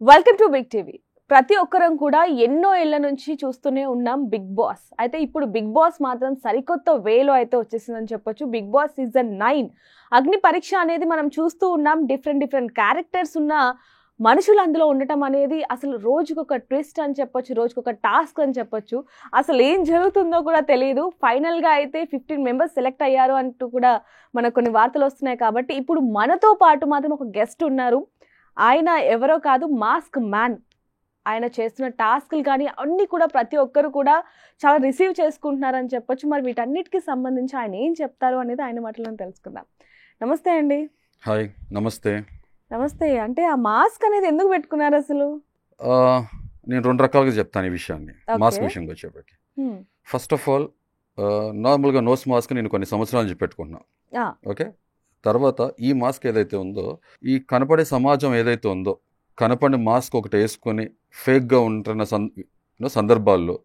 Welcome to big TV. ప్రతి ఒక్కరం కూడా ఎన్నో ఏళ్ల నుంచి చూస్తూనే ఉన్నాం బిగ్ బాస్. అయితే ఇప్పుడు బిగ్ బాస్ మాత్రం సరికొత్త వేలో అయితే వచ్చేసిందని చెప్పొచ్చు. బిగ్ బాస్ సీజన్ 9 అగ్ని పరీక్ష అనేది మనం చూస్తూ ఉన్నాం. డిఫరెంట్ క్యారెక్టర్స్ ఉన్న మనుషులు అందులో ఉండటం అనేది అసలు రోజుకొక ట్విస్ట్ అని చెప్పొచ్చు, రోజుకొక టాస్క్ అని చెప్పొచ్చు. అసలు ఏం జరుగుతుందో కూడా తెలియదు. ఫైనల్గా అయితే 15 మెంబర్స్ సెలెక్ట్ అయ్యారు అంటూ కూడా మనకు కొన్ని వార్తలు వస్తున్నాయి. కాబట్టి ఇప్పుడు మనతో పాటు మాత్రం ఒక గెస్ట్ ఉన్నారు. ఆయన ఎవరో కాదు, మాస్క్ మ్యాన్. ఆయన చేస్తున్న టాస్క్లు కానీ అన్నీ కూడా ప్రతి ఒక్కరు కూడా చాలా రిసీవ్ చేసుకుంటున్నారని చెప్పొచ్చు. మరి వీటన్నిటికీ సంబంధించి ఆయన ఏం చెప్తారు అనేది ఆయన మాటలను తెలుసుకుందాం. నమస్తే అండి. హాయ్, నమస్తే. నమస్తే. అంటే ఆ మాస్క్ అనేది ఎందుకు పెట్టుకున్నారు అసలు? నేను రెండు రకాలుగా చెప్తాను ఈ విషయాన్ని. మాస్క్ విషయంకి వచ్చేప్పటికి ఫస్ట్ ఆఫ్ ఆల్ నార్మల్గా నోస్ మాస్క్ నేను కొన్ని సంవత్సరాల నుంచి పెట్టుకుంటున్నాను. ఓకే, తర్వాత ఈ మాస్క్ ఏదైతే ఉందో, ఈ కనపడే సమాజం ఏదైతే ఉందో, కనపడే మాస్క్ ఒకటి వేసుకొని ఫేక్గా ఉంటున్న సందర్భాల్లో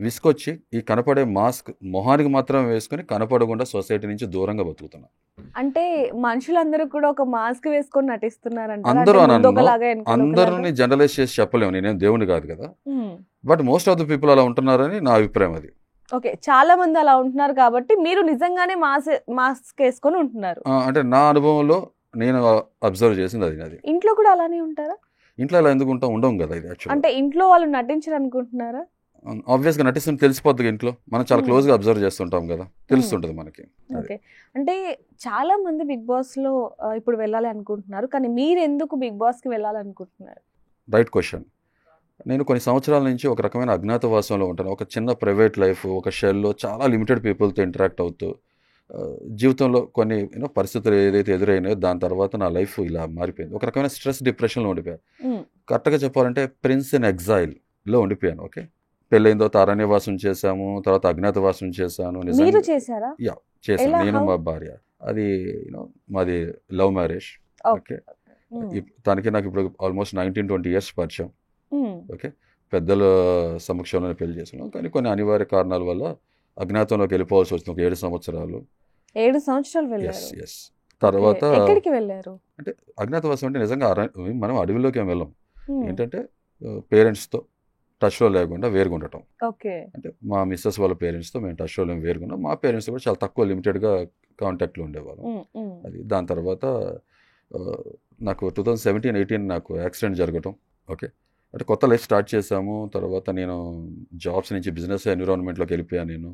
విసుకొచ్చి ఈ కనపడే మాస్క్ మొహానికి మాత్రం వేసుకొని కనపడకుండా సొసైటీ నుంచి దూరంగా బతుకుతున్నాను. అంటే మనుషులందరూ కూడా ఒక మాస్క్ వేసుకొని నటిస్తున్నారంట. అందరిని జనరలైజ్ చేసి చెప్పలేము, నేనేం దేవుని కాదు కదా, but most of the people అలా ఉంటున్నారని నా అభిప్రాయం. అది ఓకే, చాలా మంది అలా ఉంటున్నారు కాబట్టి మీరు నిజంగానే మాస్క్ వేసుకొని ఉంటున్నారు అంటే నా అనుభవంలో నేను అబ్జర్వ్ చేసింది అది. ఇంట్లో కూడా అలానే ఉంటారా? ఇంట్లో అలా ఎందుకు ఉండవు కదా. ఇది యాక్చువల్ అంటే ఇంట్లో వాళ్ళు నటించరు అనుకుంటున్నారా? ఆబ్వియస్గా నటిస్తుంది, తెలిసిపోద్ది. ఇంట్లో మనం చాలా క్లోజ్గా అబ్జర్వ్ చేస్తుంటాం కదా, తెలుస్తుంటుంది మనకి. ఓకే, అంటే చాలా మంది బిగ్ బాస్ లో ఇప్పుడు వెళ్ళాలి అనుకుంటున్నారు, కానీ మీరు ఎందుకు బిగ్ బాస్ కి వెళ్ళాలనుకుంటున్నారు? Right question. నేను కొన్ని సంవత్సరాల నుంచి ఒక రకమైన అజ్ఞాతవాసంలో ఉంటాను. ఒక చిన్న ప్రైవేట్ లైఫ్, ఒక షెల్లో చాలా లిమిటెడ్ పీపుల్తో ఇంటరాక్ట్ అవుతూ జీవితంలో కొన్ని పరిస్థితులు ఏదైతే ఎదురైనాయో దాని తర్వాత నా లైఫ్ ఇలా మారిపోయింది. ఒక రకమైన స్ట్రెస్, డిప్రెషన్లో ఉండిపోయాను. కరెక్ట్గా చెప్పాలంటే ప్రిన్స్ ఇన్ ఎగ్జైల్లో ఉండిపోయాను. ఓకే, పెళ్ళైన తర్వాత అరణ్యవాసం చేశాము, తర్వాత అజ్ఞాతవాసం చేశాను. చేశాను, నేను మా భార్య. అది మాది లవ్ మ్యారేజ్. ఓకే, తనకి నాకు ఇప్పుడు ఆల్మోస్ట్ 19-20 ఇయర్స్ పరిచయం. ఓకే, పెద్దల సమక్షంలో పెళ్లి చేస్తున్నాం, కానీ కొన్ని అనివార్య కారణాల వల్ల అజ్ఞాతంలోకి వెళ్ళిపోవాల్సి వచ్చింది. ఒక 7 సంవత్సరాలు. 7 సంవత్సరాలు వెళ్ళారు. తర్వాత ఎక్కడికి వెళ్ళారు? అంటే అజ్ఞాతవాసం అంటే నిజంగా మనం అడవిలోకి ఏం వెళ్ళాం. ఏంటంటే పేరెంట్స్తో టచ్లో లేకుండా వేరుగా ఉండటం. అంటే మా మిస్సెస్ వాళ్ళ పేరెంట్స్తో మేము టచ్లో వేరుగున్నాం. మా పేరెంట్స్ కూడా చాలా తక్కువ లిమిటెడ్గా కాంటాక్ట్లో ఉండేవాళ్ళం. అది దాని తర్వాత నాకు 2017-18 నాకు యాక్సిడెంట్ జరగటం. ఓకే, అంటే కొత్త లైఫ్ స్టార్ట్ చేశాము. తర్వాత నేను జాబ్స్ నుంచి బిజినెస్ ఎన్విరాన్మెంట్లోకి వెళ్ళిపోయాను. నేను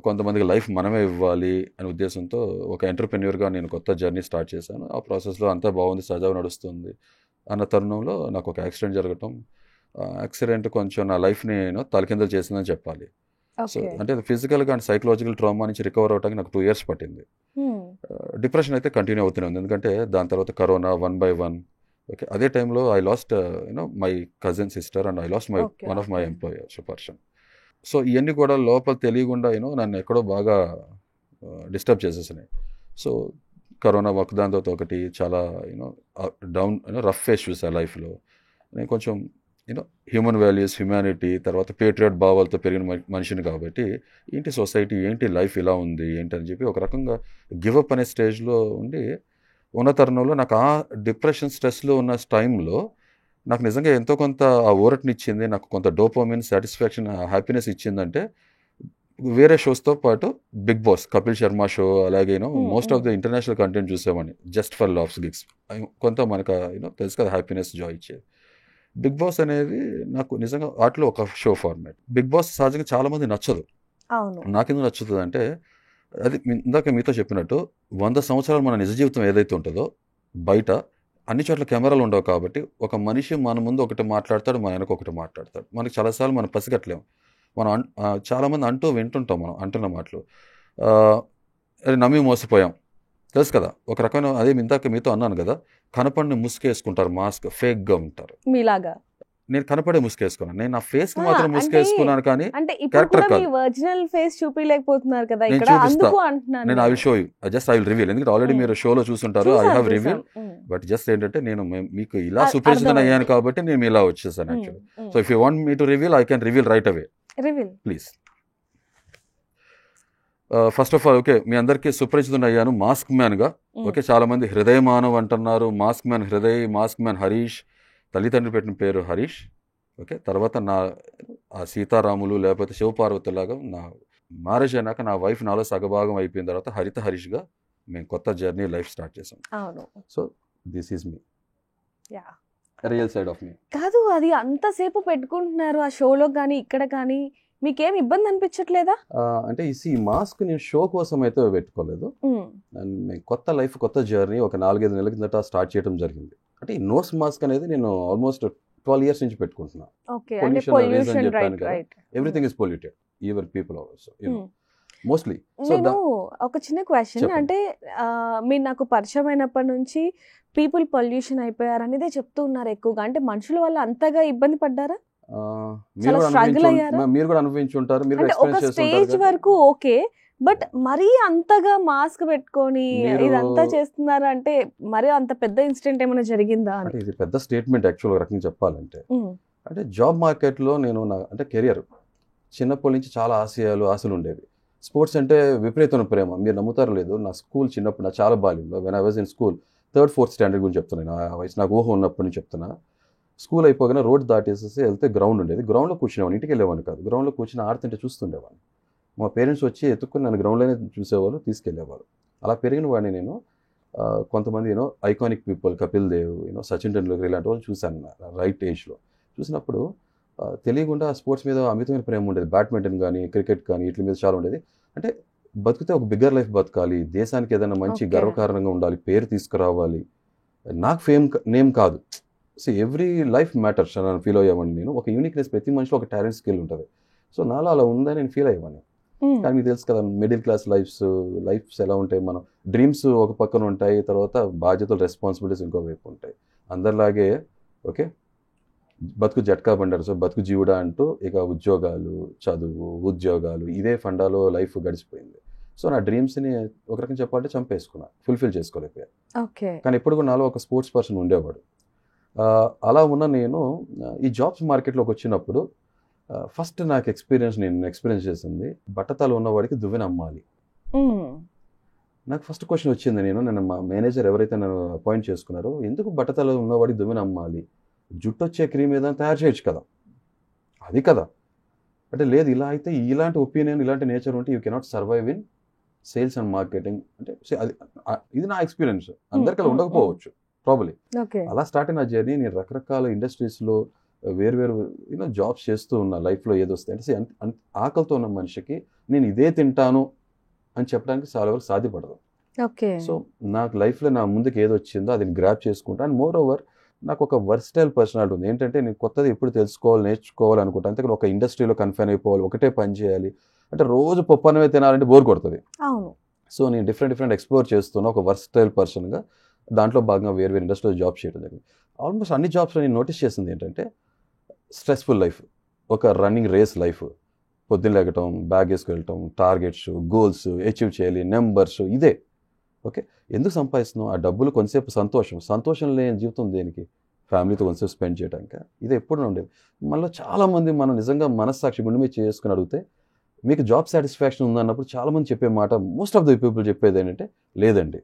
కొంతమందికి లైఫ్ మనమే ఇవ్వాలి అనే ఉద్దేశంతో ఒక ఎంటర్ప్రెన్యూర్గా నేను కొత్త జర్నీ స్టార్ట్ చేశాను. ఆ ప్రాసెస్లో అంతా బాగుంది, సజావు నడుస్తుంది. అన్న తరుణంలో నాకు ఒక యాక్సిడెంట్ జరగటం. యాక్సిడెంట్ కొంచెం నా లైఫ్ని తలకిందలు చేసిందని చెప్పాలి. సో అంటే ఫిజికల్గా అండ్ సైకలాజికల్ ట్రామా నుంచి రికవర్ అవడానికి నాకు 2 years పట్టింది. డిప్రెషన్ అయితే కంటిన్యూ అవుతూనే ఉంది, ఎందుకంటే దాని తర్వాత కరోనా 1 by 1. ఓకే, అదే టైంలో I lost my cousin sister and I last one of my employer person. So ఇవన్నీ కూడా లోపల తెలియకుండా నన్ను ఎక్కడో బాగా డిస్టర్బ్ చేసేసినాయి. సో కరోనా దాని తర్వాత ఒకటి చాలా డౌన్ రఫ్ ఫేస్ చూసా లైఫ్లో. నేను కొంచెం హ్యూమన్ వాల్యూస్, హ్యుమానిటీ, తర్వాత పేట్రియట్ భావాలతో పెరిగిన మనిషిని కాబట్టి ఏంటి సొసైటీ, ఏంటి లైఫ్ ఇలా ఉంది ఏంటి అని చెప్పి ఒక రకంగా గివప్ అనే స్టేజ్లో ఉండి ఉన్న తరుణంలో నాకు ఆ డిప్రెషన్, స్ట్రెస్లో ఉన్న టైంలో నాకు నిజంగా ఎంతో కొంత ఆ ఊరటనిచ్చింది, నాకు కొంత డోపమైన్, సాటిస్ఫాక్షన్, హ్యాపీనెస్ ఇచ్చిందంటే వేరే షోస్తో పాటు Bigg Boss, Kapil Sharma show, అలాగే most of the international content చూసామని జస్ట్ ఫర్ లాఫ్స్ గిగ్స్ కొంత మనకు తెలుసు కదా హ్యాపీనెస్, జాయ్ ఇచ్చేది. బిగ్ బాస్ అనేది నాకు నిజంగా వాటిలో ఒక షో ఫార్మాట్. బిగ్ బాస్ సహజంగా చాలామంది నచ్చదు. నాకెందుకు నచ్చుతుంది అంటే అది ఇందాక మీతో చెప్పినట్టు 100 సంవత్సరాలు మన నిజ జీవితం ఏదైతే ఉంటుందో బయట అన్ని చోట్ల కెమెరాలు ఉండవు కాబట్టి ఒక మనిషి మన ముందు ఒకటి మాట్లాడతాడు, మన వెనక ఒకటి మాట్లాడతాడు. మనకి చాలాసార్లు మనం పసిగట్టలేము. మనం చాలామంది వింటుంటాం మనం అంటున్న మాటలు, అది నమ్మి మోసపోయాం తెలుసు కదా. ఒక రకమైన అదే ఇందాక మీతో అన్నాను కదా, కనపడిని ముసుకేసుకుంటారు, మాస్క్ ఫేక్గా ఉంటారు. మీలాగా నేను కనపడే ముసుకేసుకున్నాను, నేను నా ఫేస్ కి మాత్రం ముసుకేసుకున్నాను, కానీ క్యారెక్టర్ కాదు. ఒరిజినల్ ఫేస్ చూపించలేకపోతున్నారు కదా ఇక్కడ, అందుకు అంటున్నాను. నేను I will show you, just I will reveal, ఎందుకంటే ఆల్రెడీ మీరు షోలో చూసుంటారు. I have reveal, but just ఏంటంటే నేను మీకు ఇలా సుపరిచితం అయ్యాను కాబట్టి నేను ఇలా వచ్చేసాను actually. So if you want me to reveal, I can reveal right away, please. First of all okay, మీ అందరికీ సుపరిచితుని అయ్యాను మాస్క్ మ్యాన్గా. ఓకే, చాలా మంది హృదయ మానవ్ అంటున్నారు, mask man Hriday, mask man Harish, తల్లిదండ్రులు పెట్టిన పేరు హరీష్. ఓకే, తర్వాత నా ఆ సీతారాములు లేకపోతే శివపార్వతులాగా నా మ్యారేజ్ అయినాక నా వైఫ్ నాలో సగభాగం అయిపోయిన తర్వాత హరిత హరీష్గా మేము కొత్త జర్నీ లైఫ్ స్టార్ట్ చేసాం. అవును. So this is me, yeah. Real side of me. కాదు, అది అంతసేపు పెట్టుకుంటున్నారు ఆ షోలో కానీ ఇక్కడ కానీ, మీకేం ఇబ్బంది అనిపించట్లేదా? అంటే ఈ మాస్క్ నేను షో కోసం అయితే పెట్టుకోలేదు. అండ్ మేము కొత్త లైఫ్ కొత్త జర్నీ ఒక 4-5 నెలల కిందట స్టార్ట్ చేయడం జరిగింది. అంటే ఈ నోస్ మాస్క్ అనేది నేను ఆల్మోస్ట్ 12 years నుంచి పెట్టుకుంటున్నా. ఓకే, అంటే pollution, right right. Everything is polluted, even people also, mostly. నేను ఒక చిన్న క్వశ్చన్, అంటే మీరు నాకు పరిచయం అయినప్పటి నుంచి పీపుల్ పొల్యూషన్ అయిపోయారు అనేదే చెప్తూ ఉన్నారు ఎక్కువగా. అంటే మనుషుల వల్ల అంతగా ఇబ్బంది పడ్డారా? మీరు కూడా అనుభవించుంటారు. అంటే ఒక స్టేజ్ వరకు ఓకే, బట్ మరీ అంతగా మాస్క్ పెట్టుకొని ఇదంతా చేస్తున్నారు అంటే మరీ అంత పెద్ద ఇన్సిడెంట్ ఏమైనా జరిగిందా అని? ఇది పెద్ద స్టేట్మెంట్ యాక్చువల్గా రకంగా చెప్పాలంటే. అంటే జాబ్ మార్కెట్లో నేను అంటే కెరియర్ చిన్నప్పటి నుంచి చాలా ఆశలు ఉండేవి. స్పోర్ట్స్ అంటే విపరీతమైన ప్రేమ. మీరు నమ్ముతారు లేదు, నా స్కూల్ చిన్నప్పుడు నా చాలా బాల్యంలో when I was in school 3rd 4th standard గురించి చెప్తున్నాను. ఆ వయసు నాకు ఊహ ఉన్నప్పటి నుంచి చెప్తున్నా. స్కూల్ అయిపోగానే రోడ్ దాటేసేసి వెళ్తే గ్రౌండ్ ఉండేది. గ్రౌండ్లో కూర్చునేవాడిని, ఇంటికి వెళ్ళేవాడిని కాదు. గ్రౌండ్లో కూర్చుని ఆడుతుంటే చూస్తుండేవాడిని. మా పేరెంట్స్ వచ్చి ఎత్తుక్కుని నన్ను గ్రౌండ్లోనే చూసేవాళ్ళు, తీసుకెళ్లేవారు. అలా పెరిగిన వాడిని నేను. కొంతమంది ఐకానిక్ పీపుల్, కపిల్ దేవ్, సచిన్ టెండూల్కర్ ఇలాంటి వాళ్ళు చూశాను రైట్ ఏజ్లో. చూసినప్పుడు తెలియకుండా స్పోర్ట్స్ మీద అమితమైన ప్రేమ ఉండేది. బ్యాడ్మింటన్ కానీ క్రికెట్ కానీ వీటి మీద చాలా ఉండేది. అంటే బతికితే ఒక బిగ్గర్ లైఫ్ బతకాలి, దేశానికి ఏదైనా మంచి గర్వకారణంగా ఉండాలి, పేరు తీసుకురావాలి. నాకు నేమ్ కాదు, సో ఎవ్రీ లైఫ్ మ్యాటర్స్ అని ఫీల్ అయ్యేవాడిని నేను. ఒక యూనిక్నెస్, ప్రతి మనిషిలో ఒక టాలెంట్ స్కిల్ ఉంటుంది. సో నాలో అలా ఉందని నేను ఫీల్ అయ్యేవాడిని. కానీ మీకు తెలుసు కదా, మిడిల్ క్లాస్ లైఫ్స్ ఎలా ఉంటాయి. మనం డ్రీమ్స్ ఒక పక్కన ఉంటాయి, తర్వాత బాధ్యతలు, రెస్పాన్సిబిలిటీస్ ఇంకో వైపు ఉంటాయి. అందరిలాగే ఓకే బతుకు జట్కా బండారు. సో బతుకు జీవుడా అంటూ ఇక ఉద్యోగాలు, చదువు, ఉద్యోగాలు ఇదే ఫండాలో లైఫ్ గడిచిపోయింది. సో నా డ్రీమ్స్ని ఒక రకంగా చెప్పాలంటే చంపేసుకున్నా, ఫుల్ఫిల్ చేసుకోలేకపోయా. కానీ ఎప్పుడు కూడా నాలో ఒక స్పోర్ట్స్ పర్సన్ ఉండేవాడు. అలా ఉన్న నేను ఈ జాబ్స్ మార్కెట్లోకి వచ్చినప్పుడు ఫస్ట్ నాకు నేను ఎక్స్పీరియన్స్ చేసింది, బట్టతలు ఉన్నవాడికి దువ్వెన అమ్మాలి. నాకు ఫస్ట్ క్వశ్చన్ వచ్చింది. నేను మా మేనేజర్ ఎవరైతే నన్ను అపాయింట్ చేసుకున్నారో, ఎందుకు బట్టతలు ఉన్నవాడికి దువ్వెన అమ్మాలి, జుట్టు వచ్చే క్రీమ్ ఏదైనా తయారు చేయొచ్చు కదా, అది కదా. అంటే లేదు, ఇలా అయితే ఇలాంటి ఒపీనియన్, ఇలాంటి నేచర్ ఉంటే you cannot survive in sales and marketing. అంటే ఇది నా ఎక్స్పీరియన్స్, అందరికీ అలా ఉండకపోవచ్చు ప్రాబ్లీ. అలా స్టార్ట్ అయిన జర్నీ. నేను రకరకాల ఇండస్ట్రీస్లో వేరు జాబ్స్ చేస్తూ ఉన్నా. లైఫ్లో ఏదొస్తాయి అంటే ఆకలితో ఉన్న మనిషికి నేను ఇదే తింటాను అని చెప్పడానికి చాలా వరకు సాధ్యపడదు. సో నాకు లైఫ్లో నా ముందుకు ఏది వచ్చిందో అది గ్రాప్ చేసుకుంటా. అండ్ మోర్ ఓవర్ నాకు ఒక వర్స్టైల్ పర్సనాలిటీ ఉంది. ఏంటంటే నేను కొత్తది ఎప్పుడు తెలుసుకోవాలి, నేర్చుకోవాలి అనుకుంటా. అంతే ఒక ఇండస్ట్రీలో కన్ఫైన్ అయిపోవాలి, ఒకటే పని చేయాలి అంటే రోజు పప్పు అన్నమే తినాలంటే బోర్ కొడుతుంది. సో నేను డిఫరెంట్ ఎక్స్ప్లోర్ చేస్తున్నా ఒక వర్స్టైల్ పర్సన్గా. దాంట్లో భాగంగా వేరు ఇండస్ట్రీలో జాబ్ చేయడం జరిగింది. ఆల్మోస్ట్ అన్ని జాబ్స్లో నేను నోటీస్ చేసింది ఏంటంటే స్ట్రెస్ఫుల్ లైఫ్, ఒక రన్నింగ్ రేస్ లైఫ్. పొద్దున్న లేకటం, బ్యాగ్ వేసుకెళ్ళటం, టార్గెట్స్, గోల్స్ అచీవ్ చేయాలి, నెంబర్స్, ఇదే. ఓకే, ఎందుకు సంపాదిస్తున్నాం? ఆ డబ్బులు కొంతసేపు సంతోషం లేని జీవితం దేనికి? ఫ్యామిలీతో కొంతసేపు స్పెండ్ చేయడానికి. ఇది ఎప్పుడు ఉండేది. మనలో చాలామంది మనం నిజంగా మనస్సాక్షి గుండె మీద చేసుకుని అడిగితే మీకు జాబ్ సాటిస్ఫాక్షన్ ఉందన్నప్పుడు చాలామంది చెప్పే మాట, మోస్ట్ ఆఫ్ ది పీపుల్ చెప్పేది ఏంటంటే లేదండి.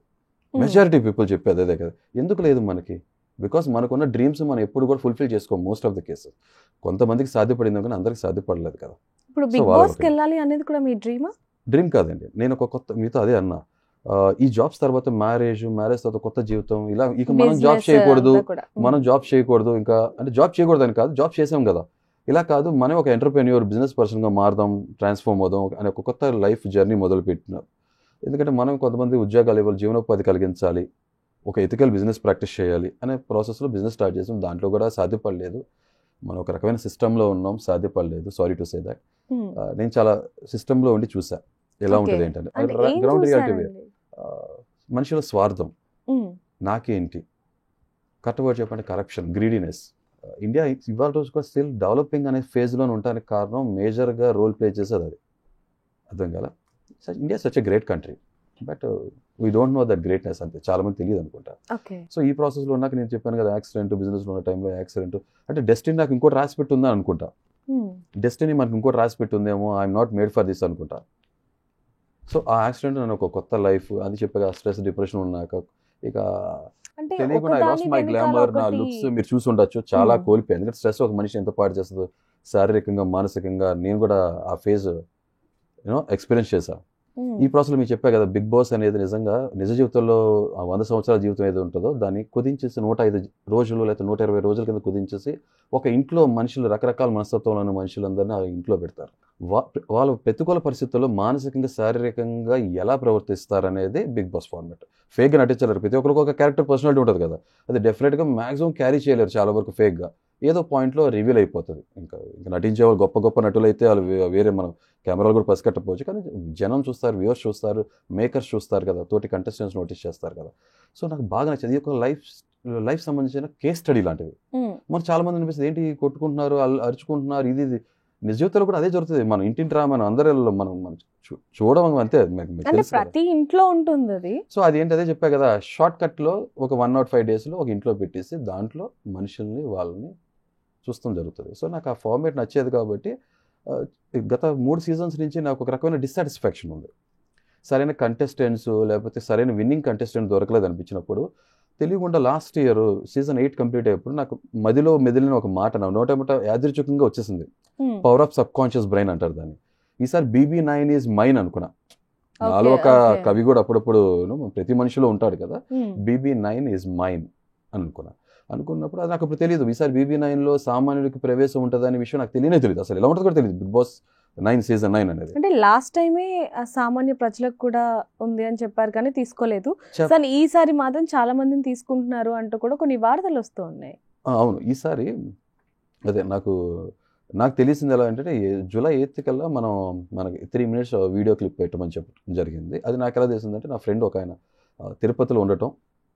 మెజారిటీ పీపుల్ చెప్పేది అదే కదా. ఎందుకు లేదు మనకి? బికాస్ మనకున్న డ్రీమ్స్ మనం ఎప్పుడు కూడా ఫుల్ఫిల్ చేసుకోం మోస్ట్ ఆఫ్ ద కేసెస్. కొంతమందికి సాధ్యపడింది కానీ అందరికి సాధ్యపడలేదు కదా. ఇప్పుడు బిగ్ బాస్కి వెళ్ళాలి అనేది కూడా మీ డ్రీమా? డ్రీమ్ కాదండి. నేను ఒక కొత్త మీతో అదే అన్నా, ఈ జాబ్స్ తర్వాత మ్యారేజ్ తర్వాత కొత్త జీవితం, ఇలా ఇక మనం జాబ్ చేయకూడదు ఇంకా. అంటే జాబ్ చేయకూడదు అని కాదు, జాబ్ చేసాం కదా, ఇలా కాదు. మనం ఒక ఎంటర్‌ప్రెన్యూర్, బిజినెస్ పర్సన్గా మారదాం, ట్రాన్స్ఫార్మ్ అవుదాం అనే ఒక కొత్త లైఫ్ జర్నీ మొదలుపెట్టినాం. ఎందుకంటే మనం కొంతమంది ఉద్యోగాలు ఇవ్వాలి, జీవనోపాధి కలిగించాలి, ఒక ఎథికల్ బిజినెస్ ప్రాక్టీస్ చేయాలి అనే ప్రాసెస్లో బిజినెస్ స్టార్ట్ చేసాం. దాంట్లో కూడా సాధ్యపడలేదు. మనం ఒక రకమైన సిస్టంలో ఉన్నాం, సాధ్యపడలేదు. Sorry to say that. నేను చాలా సిస్టంలో ఉండి చూసా ఎలా ఉంటుంది ఏంటంటే. గ్రౌండ్ రియాలిటీ వేరు. మనిషిలో స్వార్థం, నాకేంటి, కరెక్ట్గా చెప్పండి, కరప్షన్, గ్రీడీనెస్. ఇండియా ఇవాళ రోజు కూడా స్టిల్ డెవలపింగ్ అనే ఫేజ్లో ఉండడానికి కారణం, మేజర్గా రోల్ ప్లే చేసేది అది. అర్థం కదా. India such a great country, but we don't know that greatness. అంతే, చాలా మంది తెలియదు అనుకుంటా. సో ఈ ప్రాసెస్లో ఉన్నాక నేను చెప్పాను కదా, యాక్సిడెంట్, బిజినెస్లో ఉన్న టైంలో యాక్సిడెంట్, అంటే డెస్టినీ నాకు ఇంకోటి రాసి పెట్టి ఉందని అనుకుంటా. డెస్టినీ మనకు ఇంకోటి రాసి పెట్టి ఉందేమో, I'm not made for this అనుకుంటా. సో ఆ యాక్సిడెంట్ నన్ను ఒక కొత్త లైఫ్ అది చెప్పాక, స్ట్రెస్, డిప్రెషన్ ఉన్నాక ఇక అంటే తెలియకుండా ఐ లాస్ట్ మై గ్లామర్, నా లుక్స్ మీరు చూసి ఉండొచ్చు చాలా కోల్పోయాను. ఎందుకంటే స్ట్రెస్ ఒక మనిషి ఎంత పాడు చేస్తుందో శారీరకంగా మానసికంగా, నేను కూడా ఆ ఫేజ్ ఎక్స్పీరియన్స్ చేశా. ఈ ప్రాసెస్లో మీకు చెప్పా కదా, బిగ్ బాస్ అనేది నిజంగా నిజ జీవితంలో 100 సంవత్సరాల జీవితం ఏదో ఉంటుందో దాన్ని కుదించేసి 105 రోజులు లేకపోతే 120 రోజుల కింద కుదించేసి ఒక ఇంట్లో మనుషులు, రకరకాల మనస్తత్వంలో ఉన్న మనుషులందరినీ ఆ ఇంట్లో పెడతారు. వాళ్ళు ప్రతికూల పరిస్థితుల్లో మానసికంగా శారీరకంగా ఎలా ప్రవర్తిస్తారనేది బిగ్ బాస్ ఫార్మాట్. ఫేక్గా నటించలేరు, ప్రతి ఒక్కరికి ఒక క్యారెక్టర్ పర్సనాలిటీ ఉంటుంది కదా, అది డెఫినెట్గా మ్యాక్సిమం క్యారీ చేయలేరు చాలా వరకు ఫేక్గా. ఏదో పాయింట్లో రివీల్ అయిపోతుంది. ఇంకా నటించే వాళ్ళు గొప్ప గొప్ప నటులు అయితే వాళ్ళు వేరే మనం కెమెరాలు కూడా పసికట్టకపోవచ్చు, కానీ జనం చూస్తారు, వ్యూవర్స్ చూస్తారు, మేకర్స్ చూస్తారు కదా, తోటి కంటెస్టెంట్స్ నోటీస్ చేస్తారు కదా. సో నాకు బాగా నచ్చింది. ఇది ఒక లైఫ్ సంబంధించిన కేస్ స్టడీ లాంటిది. మనం చాలా మంది అనిపిస్తుంది ఏంటి కొట్టుకుంటున్నారు, అరుచుకుంటున్నారు, ఇది నిజ జీవితంలో కూడా అదే జరుగుతుంది. మనం ఇంటింటి మనం అందరిలో మనం చూడడం అంతే, ప్రతి ఇంట్లో ఉంటుంది అది. సో అది ఏంటి అదే చెప్పా కదా, షార్ట్ కట్లో ఒక 105 డేస్లో ఒక ఇంట్లో పెట్టేసి దాంట్లో మనుషుల్ని వాళ్ళని చూస్తాం జరుగుతుంది. సో నాకు ఆ ఫార్మేట్ నచ్చేది కాబట్టి గత 3 సీజన్స్ నుంచి నాకు ఒక రకమైన డిస్సాటిస్ఫాక్షన్ ఉంది. సరైన కంటెస్టెంట్స్ లేకపోతే సరైన విన్నింగ్ కంటెస్టెంట్ దొరకలేదు అనిపించినప్పుడు తెలియకుండా లాస్ట్ ఇయర్ సీజన్ 8 కంప్లీట్ అయ్యేప్పుడు నాకు మదిలో మెదిలిన ఒక మాట నా నోటేమట యాదృచ్ఛికంగా వచ్చేసింది. Power of sub conscious brain అంటారు దాన్ని. ఈసారి BB9 ఈజ్ మైన్ అనుకున్నా. నాలో ఒక కవి కూడా అప్పుడప్పుడు ప్రతి మనిషిలో ఉంటాడు కదా, BB9 ఈజ్ మైన్ అనుకున్నప్పుడు అది నాకు ఇప్పుడు తెలియదు. ఈసారి BB9లో సామాన్యుడికి ప్రవేశం ఉంటుందనే విషయం నాకు తెలియదు, అసలు ఎలా ఉంటుందో కూడా తెలియదు. బిగ్ బాస్ 9 సీజన్ 9 అనేది అంటే లాస్ట్ టైమే సామాన్య ప్రజలకు కూడా ఉంది అని చెప్పారు కానీ తీసుకోలేదు. కానీ ఈసారి మాత్రం చాలా మందిని తీసుకుంటున్నారు అంటూ కూడా కొన్ని వార్తలు వస్తూ ఉన్నాయి. అవును, ఈసారి అదే నాకు తెలిసింది ఎలా అంటే జూలై 8 కల్లా మనకి 3 minutes వీడియో క్లిప్ పెట్టమని చెప్పడం జరిగింది. అది నాకు ఎలా తెలిసిందంటే నా ఫ్రెండ్ ఒక ఆయన తిరుపతిలో ఉండటం,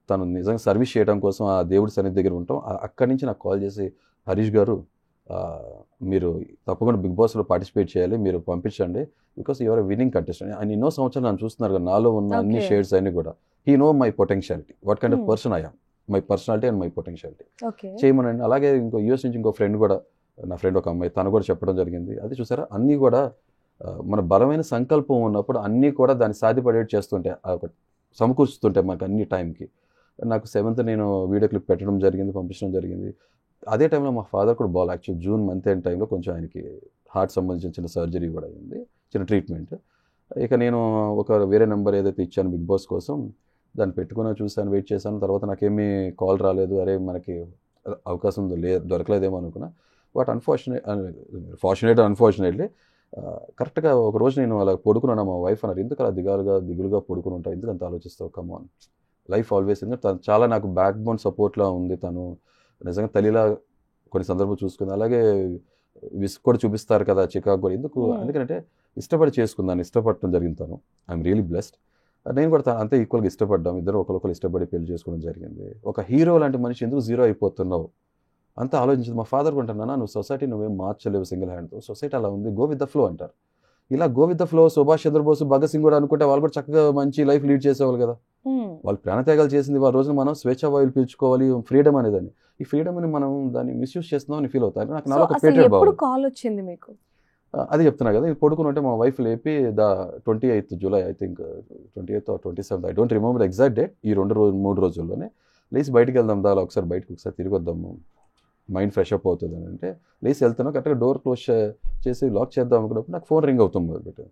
తను నిజంగా సర్వీస్ చేయడం కోసం ఆ దేవుడి సన్నిధి దగ్గర ఉంటాం. అక్కడి నుంచి నాకు కాల్ చేసి, హరీష్ గారు మీరు తప్పకుండా బిగ్ బాస్లో పార్టిసిపేట్ చేయాలి, మీరు పంపించండి, బికాస్ యువర్ విన్నింగ్ కంటెస్టెంట్. ఆయన ఎన్నో సంవత్సరాలు నన్ను చూస్తున్నారు కదా, నాలో ఉన్న అన్ని షేడ్స్ అన్ని కూడా he no my potentiality, what kind of person I am, my personality and my potentiality చేయమనండి. అలాగే ఇంకో యూఎస్ నుంచి ఇంకో ఫ్రెండ్ కూడా, నా ఫ్రెండ్ ఒక అమ్మాయి, తను కూడా చెప్పడం జరిగింది. అది చూసారా, అన్నీ కూడా మన బలమైన సంకల్పం ఉన్నప్పుడు అన్నీ కూడా దాన్ని సాధ్యపడేది చేస్తుంటే సమకూర్చుతుంటే మాకు అన్ని టైంకి. నాకు 7th నేను వీడియో క్లిప్ పెట్టడం జరిగింది, పంపించడం జరిగింది. అదే టైంలో మా ఫాదర్ కూడా ball actual June month end టైంలో కొంచెం ఆయనకి హార్ట్ సంబంధించిన చిన్న సర్జరీ కూడా అయింది, చిన్న ట్రీట్మెంట్. ఇక నేను ఒక వేరే నెంబర్ ఏదైతే ఇచ్చాను బిగ్ బాస్ కోసం దాన్ని పెట్టుకుని చూశాను, వెయిట్ చేశాను. తర్వాత నాకేమీ కాల్ రాలేదు, అరే మనకి అవకాశం దొరకలేదేమో అనుకున్నా. బట్ అన్ఫార్చునేట్లీ కరెక్ట్గా ఒక రోజు నేను అలా పడుకున్నాను. మా వైఫ్ అన్నారు, ఎందుకు అలా దిగులుగా పడుకుని ఉంటావు, ఎందుకు అంత ఆలోచిస్తావు, కమాన్ లైఫ్ ఆల్వేస్. ఎందుకంటే తను చాలా నాకు బ్యాక్ బోన్ సపోర్ట్లా ఉంది, తను నిజంగా తల్లిలా కొన్ని సందర్భాలు చూసుకుంది. అలాగే విసుగు కూడా చూపిస్తారు కదా చికాకు కూడా, ఎందుకు, ఎందుకంటే ఇష్టపడి చేసుకుందాన్ని, ఇష్టపడటం జరిగింది. తను ఐఎమ్ రియలీ బ్లెస్డ్. నేను కూడా అంతే ఈక్వల్గా ఇష్టపడ్డాం, ఇద్దరు ఒకరికొకరు ఇష్టపడి పెళ్లి చేసుకోవడం జరిగింది. ఒక హీరో లాంటి మనిషి ఎందుకు జీరో అయిపోతున్నావు అంతా ఆలోచించింది. మా ఫాదర్ కొంటున్నా, నువ్వు సొసైటీ నువ్వేం మార్చలేవు సింగిల్ హ్యాండ్తో, సొసైటీ అలా ఉంది, గో విత్ ద ఫ్లో అంటారు. ఇలా go with the flow Subhash Chandrabose, Bhagat Singh కూడా అనుకుంటే వాళ్ళు కూడా చక్కగా మంచి లైఫ్ లీడ్ చేసేవాళ్ళు కదా. వాళ్ళు ప్రాణత్యాగాలు చేసింది వాళ్ళ రోజున మనం స్వేచ్ఛ వాయువులు పీల్చుకోవాలి, ఫ్రీడమ్ అనేదాన్ని. ఈ ఫ్రీడమ్ ని మనం దాన్ని మిస్యూజ్ చేస్తున్నాం అని ఫీల్ అవుతారు. నాకు నాలో ఒక పేటెంట్ బాగుంది. కాల్ వచ్చింది మీకు? అది చెప్తున్నా కదా, ఇది పడుకుని ఉంటే మా వైఫ్ లేపి 28th July I think 28th or 27th, I don't remember exact date, ఈ 3 రోజుల్లోనే లేచి బయటికి వెళ్దాం, ఒకసారి బయటకు ఒకసారి తిరిగి వద్దాము, మైండ్ ఫ్రెష్ అప్ అవుతుంది అని అంటే లేచి వెళ్తాను. కరెక్ట్గా డోర్ క్లోజ్ చేసి లాక్ చేద్దాం అనుకున్నప్పుడు నాకు ఫోన్ రింగ్ అవుతుంది మొదలుపెట్టి.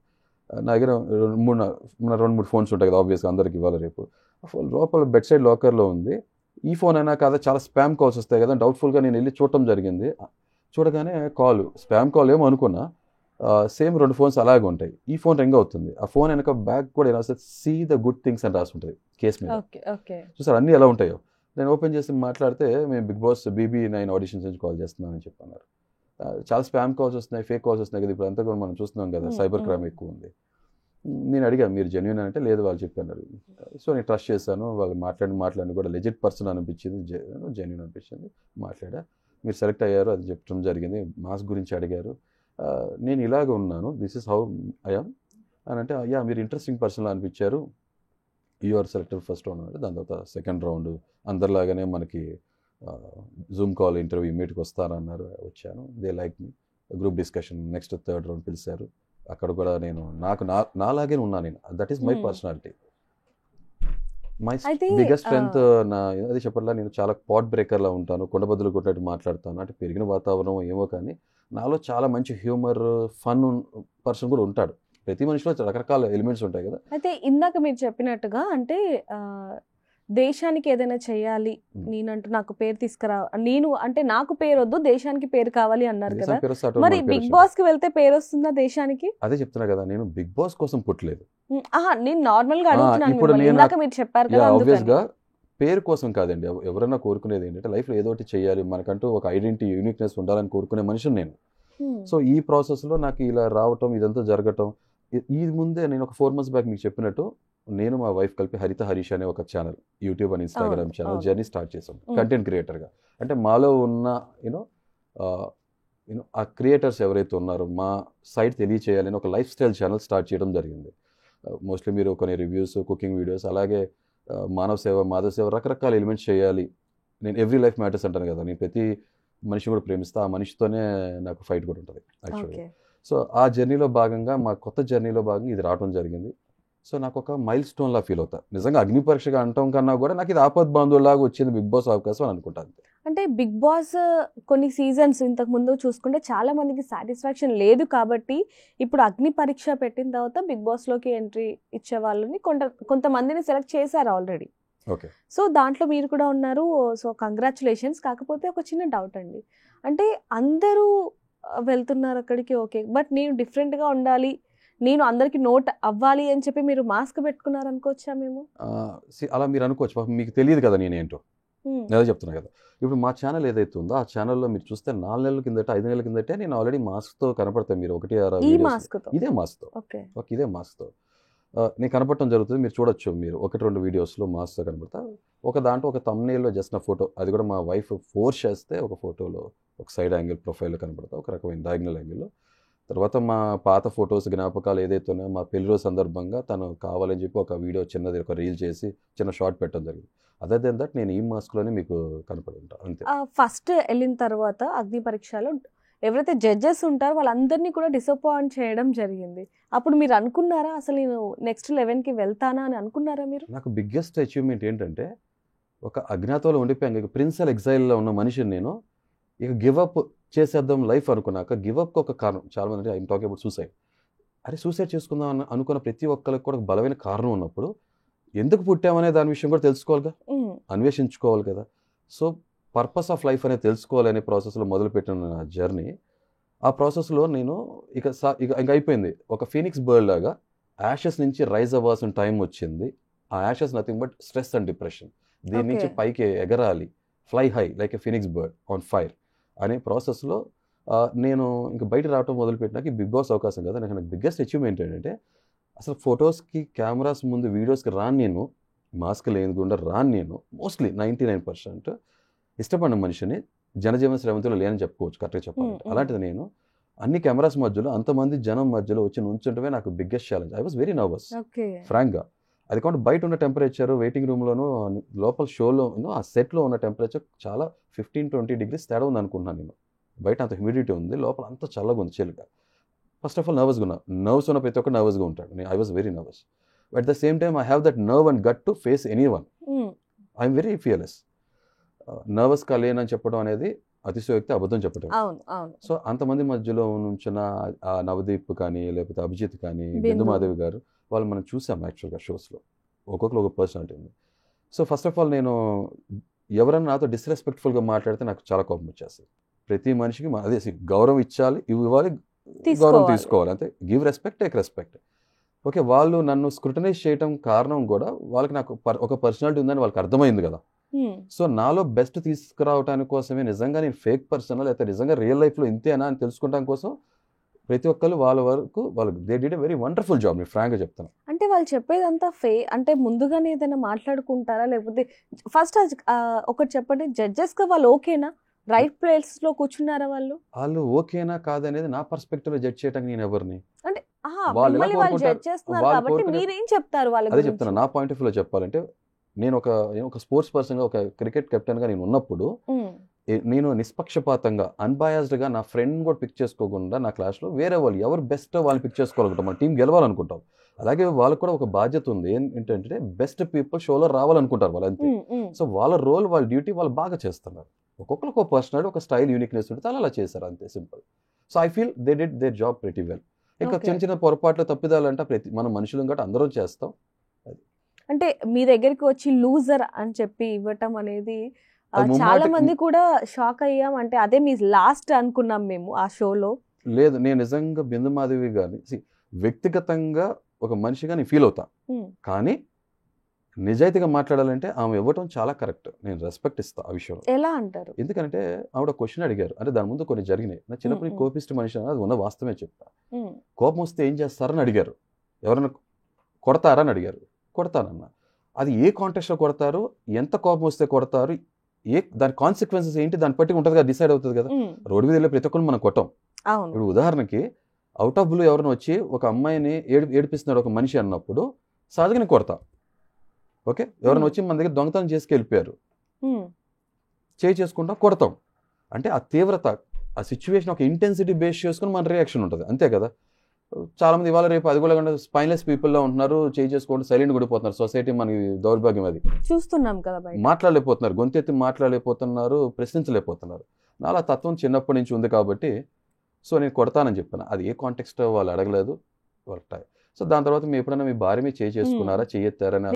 నా దగ్గర 2-3 ఫోన్స్ ఉంటాయి కదా ఆబ్వియస్గా, అందరికి ఇవ్వాలి రేపు. లోపల బెడ్ సైడ్ లాకర్లో ఉంది. ఈ ఫోన్ అయినా కాదా, చాలా స్పామ్ కాల్స్ వస్తాయి కదా, డౌట్ఫుల్గా నేను వెళ్ళి చూడటం జరిగింది. చూడగానే స్పామ్ కాల్ ఏమో అనుకున్నా, సేమ్ 2 ఫోన్స్ అలాగే ఉంటాయి. ఈ ఫోన్ రింగ్ అవుతుంది. ఆ ఫోన్ వెనక బ్యాగ్ కూడా ఎలా వస్తుంది, సీ ద గుడ్ థింగ్స్ అని రాసి ఉంటుంది కేసు మీద. చూసారు అన్నీ ఎలా ఉంటాయో. నేను ఓపెన్ చేసి మాట్లాడితే, మేము బిగ్ బాస్ BB9 ఆడిషన్స్ నుంచి కాల్ చేస్తున్నామని చెప్పన్నారు. చాలా స్పామ్ కాల్స్ వస్తున్నాయి, ఫేక్ కాల్స్ వస్తున్నాయి కదా, ఇప్పుడు అంతా కూడా మనం చూస్తున్నాం కదా, సైబర్ క్రైమ్ ఎక్కువ ఉంది. నేను అడిగాను, మీరు జెన్యూన్ అంటే లేదు వాళ్ళు చెప్పన్నారు. సో నేను ట్రస్ట్ చేశాను, వాళ్ళు మాట్లాడి కూడా లెజిట్ పర్సన్ అనిపించింది, జెన్యూన్ అనిపించింది. మాట్లాడా, మీరు సెలెక్ట్ అయ్యారు అది చెప్పడం జరిగింది. మాస్ గురించి అడిగారు, నేను ఇలాగ ఉన్నాను, this is how I am అని అంటే, అయ్యా మీరు ఇంట్రెస్టింగ్ పర్సన్ అనిపించారు, you are selected first round అంటే. దాని తర్వాత సెకండ్ రౌండ్ అందరిలాగానే మనకి జూమ్ కాల్ ఇంటర్వ్యూ మీట్కి వస్తారన్నారు, వచ్చాను. They like me, group discussion, next 3rd round పిలిచారు. అక్కడ కూడా నేను నాలాగే ఉన్నాను నేను, that is my personality. My అయితే, బిగ్గెస్ట్ స్ట్రెంగ్త్ నా అది చెప్పట్లా, నేను చాలా పాట్ బ్రేకర్ లా ఉంటాను, కొండబద్దలు కొట్టినట్టు మాట్లాడతాను. అంటే పెరిగిన వాతావరణం ఏమో కానీ నాలో చాలా మంచి హ్యూమర్, ఫన్ పర్సన్ కూడా ఉంటాడు. ప్రతి మనిషిలో రకరకాల ఎలిమెంట్స్ ఉంటాయి కదా. అయితే ఇందాక మీరు చెప్పినట్టుగా అంటే దేశానికి ఏదైనా చేయాలి, నేనంటూ నాకు పేరు తీసుకురా, నేను అంటే నాకు పేరు వద్దు, దేశానికి పేరు కావాలి అన్నారు కదా. మరి బిగ్ బాస్ కి వెళ్తే పేరు వస్తుందా దేశానికి? అదే చెప్తున్నా కదా, నేను బిగ్ బాస్ కోసం పుట్టలేదు. నేను నార్మల్ గా అడుగుతున్నాను ఇప్పుడు మిమ్మల్ని. ఇందాక మీరు చెప్పారు కదా, ఆబ్వియస్ గా అందుకని. పేరు కోసం కాదండి. ఎవరైనా కోరుకునేది ఏంటంటే లైఫ్ లో ఏదో ఒకటి చేయాలి, మనకంటూ ఒక ఐడెంటిటీ, యూనిక్నెస్ ఉండాలని కోరుకునే మనిషిని నేను. సో ఈ ప్రాసెస్ లో నాకు ఇలా రావటం, ఇదంతా జరగటం, ఈ ముందే నేను ఒక 4 months బ్యాక్ మీకు చెప్పినట్టు నేను మా వైఫ్ కలిపి హరిత హరీష్ అనే ఒక channel, YouTube and Instagram channel journey start చేసాం కంటెంట్ క్రియేటర్గా. అంటే మాలో ఉన్న యూనో ఆ క్రియేటర్స్ ఎవరైతే ఉన్నారో మా సైట్ తెలియచేయాలని ఒక లైఫ్ స్టైల్ ఛానల్ స్టార్ట్ చేయడం జరిగింది. మోస్ట్లీ మీరు కొన్ని రివ్యూస్, కుకింగ్ వీడియోస్, అలాగే మానవ సేవ, మాధవ సేవ, రకరకాల ఎలిమెంట్స్ చేయాలి. నేను ఎవ్రీ లైఫ్ మ్యాటర్స్ అంటాను కదా, నేను ప్రతి మనిషి కూడా ప్రేమిస్తా, ఆ మనిషితోనే నాకు ఫైట్ కూడా ఉంటుంది యాక్చువల్గా. సో ఆ జర్నీలో భాగంగా, మా కొత్త జర్నీలో భాగంగా ఇది రావడం జరిగింది. సో నాకు ఒక మైల్ స్టోన్ లా ఫీల్ అవుతా. నిజంగా అగ్ని పరీక్షగా అంటాం కన్నా కూడా నాకు ఇది ఆపద్ బాంధవులాగా వచ్చింది బిగ్ బాస్ అవకాశం అని అనుకుంటాను. అంటే బిగ్ బాస్ కొన్ని సీజన్స్ ఇంతకు ముందు చూసుకుంటే చాలా మందికి సాటిస్ఫాక్షన్ లేదు కాబట్టి ఇప్పుడు అగ్ని పరీక్ష పెట్టిన తర్వాత బిగ్ బాస్ లోకి ఎంట్రీ ఇచ్చే వాళ్ళని కొంతమందిని సెలెక్ట్ చేశారు ఆల్రెడీ. ఓకే, సో దాంట్లో మీరు కూడా ఉన్నారు. So congratulations. కాకపోతే ఒక చిన్న డౌట్ అండి, అంటే అందరూ వెళ్తున్నారు అక్కడికి, ఓకే, బట్ నేను డిఫరెంట్గా ఉండాలి, నేను అందరికి నోట్ అవ్వాలి అని చెప్పి మీరు మాస్క్ పెట్టుకున్నారు అనుకోవచ్చా మేము? అలా మీరు అనుకోవచ్చు. పాపం మీకు తెలియదు కదా నేనేంటో, అదే చెప్తున్నా కదా. ఇప్పుడు మా ఛానల్ ఏదైతే ఉందో ఆ ఛానల్లో మీరు చూస్తే 4 నెలల కిందట, 5 నెలల కిందటే నేను ఆల్రెడీ మాస్క్తో కనపడతాను. మీరు ఇదే మాస్క్తో నేను కనపడటం జరుగుతుంది. మీరు చూడొచ్చు, మీరు 1-2 వీడియోస్లో మాస్క్తో కనపడతా. ఒక దాంట్లో ఒక thumbnail లో జస్ట్ నా ఫోటో, అది కూడా మా వైఫ్ ఫోర్స్ చేస్తే ఒక ఫోటోలో ఒక సైడ్ యాంగిల్ ప్రొఫైల్లో కనపడతా, ఒక రకమైన డయాగ్నల్ యాంగిల్లో. తర్వాత మా పాత ఫొటోస్, జ్ఞాపకాలు ఏదైతే ఉన్నాయో మా పెళ్లి రోజు సందర్భంగా తను కావాలని చెప్పి ఒక వీడియో చిన్నది, ఒక రీల్ చేసి చిన్న షార్ట్ పెట్టడం జరిగింది. అదర్ దెన్ దట్ నేను ఈ మాస్క్లోనే మీకు కనపడి ఉంటాను అంతే. ఫస్ట్ వెళ్ళిన తర్వాత అగ్ని పరీక్షలో ఎవరైతే జడ్జెస్ ఉంటారో వాళ్ళందరినీ కూడా డిసప్పాయింట్ చేయడం జరిగింది. అప్పుడు మీరు అనుకున్నారా అసలు నేను నెక్స్ట్ 11కి వెళ్తానా అని అనుకున్నారా మీరు? నాకు బిగ్గెస్ట్ అచీవ్మెంట్ ఏంటంటే, ఒక అజ్ఞాతంలో ఉండిపోయాను, ఇక ప్రిన్సెల్ ఎగ్జైల్లో ఉన్న మనిషిని నేను ఇక గివప్ చేసేద్దాం లైఫ్ అనుకున్నాక, గివప్కి ఒక కారణం చాలా మంది, ఐఎమ్ టాకింగ్ అబౌట్ సూసైడ్. అరే సూసైడ్ చేసుకుందాం అనుకున్న ప్రతి ఒక్కరికి కూడా బలమైన కారణం ఉన్నప్పుడు ఎందుకు పుట్టామనే దాని విషయం కూడా తెలుసుకోవాలిగా, అన్వేషించుకోవాలి కదా. సో పర్పస్ ఆఫ్ లైఫ్ అనేది తెలుసుకోవాలనే ప్రాసెస్లో మొదలుపెట్టిన నా జర్నీ. ఆ ప్రాసెస్లో నేను ఇక అయిపోయింది, ఒక ఫీనిక్స్ బర్డ్ లాగా యాషెస్ నుంచి రైజ్ అవ్వాల్సిన టైం వచ్చింది. ఆ ashes nothing but stress and depression. దీని నుంచి పైకి ఎగరాలి, fly high like a phoenix bird on fire అనే ప్రాసెస్లో నేను ఇంకా బయట రావటం మొదలుపెట్టినాక బిగ్ బాస్ అవకాశం కదా. నాకు బిగ్గెస్ట్ అచీవ్మెంట్ ఏంటంటే, అసలు ఫొటోస్కి, కెమెరాస్ ముందు, వీడియోస్కి రాను నేను, మాస్క్ లేకుండా రాను నేను. మోస్ట్లీ 99% ఇష్టపడిన మనిషిని, జనజీవన శ్రవంతిలో లేనని చెప్పుకోవచ్చు కరెక్ట్గా చెప్పాలంటే. అలాంటిది నేను అన్ని కెమెరాస్ మధ్యలో, అంతమంది జనం మధ్యలో వచ్చి నుంచుంటమే నాకు biggest challenge. I was very nervous ఫ్రాంక్గా. అది కాకుండా బయట ఉన్న టెంపరేచర్, వెయిటింగ్ రూమ్లోనూ, లోపల షోలో, ఆ సెట్లో ఉన్న టెంపరేచర్ చాలా 15-20 degrees తేడా ఉంది అనుకుంటున్నాను నేను. బయట అంత హ్యూమిడిటీ ఉంది, లోపల అంత చల్లగా ఉంది, చిల్లుగా. ఫస్ట్ ఆఫ్ ఆల్ నర్వస్గా ఉన్నా. నర్వ్స్ ఉన్న ప్రతి ఒక్కరు నర్వస్గా ఉంటాడు. I was very nervous. At the same time I have that nerve and gut to face anyone. I'm very fearless. నర్వస్గా లేనని చెప్పడం అనేది అతిశయోక్తి, అబద్ధం చెప్పడం. సో అంతమంది మధ్యలో నుంచిన నవదీప్ కానీ, లేకపోతే అభిజిత్ కానీ, బిందు మాధవి గారు, వాళ్ళు మనం చూసాం యాక్చువల్గా షోస్లో. ఒక్కొక్కరు ఒక పర్సనాలిటీ ఉంది. సో ఫస్ట్ ఆఫ్ ఆల్ నేను ఎవరన్నా నాతో డిస్రెస్పెక్ట్ఫుల్గా మాట్లాడితే నాకు చాలా కోపం వచ్చేస్తుంది. ప్రతి మనిషికి అదే గౌరవం ఇవ్వాలి, గౌరవం తీసుకోవాలి, అంతే. Give respect, take respect. Okay, వాళ్ళు నన్ను స్క్రూటనైజ్ చేయడం కారణం కూడా వాళ్ళకి నాకు ఒక పర్సనాలిటీ ఉందని వాళ్ళకి అర్థమైంది కదా. సో నాలో బెస్ట్ తీసుకురావడానికి కోసమే, నిజంగా నేను ఫేక్ పర్సన్ లేకపోతే నిజంగా రియల్ లైఫ్లో ఇంతేనా అని తెలుసుకోవడం కోసం ప్రతి ఒక్కరు వాళ్ళ వరకు వాళ్ళు they did a very wonderful job. నేను ఫ్రాంక్గా చెప్తాను. అంటే వాళ్ళు చెప్పేదంతా అంటే ముందుగానే ఏదైనా మాట్లాడుకుంటారా, లేకపోతే ఫస్ట్ ఒకటి చెప్పండి, జడ్జెస్గా వాళ్ళు ఓకేనా, రైట్ ప్లేస్లో కూర్చున్నారా వాళ్ళు ఓకేనా కాదనేది నా పర్స్పెక్టివ్లో జడ్జ్ చేయడానికి నేను ఎవరిని, అంటే వాళ్ళు జడ్జ్ చేస్తున్నారు కాబట్టి మీరేం చెప్తారు వాళ్ళకి? అదే చెప్తున్నా, నా పాయింట్ ఆఫ్ వ్యూలో చెప్పాలంటే, నేను ఒక స్పోర్ట్స్ పర్సన్గా, ఒక క్రికెట్ కెప్టెన్గా నేను ఉన్నప్పుడు నేను నిష్పక్షపాతంగా అన్బయాస్డ్గా నా ఫ్రెండ్ కూడా పిక్ చేసుకోకుండా నా క్లాస్లో వేరే వాళ్ళు ఎవరు బెస్ట్ వాళ్ళని పిక్ చేసుకోవాలనుకుంటాం, మన టీం గెలవాలనుకుంటాం. అలాగే వాళ్ళకు కూడా ఒక బాధ్యత ఉంది, ఏంటంటే బెస్ట్ పీపుల్ షోలో రావాలనుకుంటారు వాళ్ళు, అంతే. సో వాళ్ళ రోల్, వాళ్ళ డ్యూటీ వాళ్ళు బాగా చేస్తున్నారు. ఒక్కొక్కరికి ఒక పర్సనాలిటీ, ఒక స్టైల్, యూనిక్నెస్ ఉంటుంది, అలా చేశారు, అంతే, simple. So I feel they did their job pretty well. ఇంకా చిన్న చిన్న పొరపాట్లు, తప్పిదాలంటే మనం మనుషులం కాబట్టి అందరం చేస్తాం. అంటే మీ దగ్గరికి వచ్చి లూజర్ అని చెప్పి ఇవ్వటం అనేది చాలా మంది కూడా షాక్ అయ్యాం. అంటే అదే మీ లాస్ట్ అనుకున్నాం మేము ఆ షోలో. లేదు, నేను నిజంగా బిందు మాధవి గాని వ్యక్తిగతంగా ఒక మనిషిగా నేను ఫీల్ అవుతా, కానీ నిజాయితీగా మాట్లాడాలంటే ఆమె ఇవ్వటం చాలా కరెక్ట్. నేను రెస్పెక్ట్ ఇస్తా ఆ విషయంలో. ఎలా అంటారు? ఎందుకంటే ఆవిడ క్వశ్చన్ అడిగారు, అంటే దాని ముందు కొన్ని జరిగినాయి. నా చిన్నప్పుడు కోపిస్ట్ మనిషి అది ఉన్న వాస్తవమే చెప్తా. కోపం వస్తే ఏం చేస్తారని అడిగారు, ఎవరైనా కొడతారని అడిగారు. కొడతానన్నా. అది ఏ కాంటెక్స్ట్లో కొడతారు, ఎంత కోపం వస్తే కొడతారు, దాని కాన్సిక్వెన్సెస్ ఏంటి, దాన్ని బట్టి ఉంటుంది కదా, డిసైడ్ అవుతుంది కదా. రోడ్డు మీద వెళ్ళే ప్రతి ఒక్కరు మనం కొట్టాం. ఇప్పుడు ఉదాహరణకి అవుట్ ఆఫ్ బ్లూ ఎవరైనా వచ్చి ఒక అమ్మాయిని ఏడిపిస్తున్నాడు ఒక మనిషి అన్నప్పుడు సహజంగా కొడతా. ఓకే, ఎవరైనా వచ్చి మన దగ్గర దొంగతనం చేసుకెళ్ళిపోయారు, చేసుకుంటాం, కొడతాం. అంటే ఆ తీవ్రత, ఆ సిచ్యువేషన్, ఒక ఇంటెన్సిటీ బేస్ చేసుకుని మన రియాక్షన్ ఉంటుంది, అంతే కదా. చాలా మంది ఇవాళ రేపు అది కూడా స్పైన్లెస్ పీపుల్లో ఉంటున్నారు, చేసుకుంటూ సైలెంట్ పడిపోతున్నారు. సొసైటీ మనకి దౌర్భాగ్యం, అది చూస్తున్నాం కదా. మాట్లాడలేకపోతున్నారు, గొంతెత్తి మాట్లాడలేకపోతున్నారు, ప్రశ్నించలేకపోతున్నారు. నాలా తత్వం చిన్నప్పటి నుంచి ఉంది కాబట్టి సో నేను కొడతానని చెప్పాను. అది ఏ కాంటెక్స్ట్ వాళ్ళు అడగలేదు. సో దాని తర్వాత మీరు ఎప్పుడైనా మీ భార్య మీద చేసుకున్నారా, చేయెత్తారని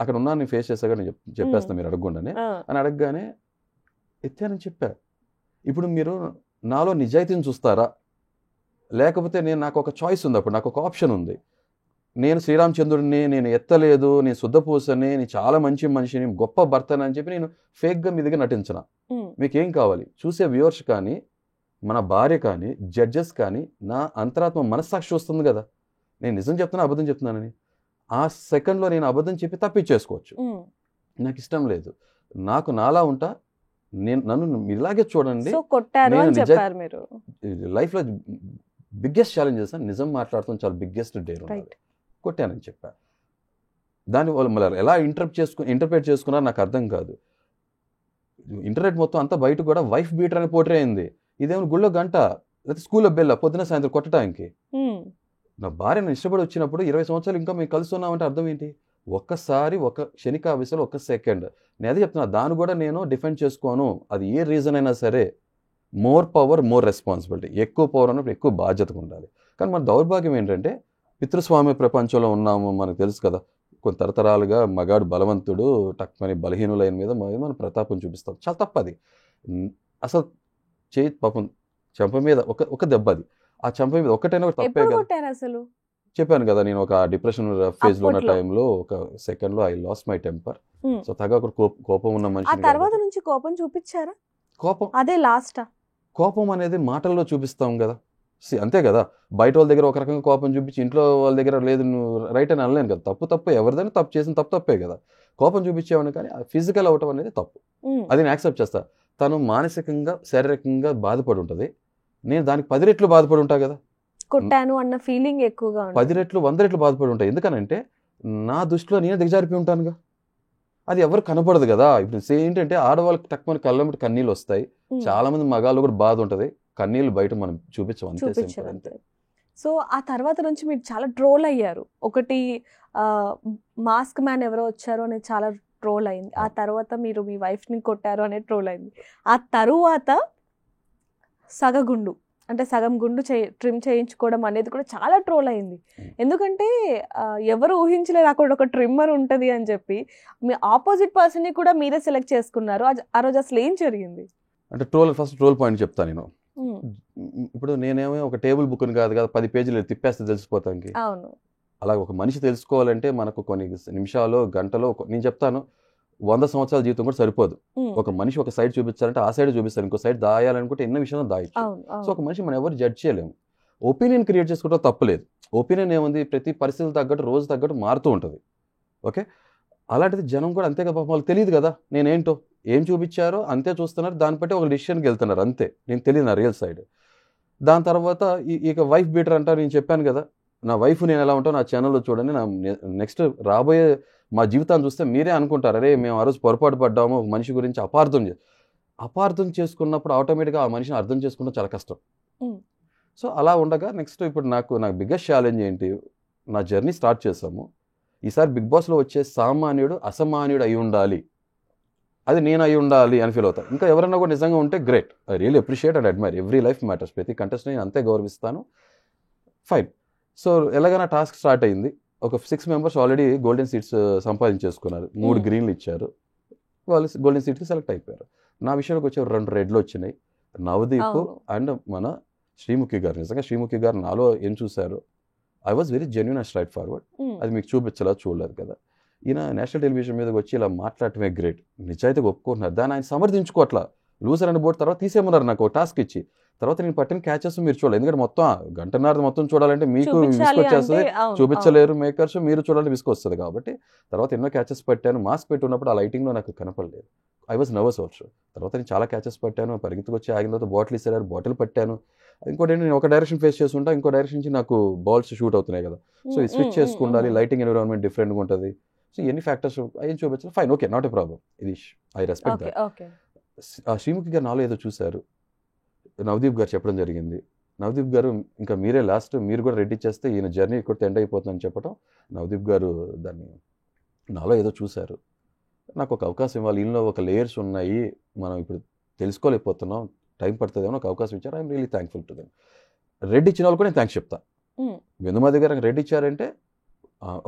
అక్కడ ఉన్నా, నేను ఫేస్ చేసా, నేను చెప్పేస్తాను మీరు అడగకుండానే అని అడగగానే ఎత్తానని చెప్పా. ఇప్పుడు మీరు నాలో నిజాయితీని చూస్తారా, లేకపోతే నాకు ఒక చాయిస్ ఉంది, అప్పుడు నాకు ఒక ఆప్షన్ ఉంది. నేను శ్రీరామచంద్రుడిని, నేను ఎత్తలేదు, నేను శుద్ధపూసని, నేను చాలా మంచి మనిషిని, గొప్ప భర్తని అని చెప్పి నేను ఫేక్గా మీ దగ్గర నటించిన. మీకేం కావాలి? చూసే వ్యూవర్స్ కానీ, మన భార్య కానీ, జడ్జెస్ కానీ, నా అంతరాత్మ మనస్సాక్షి వస్తుంది కదా, నేను నిజం చెప్తున్నా అబద్ధం చెప్తున్నానని. ఆ సెకండ్లో నేను అబద్ధం చెప్పి తప్పించేసుకోవచ్చు. నాకు ఇష్టం లేదు. నాకు నాలా ఉంటా, నన్ను ఇలాగే చూడండి. లైఫ్లో బిగ్గెస్ట్ ఛాలెంజెస్ నిజం మాట్లాడుతాం, చాలా బిగ్గెస్ట్ డేర్ ఉండాలి. కొట్టానని చెప్పా. దాన్ని వాళ్ళు మళ్ళీ ఎలా ఇంటర్ప్రిట్ చేసుకున్నారో నాకు అర్థం కాదు. ఇంటర్నెట్ మొత్తం అంతా బయట కూడా వైఫ్ బీటర్ అని పోట్రే అయింది. ఇదేమో గుళ్ళో గంట, లేకపోతే స్కూల్లో బెల్ల, పొద్దున సాయంత్రం కొట్టడానికి. నా భార్యను ఇష్టపడి వచ్చినప్పుడు 20 సంవత్సరాలు ఇంకా మేము కలిసి ఉన్నామంటే అర్థం ఏంటి? ఒక్కసారి, ఒక క్షణికావేశంలో, ఒక్క సెకండ్. నేను అదే చెప్తున్నా, దాన్ని కూడా నేను డిఫెండ్ చేసుకోను. అది ఏ రీజన్ అయినా సరే, మోర్ పవర్ మోర్ రెస్పాన్సిబిలిటీ. ఎక్కువ పవర్ అన్నప్పుడు ఎక్కువ బాధ్యతగా ఉండాలి. కానీ మన దౌర్భాగ్యం ఏంటంటే పితృస్వామ్య ప్రపంచంలో ఉన్నాము, మనకు తెలుసు కదా. కొన్ని తరతరాలుగా మగాడు బలవంతుడు, టక్మని బలహీనులైన మీద మన ప్రతాపం చూపిస్తాం. చాలా తప్పది. అసలు పాపం చెంప మీద ఒక దెబ్బ, అది ఆ చెంప మీద ఒక్కటైనా తప్పే కదా. అసలు చెప్పాను కదా, నేను ఒక డిప్రెషన్ ఫేజ్ లో ఉన్న టైంలో ఒక సెకండ్ లో I lost my temper. So తగా కోపం ఉన్న మనిషి. తర్వాత నుంచి కోపం చూపించారా? కోపం అదే లాస్ట్. కోపం అనేది మాటల్లో చూపిస్తాం కదా, అంతే కదా. బయట వాళ్ళ దగ్గర ఒక రకంగా కోపం చూపించి ఇంట్లో వాళ్ళ దగ్గర లేదు, నువ్వు రైట్ అని అనలేను కదా. తప్పు ఎవరిదైనా తప్పు చేసిన తప్పే కదా. కోపం చూపించేవాడిని, కానీ ఫిజికల్ అవటం అనేది తప్పు. అది నేను యాక్సెప్ట్ చేస్తా. తను మానసికంగా, శారీరకంగా బాధపడి ఉంటుంది, నేను దానికి 10 రెట్లు బాధపడి ఉంటా కదా. కొట్టాను అన్న ఫీలింగ్ ఎక్కువగా 10 రెట్లు 100 రెట్లు బాధపడి ఉంటాయి. ఎందుకనంటే నా దృష్టిలో నేను దిగజారిపోయి ఉంటానుగా. అది ఎవరు కనపడదు కదా. ఇప్పుడు ఏంటంటే ఆడవాళ్ళకి తక్కువ కళ్ళ కన్నీళ్ళు వస్తాయి. చాలా మంది మగాళ్ళు కూడా బాధ ఉంటుంది, కన్నీళ్ళు బయట మనం చూపించం, అంతే. సో ఆ తర్వాత నుంచి మీరు చాలా ట్రోల్ అయ్యారు. ఒకటి మాస్క్ మ్యాన్ ఎవరో వచ్చారు అనేది చాలా ట్రోల్ అయింది. ఆ తర్వాత మీరు మీ వైఫ్ని కొట్టారు అనేది ట్రోల్ అయింది. ఆ తరువాత సగగుండు, అంటే సగం గుండు ట్రిమ్ చేయించుకోవడం అనేది కూడా చాలా ట్రోల్ అయింది. ఎందుకంటే ఎవరు ఊహించలేదు అక్కడ ఒక ట్రిమ్మర్ ఉంటుంది అని చెప్పి. మీ ఆపోజిట్ పర్సన్ని కూడా మీరే సెలెక్ట్ చేసుకున్నారు. ఆ రోజు అసలు ఏం జరిగింది? అంటే ఫస్ట్ ట్రోల్ పాయింట్ చెప్తాను నేను. ఇప్పుడు నేనేమో ఒక టేబుల్ బుక్ కాదు కదా, 10 పేజీలు తిప్పేస్తే తెలిసిపోతానికి. అవును. అలా ఒక మనిషి తెలుసుకోవాలంటే మనకు కొన్ని నిమిషాలు, గంటలో, నేను చెప్తాను 100 సంవత్సరాల జీవితం కూడా సరిపోదు. ఒక మనిషి ఒక సైడ్ చూపించాలంటే ఆ సైడ్ చూపిస్తారు, ఇంకో సైడ్ దాయాలనుకుంటే ఎన్నో విషయాలు దాయచ్చు. సో ఒక మనిషి మనం ఎవరు జడ్జ్ చేయలేము. ఒపీనియన్ క్రియేట్ చేసుకుంటే తప్పలేదు. ఒపీనియన్ ఏముంది, ప్రతి పరిస్థితులు తగ్గట్టు, రోజు తగ్గట్టు మారుతూ ఉంటుంది. ఓకే, అలాంటిది జనం కూడా అంతే కదా. వాళ్ళకి తెలియదు కదా నేనేంటో, ఏం చూపించారో అంతే చూస్తున్నారు, దాన్ని బట్టి ఒక డిసిషన్కి వెళ్తున్నారు, అంతే. నేను తెలియదు నా రియల్ సైడ్. దాని తర్వాత ఇక వైఫ్ బీటర్ అంటారు, నేను చెప్పాను కదా, నా వైఫ్ నేను ఎలా ఉంటానో నా ఛానల్లో చూడండి. నా నెక్స్ట్ రాబోయే మా జీవితాన్ని చూస్తే మీరే అనుకుంటారు, అరే మేము ఆ రోజు పొరపాటు పడ్డాము, ఒక మనిషి గురించి అపార్థం చేసుకున్నప్పుడు ఆటోమేటిక్గా ఆ మనిషిని అర్థం చేసుకోవడం చాలా కష్టం. సో అలా ఉండగా నెక్స్ట్ ఇప్పుడు నాకు బిగ్గెస్ట్ ఛాలెంజ్ ఏంటి, నా జర్నీ స్టార్ట్ చేసాము. ఈసారి బిగ్ బాస్లో వచ్చే సామాన్యుడు అసామాన్యుడు అయి ఉండాలి, అది నేను అయి ఉండాలి అని ఫీల్ అవుతాను. ఇంకా ఎవరైనా కూడా నిజంగా ఉంటే great, I really appreciate and admire. Every life matters, ప్రతి కంటెస్ట్ని నేను అంతే గౌరవిస్తాను. ఫైన్. సో ఎలాగైనా టాస్క్ స్టార్ట్ అయింది. ఒక 6 మెంబర్స్ ఆల్రెడీ గోల్డెన్ సీట్స్ సంపాదించేసుకున్నారు. 3 గ్రీన్లు ఇచ్చారు, వాళ్ళు గోల్డెన్ సీట్కి సెలెక్ట్ అయిపోయారు. నా విషయానికి వచ్చే 2 రెడ్లు వచ్చినాయి, నవదీప్ అండ్ మన శ్రీముఖి గారు. నిజంగా శ్రీముఖి గారు నాలో ఏం చూశారు, I was very genuine and straight forward. అది మీకు చూడలేదు కదా. ఈయన నేషనల్ టెలివిజన్ మీదకి వచ్చి ఇలా మాట్లాడటమే గ్రేట్, నిజాయితీగా ఒప్పుకుంటున్నారు. దాన్ని ఆయన సమర్థించుకోవట్లా. లూజర్ అని బోర్డు తర్వాత తీసేయమన్నారు నాకు టాస్క్ ఇచ్చి. తర్వాత నేను పట్టిన క్యాచెస్ మీరు చూడాలి, ఎందుకంటే మొత్తం గంటన్నర మొత్తం చూడాలంటే మీకు విసుకొచ్చేస్తుంది, చూపించలేరు మేకర్స్, మీరు చూడాలంటే విసుకొస్తుంది. కాబట్టి తర్వాత ఎన్నో క్యాచెస్ పట్టాను. మాస్క్ పెట్టి ఉన్నప్పుడు ఆ లైటింగ్లో నాకు కనపడలేదు, ఐ వాజ్ నర్వస్ ఆల్సో. తర్వాత నేను చాలా క్యాచెస్ పట్టాను, పరిగెత్తుకు వచ్చి ఆగిన తర్వాత బాటిల్ ఇస్తారు, బాటిల్ పట్టాను. ఇంకోటి నేను ఒక డైరెక్షన్ ఫేస్ చేస్తుంటా, ఇంకో డైరెక్షన్ నుంచి నాకు బాల్స్ షూట్ అవుతున్నాయి కదా. సో ఈ స్విచ్ చేసుకుండాలి, లైటింగ్ ఎన్విరాన్మెంట్ డిఫరెంట్గా ఉంటుంది. సో ఎన్ని ఫ్యాక్టర్స్ ఏం చూపించాలి, fine, okay, not a problem, ఇది ఐ రెస్పెక్ట్ దట్. శ్రీముఖి గారు నాలో ఏదో చూశారు, నవదీప్ గారు చెప్పడం జరిగింది. నవదీప్ గారు ఇంకా మీరే లాస్ట్, మీరు కూడా రెడీ చేస్తే ఈయన జర్నీ ఇక్కడ ఎండ్ అయిపోతుందని చెప్పడం. నవదీప్ గారు దాన్ని నాలో ఏదో చూశారు, నాకు ఒక అవకాశం ఇవ్వాలి, ఈయనలో ఒక లేయర్స్ ఉన్నాయి, మనం ఇప్పుడు తెలుసుకోలేకపోతున్నాం, టైం పడుతుందేమో, ఒక అవకాశం ఇచ్చారు. I'm really thankful to them. Red ఇచ్చిన వాళ్ళు కూడా నేను థ్యాంక్స్ చెప్తా. వెనుమతి గారు రెడ్ ఇచ్చారంటే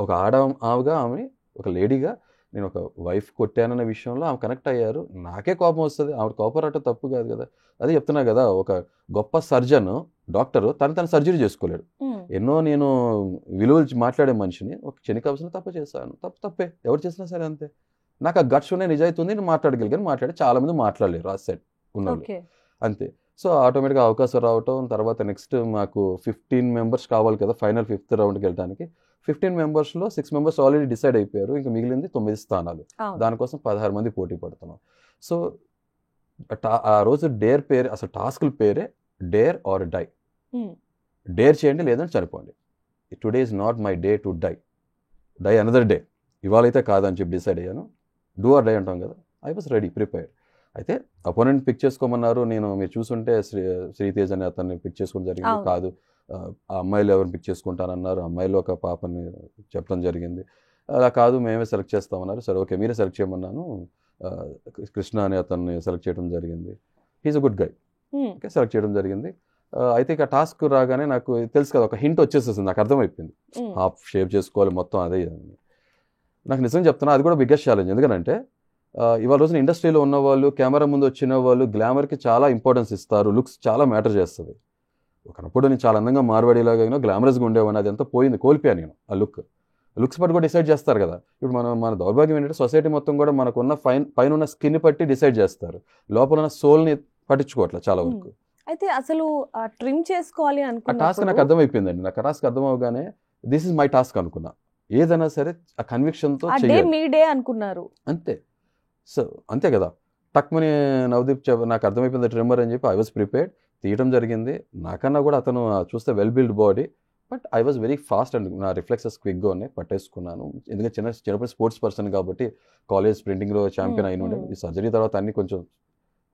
ఒక ఆమెగా, ఆమె ఒక లేడీగా, నేను ఒక వైఫ్ కొట్టానన్న విషయంలో ఆమె కనెక్ట్ అయ్యారు. నాకే కోపం వస్తుంది, ఆమె కోపం రావటం తప్పు కాదు కదా. అదే చెప్తున్నా కదా, ఒక గొప్ప సర్జన్ డాక్టర్ తన సర్జరీ చేసుకోలేడు. ఎన్నో నేను విలువలు మాట్లాడే మనిషిని ఒక క్షణికావసరం తప్పు చేశాను, తప్పే, ఎవరు చేసినా సరే అంతే. నాకు ఆ గట్స్ ఉన్నాయి, నిజాయితీ ఉంది, నేను మాట్లాడగలిగాను. మాట్లాడి చాలా మంది మాట్లాడలేరు ఆ సెట్ ఉన్నవాళ్ళు, అంతే. సో ఆటోమేటిక్గా అవకాశం రావటం. తర్వాత నెక్స్ట్ మాకు 15 మెంబర్స్ కావాలి కదా ఫైనల్ 5th రౌండ్కి వెళ్ళడానికి. 15 మెంబర్స్లో 6 మెంబర్స్ ఆల్రెడీ డిసైడ్ అయిపోయారు, ఇంకా మిగిలింది 9 స్థానాలు. దానికోసం 16 మంది పోటీ పడుతున్నాం. సో ఆ రోజు డేర్ పేరు, అసలు టాస్క్ల పేరే డేర్ ఆర్ డై. డేర్ చేయండి లేదంటే చనిపోండి. Today is not my day to die another day. ఇవాళైతే కాదని చెప్పి డిసైడ్ అయ్యాను. డూ ఆర్ డై అంటాం కదా, ఐ వాస్ రెడీ, ప్రిపేర్డ్. అయితే అపోనెంట్ పిక్ చేసుకోమన్నారు. మీరు చూసుంటే శ్రీతేజ్ అని అతన్ని పిక్ చేసుకోవడం జరిగింది. కాదు, ఆ అమ్మాయిలు ఎవరిని పిక్ చేసుకుంటానన్నారు. అమ్మాయిలో ఒక పాపని చెప్పడం జరిగింది. అలా కాదు, మేమే సెలెక్ట్ చేస్తామన్నారు. సరే ఓకే, మీరే సెలెక్ట్ చేయమన్నాను. కృష్ణ అని అతన్ని సెలెక్ట్ చేయడం జరిగింది. He's a good guy. Okay, select చేయడం జరిగింది. అయితే ఇక టాస్క్ రాగానే నాకు తెలుసు కదా, ఒక హింట్ వచ్చేసేసింది, నాకు అర్థమైపోయింది. హాఫ్ షేప్ చేసుకోవాలి మొత్తం, అదే. నాకు నిజంగా చెప్తున్నా, అది కూడా బిగ్గెస్ట్ ఛాలెంజ్. ఎందుకంటే ఇవాళ రోజున ఇండస్ట్రీలో ఉన్న వాళ్ళు, కెమెరా ముందు వచ్చిన వాళ్ళు గ్లామర్కి చాలా ఇంపార్టెన్స్ ఇస్తారు, లుక్స్ చాలా మ్యాటర్ చేస్తుంది. ఒకప్పుడు నేను చాలా అందంగా మార్వాడిలాగా గ్లామరస్గా ఉండేవాడిని, అది ఎంత పోయింది, కోల్పోయాను నేను ఆ లుక్స్ పట్టి కూడా డిసైడ్ చేస్తారు కదా. ఇప్పుడు మన దౌర్భాగ్యం ఏంటంటే సొసైటీ మొత్తం కూడా మనకున్న పైన ఉన్న స్కిన్ పట్టి డిసైడ్ చేస్తారు, లోపల ఉన్న సోల్ని పట్టించుకోవట్లేదు చాలా వరకు. అయితే అసలు ట్రిమ్ చేసుకోవాలి అనుకున్నా, టాస్క్ నాకు అర్థమైపోయిందండి. నాకు టాస్క్ అర్థమవగానే దిస్ ఇస్ మై టాస్క్ అనుకున్నా. ఏదైనా సరే ఆ కన్విక్షన్తో అనుకున్నారు, అంతే. సో అంతే కదా, టక్మని నవదీప్ నాకు అర్థమైపోయింది ట్రిమ్మర్ అని చెప్పి ఐ వాజ్ ప్రిపేర్డ్. తీయడం జరిగింది. నాకన్నా కూడా అతను చూస్తే well build body, but I was very fast and నా రిఫ్లెక్సెస్ క్విక్గా ఉన్నాయి, పట్టేసుకున్నాను. ఎందుకంటే చిన్నప్పుడు స్పోర్ట్స్ పర్సన్ కాబట్టి కాలేజ్ స్ప్రింటింగ్లో ఛాంపియన్ అయిన ఉండే. ఈ సర్జరీ తర్వాత అన్ని కొంచెం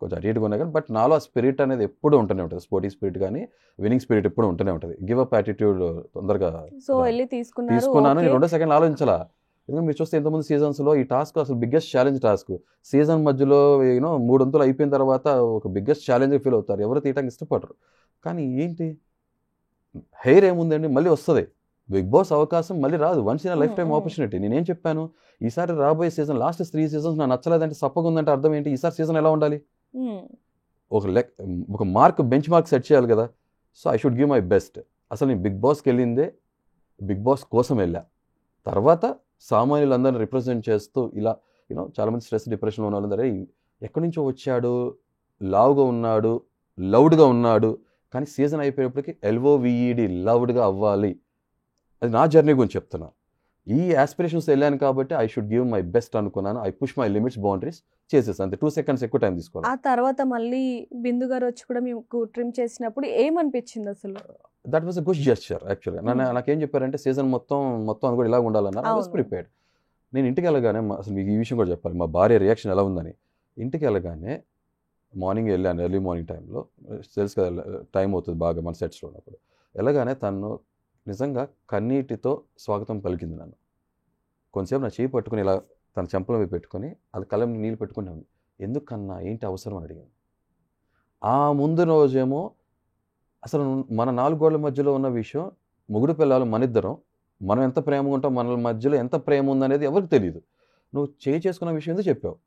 అటు ఇటుగా ఉన్నాయి కానీ, బట్ నాలో ఆ స్పిరిట్ అనేది ఎప్పుడూ ఉంటూనే ఉంటుంది. స్పోర్టింగ్ స్పిరిట్ కానీ విన్నింగ్ స్పిరిట్ ఎప్పుడు ఉంటూనే ఉంటుంది. గివ్ అప్ యాటిట్యూడ్ తొందరగా తీసుకున్నాను. నేను 2 సెకండ్లు ఆలోచించాలా. ఎందుకంటే మీరు చూస్తే ఇంతకుముందు సీజన్స్లో ఈ టాస్క్ అసలు బిగ్గెస్ట్ ఛాలెంజ్ టాస్క్. సీజన్ మధ్యలో 3 వంతులు అయిపోయిన తర్వాత ఒక బిగ్గెస్ట్ ఛాలెంజ్ ఫీల్ అవుతారు, ఎవరు తీయడానికి ఇష్టపడరు. కానీ ఏంటి, హెయిర్ ఏముందండి, మళ్ళీ వస్తుంది బిగ్ బాస్ అవకాశం, మళ్ళీ రాదు. Once in life time opportunity. నేనేం చెప్పాను, ఈసారి రాబోయే సీజన్ లాస్ట్ 3 సీజన్స్ నాకు నచ్చలేదంటే సప్పగా ఉందంటే అర్థం ఏంటి, ఈసారి సీజన్ ఎలా ఉండాలి, ఒక బెంచ్ మార్క్ సెట్ చేయాలి కదా. So I should give my best. అసలు నేను బిగ్ బాస్కి వెళ్ళిందే బిగ్ బాస్ కోసం వెళ్ళా. తర్వాత సామాన్యులందరినీ రిప్రజెంట్ చేస్తూ ఇలా చాలామంది స్ట్రెస్ డిప్రెషన్లో ఉన్న వాళ్ళందరూ ఎక్కడి నుంచో వచ్చాడు, లావుగా ఉన్నాడు, లౌడ్గా ఉన్నాడు, కానీ సీజన్ అయిపోయేప్పటికి LOVED లౌడ్గా అవ్వాలి. అది నా జర్నీ గురించి చెప్తున్నా. ఈ ఆస్పిరేషన్స్ వెళ్ళాను కాబట్టి I should give my best అనుకున్నాను. I push my limits, boundaries. చేసేసాను అంతే. 2 seconds ఎక్కువ టైం తీసుకోవాలి. ఆ తర్వాత మళ్ళీ బిందు గారు వచ్చి కూడా మీకు ట్రిమ్ చేసినప్పుడు ఏమనిపించింది అసలు? That was a good gesture యాక్చువల్గా. నాకేం చెప్పారంటే సీజన్ మొత్తం అది కూడా ఇలా ఉండాలన్నారు. I was prepared. నేను ఇంటికి వెళ్ళగానే అసలు మీకు ఈ విషయం కూడా చెప్పాలి, మా భార్య రియాక్షన్ ఎలా ఉందని. ఇంటికి వెళ్ళగానే మార్నింగ్ వెళ్ళాను, ఎర్లీ మార్నింగ్ టైంలో, తెలుసు కదా టైం అవుతుంది బాగా మన సెట్స్లో ఉన్నప్పుడు. వెళ్ళగానే తను నిజంగా కన్నీటితో స్వాగతం పలికింది నన్ను. కొంచెంసేపు నా చేయి పట్టుకుని ఇలా తన చెంపల మీద పెట్టుకొని అది కళ్ళ మీద నీళ్ళు పెట్టుకుని ఉంది. ఎందుకన్నా ఏంటి అవసరం అని అడిగింది. ఆ ముందు రోజేమో అసలు మన 4 గోడల మధ్యలో ఉన్న విషయం, మొగుడు పిల్లలు మనిద్దరం, మనం ఎంత ప్రేమగా ఉంటాం, మన మధ్యలో ఎంత ప్రేమ ఉందనేది ఎవరికి తెలియదు. నువ్వు చేసుకున్న విషయం ఎందుకు చెప్పావు,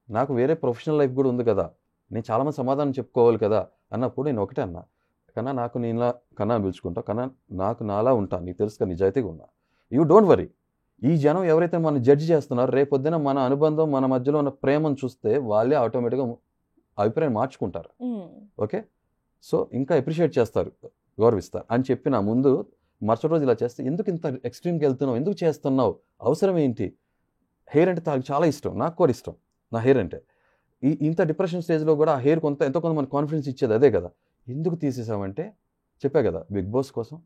నాకు వేరే ప్రొఫెషనల్ లైఫ్ కూడా ఉంది కదా, నేను చాలామంది సమాధానం చెప్పుకోవాలి కదా అన్నప్పుడు నేను ఒకటే అన్నా, కన్నా నాకు నేనులా కన్నా పిలుచుకుంటా, కన్నా నాకు నాలా ఉంటాను, నీకు తెలుసు కదా నిజాయితీగా ఉన్నా, యూ డోంట్ వరీ. ఈ జనం ఎవరైతే మనం జడ్జి చేస్తున్నారో రేపొద్దున మన అనుబంధం మన మధ్యలో ఉన్న ప్రేమను చూస్తే వాళ్ళే ఆటోమేటిక్గా అభిప్రాయం మార్చుకుంటారు. ఓకే, సో ఇంకా అప్రిషియేట్ చేస్తారు, గౌరవిస్తారు అని చెప్పి నా ముందు మరుసటి రోజు ఇలా చేస్తే, ఎందుకు ఇంత ఎక్స్ట్రీమ్కి వెళ్తున్నావు, ఎందుకు చేస్తున్నావు, అవసరం ఏంటి, హెయిర్ అంటే నాకు చాలా ఇష్టం, నాకు కూడా ఇష్టం నా హెయిర్ అంటే, ఇంత డిప్రెషన్ స్టేజ్లో కూడా ఆ హెయిర్ ఎంతో కొంత మన కాన్ఫిడెన్స్ ఇచ్చేది అదే కదా, ఎందుకు తీసేసామంటే చెప్పా కదా, బిగ్ బాస్ కోసం,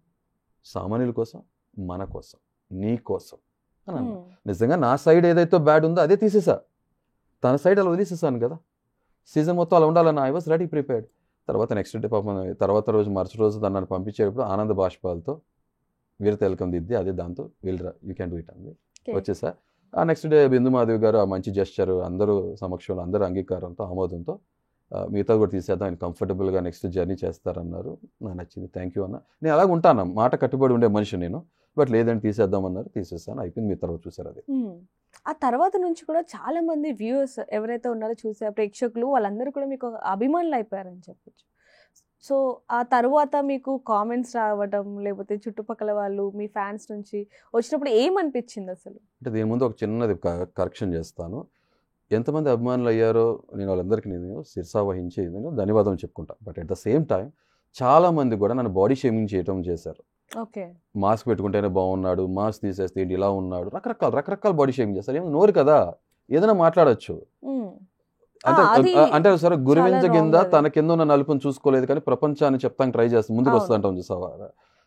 సామాన్యుల కోసం, మన కోసం, నీ కోసం అని అన్నా. నిజంగా నా సైడ్ ఏదైతే బ్యాడ్ ఉందో అదే తీసేసా, తన సైడ్ అలా వదిలేసేసాను కదా, సీజన్ మొత్తం అలా ఉండాలన్న ఐ వాస్ రెడీ ప్రిపేర్డ్. తర్వాత నెక్స్ట్ డే పాపం తర్వాత రోజు మరుసటి రోజు నన్ను పంపించేటప్పుడు ఆనంద బాష్పాలతో వీరత ఎలకం దిద్ది అదే దాంతో వీళ్ళరా యూ క్యాన్ డూ ఇట్ అంది వచ్చేసా. ఆ నెక్స్ట్ డే బిందు మాధవి గారు ఆ మంచి జెస్చర్ అందరూ సమక్షంలో అందరూ అంగీకారంతో ఆమోదంతో మిగతా కూడా తీసేద్దాం, ఆయన కంఫర్టబుల్గా నెక్స్ట్ జర్నీ చేస్తారన్నారు. నాకు నచ్చింది, థ్యాంక్ యూ అన్న. నేను అలాగ ఉంటాను, మాట కట్టుబడి ఉండే మనిషి నేను, బట్ లేదంటే తీసేద్దామన్నారు, తీసేస్తాను, అయిపోయింది. మీ తర్వాత చూసారు అది. ఆ తర్వాత నుంచి కూడా చాలా మంది వ్యూవర్స్ ఎవరైతే ఉన్నారో చూసారు, ప్రేక్షకులు వాళ్ళందరూ కూడా మీకు అభిమానులు అయిపోయారని చెప్పొచ్చు. సో ఆ తర్వాత మీకు కామెంట్స్ రావడం, లేకపోతే చుట్టుపక్కల వాళ్ళు మీ ఫ్యాన్స్ నుంచి వచ్చినప్పుడు ఏమనిపించింది అసలు? అంటే దీని ముందు ఒక చిన్నది కరెక్షన్ చేస్తాను. ఎంతమంది అభిమానులు అయ్యారో నేను వాళ్ళందరికీ నేను శిరసావహించి ధన్యవాదం చెప్పుకుంటా. But at the same time చాలామంది కూడా నన్ను బాడీ షేమింగ్ చేయడం చేశారు. ఓకే, మాస్క్ పెట్టుకుంటేనే బాగున్నాడు, మాస్క్ తీసేస్తే ఏంటి ఇలా ఉన్నాడు, రకరకాల బాడీ షేమింగ్ చేస్తారు. ఏమో నోరు కదా, ఏదైనా మాట్లాడచ్చు. అంటే సరే గురివింజ కింద తన కింద ఉన్న నలుపుని చూసుకోలేదు కానీ ప్రపంచాన్ని చెప్తానికి ట్రై చేస్తాం, ముందుకు వస్తుంటాం చూసావా,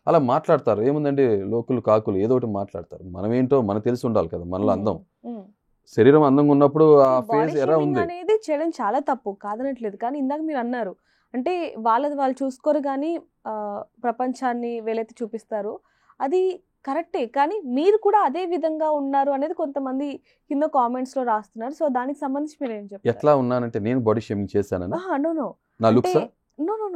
అలా మాట్లాడతారు. ఏముందండి, లోకులు కాకులు ఏదో ఒకటి మాట్లాడతారు. మనం ఏంటో మనకు తెలిసి ఉండాలి కదా, మనలో అందం, శరీరం అందంగా ఉన్నప్పుడు ఆ ఫేస్ ఎలా ఉంది అనేది చేయడం చాలా తప్పు కాదనట్లేదు. కానీ ఇందాక మీరు అన్నారు అంటే వాళ్ళు చూసుకోరు కానీ ప్రపంచాన్ని వీళ్ళైతే చూపిస్తారు, అది కరెక్టే. కానీ మీరు కూడా అదే విధంగా ఉన్నారు అనేది కొంతమంది కింద కామెంట్స్ లో రాస్తున్నారు. సో దానికి సంబంధించి మీరు ఏం చెప్తారు? ఎట్లా ఉన్నానంటే నేను బాడీ షేమింగ్ చేశానన్నా? నా లుక్స్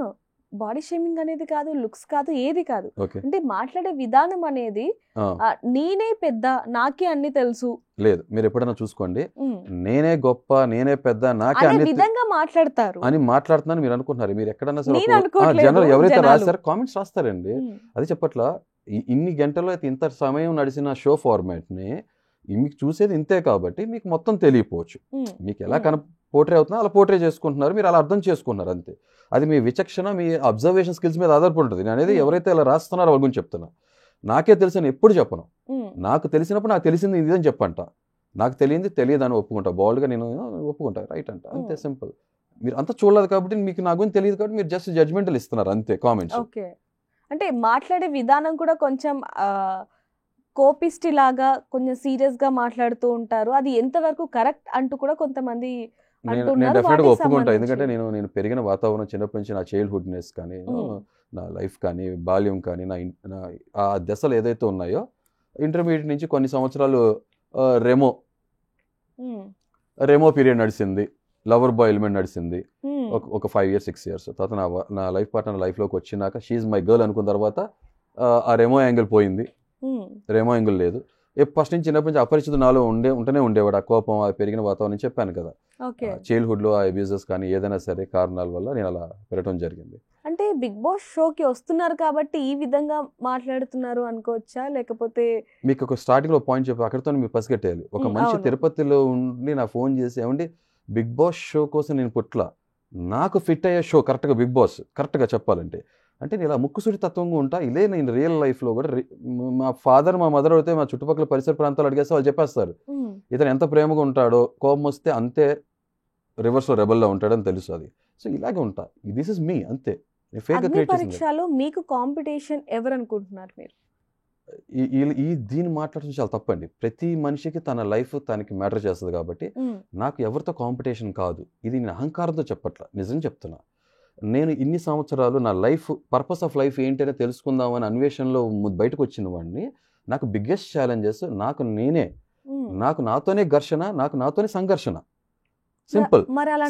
నో బాడీ షేమింగ్ అనేది కాదు, లుక్స్ కాదు, ఏది కాదు. అంటే మాట్లాడే విధానం అనేది నేనే పెద్ద, నాకే అన్ని తెలుసు లేదు. మీరు ఎప్పుడైనా చూసుకోండి, నేనే గొప్ప, నేనే పెద్ద, నాకే అన్ని విధంగా మాట్లాడతారు అని మాట్లాడుతున్నాను మీరు అనుకుంటున్నారు. మీరు ఎక్కడన్నా సరే జనరల్ ఎవరైతే రాస్తారో కామెంట్స్ రాస్తారండి. అది చెప్పట్లా, ఇన్ని గంటల్లో అయితే ఇంత సమయం నడిచిన షో ఫార్మాట్ ని మీకు చూసేది ఇంతే కాబట్టి మీకు మొత్తం తెలియపోవచ్చు. మీకు ఎలా పోర్ట్రే అవుతుందో అలా పోర్ట్రే చేసుకుంటున్నారు, మీరు అలా అర్థం చేసుకున్నారు అంతే. అది మీ విచక్షణ, మీ అబ్జర్వేషన్ స్కిల్స్ మీద ఆధారపడి ఉంటుంది. నేను అనేది ఎవరైతే ఇలా రాస్తున్నారో వాళ్ళ గురించి చెప్తున్నా. నాకే తెలిసి ఎప్పుడు చెప్పను, నాకు తెలిసినప్పుడు నాకు తెలిసింది ఇదని చెప్పంట, నాకు తెలియంది తెలియదు అని ఒప్పుకుంటా, బోల్డ్గా నేను ఒప్పుకుంటా, రైట్ అంట, అంతే సింపుల్. మీరు అంతా చూడలేదు కాబట్టి మీకు నా గురించి తెలియదు కాబట్టి మీరు జస్ట్ జడ్జ్మెంటల్ ఇస్తున్నారు అంతే కామెంట్స్. ఓకే, అంటే మాట్లాడే విధానం కూడా కొంచెం కోపిస్టి లాగా కొంచెం సీరియస్ గా మాట్లాడుతూ ఉంటారు, అది ఎంతవరకు కరెక్ట్ అంటూ కూడా కొంతమంది నేను డెఫినెట్గా ఒప్పుకుంటా. ఎందుకంటే నేను పెరిగిన వాతావరణం, చిన్నప్పటి నుంచి నా చైల్డ్హుడ్నెస్ కానీ, నా లైఫ్ కానీ, బాల్యం కానీ, నా ఆ దశలు ఏదైతే ఉన్నాయో, ఇంటర్మీడియట్ నుంచి కొన్ని సంవత్సరాలు రెమో పీరియడ్ నడిచింది, లవర్ బాయ్ ఎలిమెంట్ నడిచింది ఒక 5 years 6 years. తర్వాత నా లైఫ్ పార్ట్నర్ లైఫ్లోకి వచ్చినాక షీఈ్ మై గర్ల్ అనుకున్న తర్వాత ఆ రెమో యాంగిల్ పోయింది, రెమో యాంగిల్ లేదు. ఫస్ట్ నుంచి చిన్నప్పటి నుంచి అపరిచితుడు నాలో ఉంటూనే ఉండేవాడు. ఆ కోపం, ఆ పెరిగిన వాతావరణం చెప్పాను కదా, చైల్డ్హుడ్ లో ఆ అబ్యూజెస్ కానీ ఏదైనా సరే కారణాల వల్ల నేను అలా పెరగడం జరిగింది. అంటే బిగ్ బాస్ షోకి వస్తున్నారు కాబట్టి ఈ విధంగా మాట్లాడుతున్నారు అనుకోవచ్చా, లేకపోతే మీకు ఒక స్టార్టింగ్ లో పాయింట్ చెప్పి అక్కడితో మీరు పసిగట్టేయాలి. ఒక మనిషి తిరుపతిలో ఉండి నా ఫోన్ చేసి, ఏమండి బిగ్ బాస్ షో కోసం నేను పుట్ల, నాకు ఫిట్ అయ్యే షో కరెక్ట్గా బిగ్ బాస్, కరెక్ట్గా చెప్పాలంటే అంటే నేను ఇలా ముక్కుసూటి తత్వంగా ఉంటా. ఇదే నేను రియల్ లైఫ్లో కూడా మా ఫాదర్ మా మదర్ అయితే మా చుట్టుపక్కల పరిసర ప్రాంతాలు అడిగేస్తే వాళ్ళు చెప్పేస్తారు ఇతను ఎంత ప్రేమగా ఉంటాడో, కోపం వస్తే అంతే రివర్స్లో రెబల్లో ఉంటాడని తెలుసు అది. సో ఇలాగే ఉంటా, దిస్ ఇస్ మీ అంతే. ఫేక్గా అగ్ని క్రియేట్ చేసింది. పరీక్షలో మీకు కాంపిటీషన్ ఎవరు అనుకుంటున్నారు మీరు? దీన్ని మాట్లాడడం చాలా తప్పండి. ప్రతి మనిషికి తన లైఫ్ తనకి మ్యాటర్ చేస్తుంది కాబట్టి నాకు ఎవరితో కాంపిటీషన్ కాదు. ఇది నేను అహంకారంతో చెప్పట్లా, నిజం చెప్తున్నా. నేను ఇన్ని సంవత్సరాలు నా లైఫ్ పర్పస్ ఆఫ్ లైఫ్ ఏంటనే తెలుసుకుందామని అన్వేషణలో బయటకు వచ్చిన వాడిని. నాకు బిగ్గెస్ట్ ఛాలెంజెస్ నాకు నేనే, నాకు నాతోనే ఘర్షణ, నాకు నాతోనే సంఘర్షణ. సింపుల్.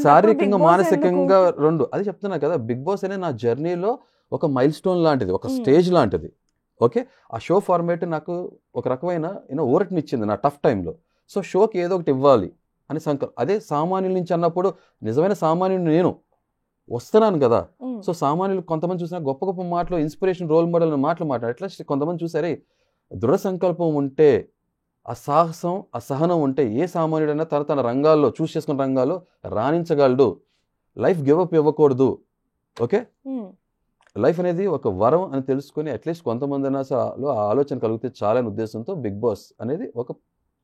శారీరకంగా మానసికంగా రెండు. అది చెప్తున్నా కదా, బిగ్ బాస్ అనే నా జర్నీలో ఒక మైల్ స్టోన్ లాంటిది, ఒక స్టేజ్ లాంటిది. ఓకే, ఆ షో ఫార్మేట్ నాకు ఒక రకమైన ఊరటనిచ్చింది నా టఫ్ టైంలో. సో షోకి ఏదో ఒకటి ఇవ్వాలి అని అదే సామాన్యుల నుంచి అన్నప్పుడు నిజమైన సామాన్యుడు నేను వస్తున్నాను కదా. సో సామాన్యులు కొంతమంది చూసినా గొప్ప గొప్ప మాటలు, ఇన్స్పిరేషన్, రోల్ మోడల్ మాటలు మాట్లాడు. అట్లా కొంతమంది చూసారే, దృఢ సంకల్పం ఉంటే, ఆ సాహసం, ఆ సహనం ఉంటే ఏ సామాన్యుడైనా తన రంగాల్లో చూస్ చేసుకున్న రంగాల్లో రాణించగలడు. లైఫ్ గివ్ అప్ ఇవ్వకూడదు. ఓకే, లైఫ్ అనేది ఒక వరం అని తెలుసుకొని అట్లీస్ట్ కొంతమంది అయినా ఆ ఆలోచన కలిగితే చాలా ఉద్దేశంతో బిగ్ బాస్ అనేది ఒక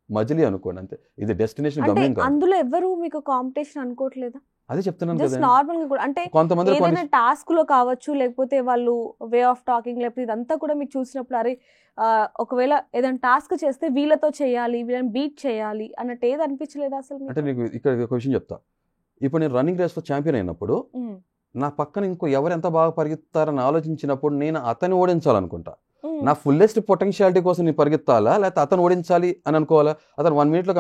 మజిలీ అనుకోండి అంతే. ఇది డెస్టినేషన్ గమ్యం కాదు. అందులో ఎవరు మీకు కాంపిటీషన్ అనుకోవట్లేదా? అది చెప్తున్నాను కదా, నార్మల్ గా కూడా అంటే కొంతమంది ఏదైనా టాస్క్ లో కావచ్చు, లేకపోతే వాళ్ళు వే ఆఫ్ టాకింగ్, లేకపోతే ఇదంతా కూడా మీకు చూసినప్పుడు అరే ఒకవేళ ఏదైనా టాస్క్ చేస్తే వీళ్ళతో చేయాలి, వీళ్ళని బీట్ చేయాలి అన్నట్టు ఏది అనిపించలేదా అసలు? అంటే నీకు ఇక్కడ ఒక విషయం చెప్తా. ఇప్పుడు నేను రన్నింగ్ రేస్ లో ఛాంపియన్ అయినప్పుడు నా పక్కన ఇంకో ఎవరు ఎంత బాగా పరిగెత్తారని ఆలోచించినప్పుడు నేను అతన్ని ఓడించాలనుకుంటా. నా ఫుల్లెస్ట్ పొటెన్షియాలిటీ కోసం నేను పరిగెత్తాలా, లేకపోతే అతను ఓడించాలి అని అనుకోవాలా? అతను 1 minute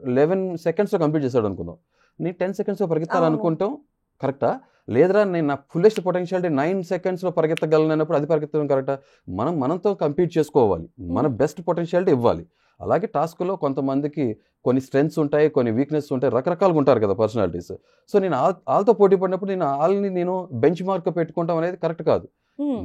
11 seconds కంప్లీట్ చేశాడు అనుకుందాం, నేను 10 seconds పరిగెత్తాలనుకుంటాం, కరెక్టా? లేదరా నేను నా ఫుల్లెస్ట్ పొటెన్షియాలిటీ 9 seconds పరిగెత్తగలను అన్నప్పుడు అది పరిగెత్తడం కరెక్టా? మనతో కంపీట్ చేసుకోవాలి, మన బెస్ట్ పొటెన్షియాలిటీ ఇవ్వాలి. అలాగే టాస్క్లో కొంతమందికి కొన్ని స్ట్రెంగ్స్ ఉంటాయి, కొన్ని వీక్నెస్ ఉంటాయి, రకరకాలుగా ఉంటారు కదా పర్సనాలిటీస్. సో నేను వాళ్ళతో పోటీ పడినప్పుడు నేను బెంచ్ మార్క్ పెట్టుకుంటాం అనేది కరెక్ట్ కాదు.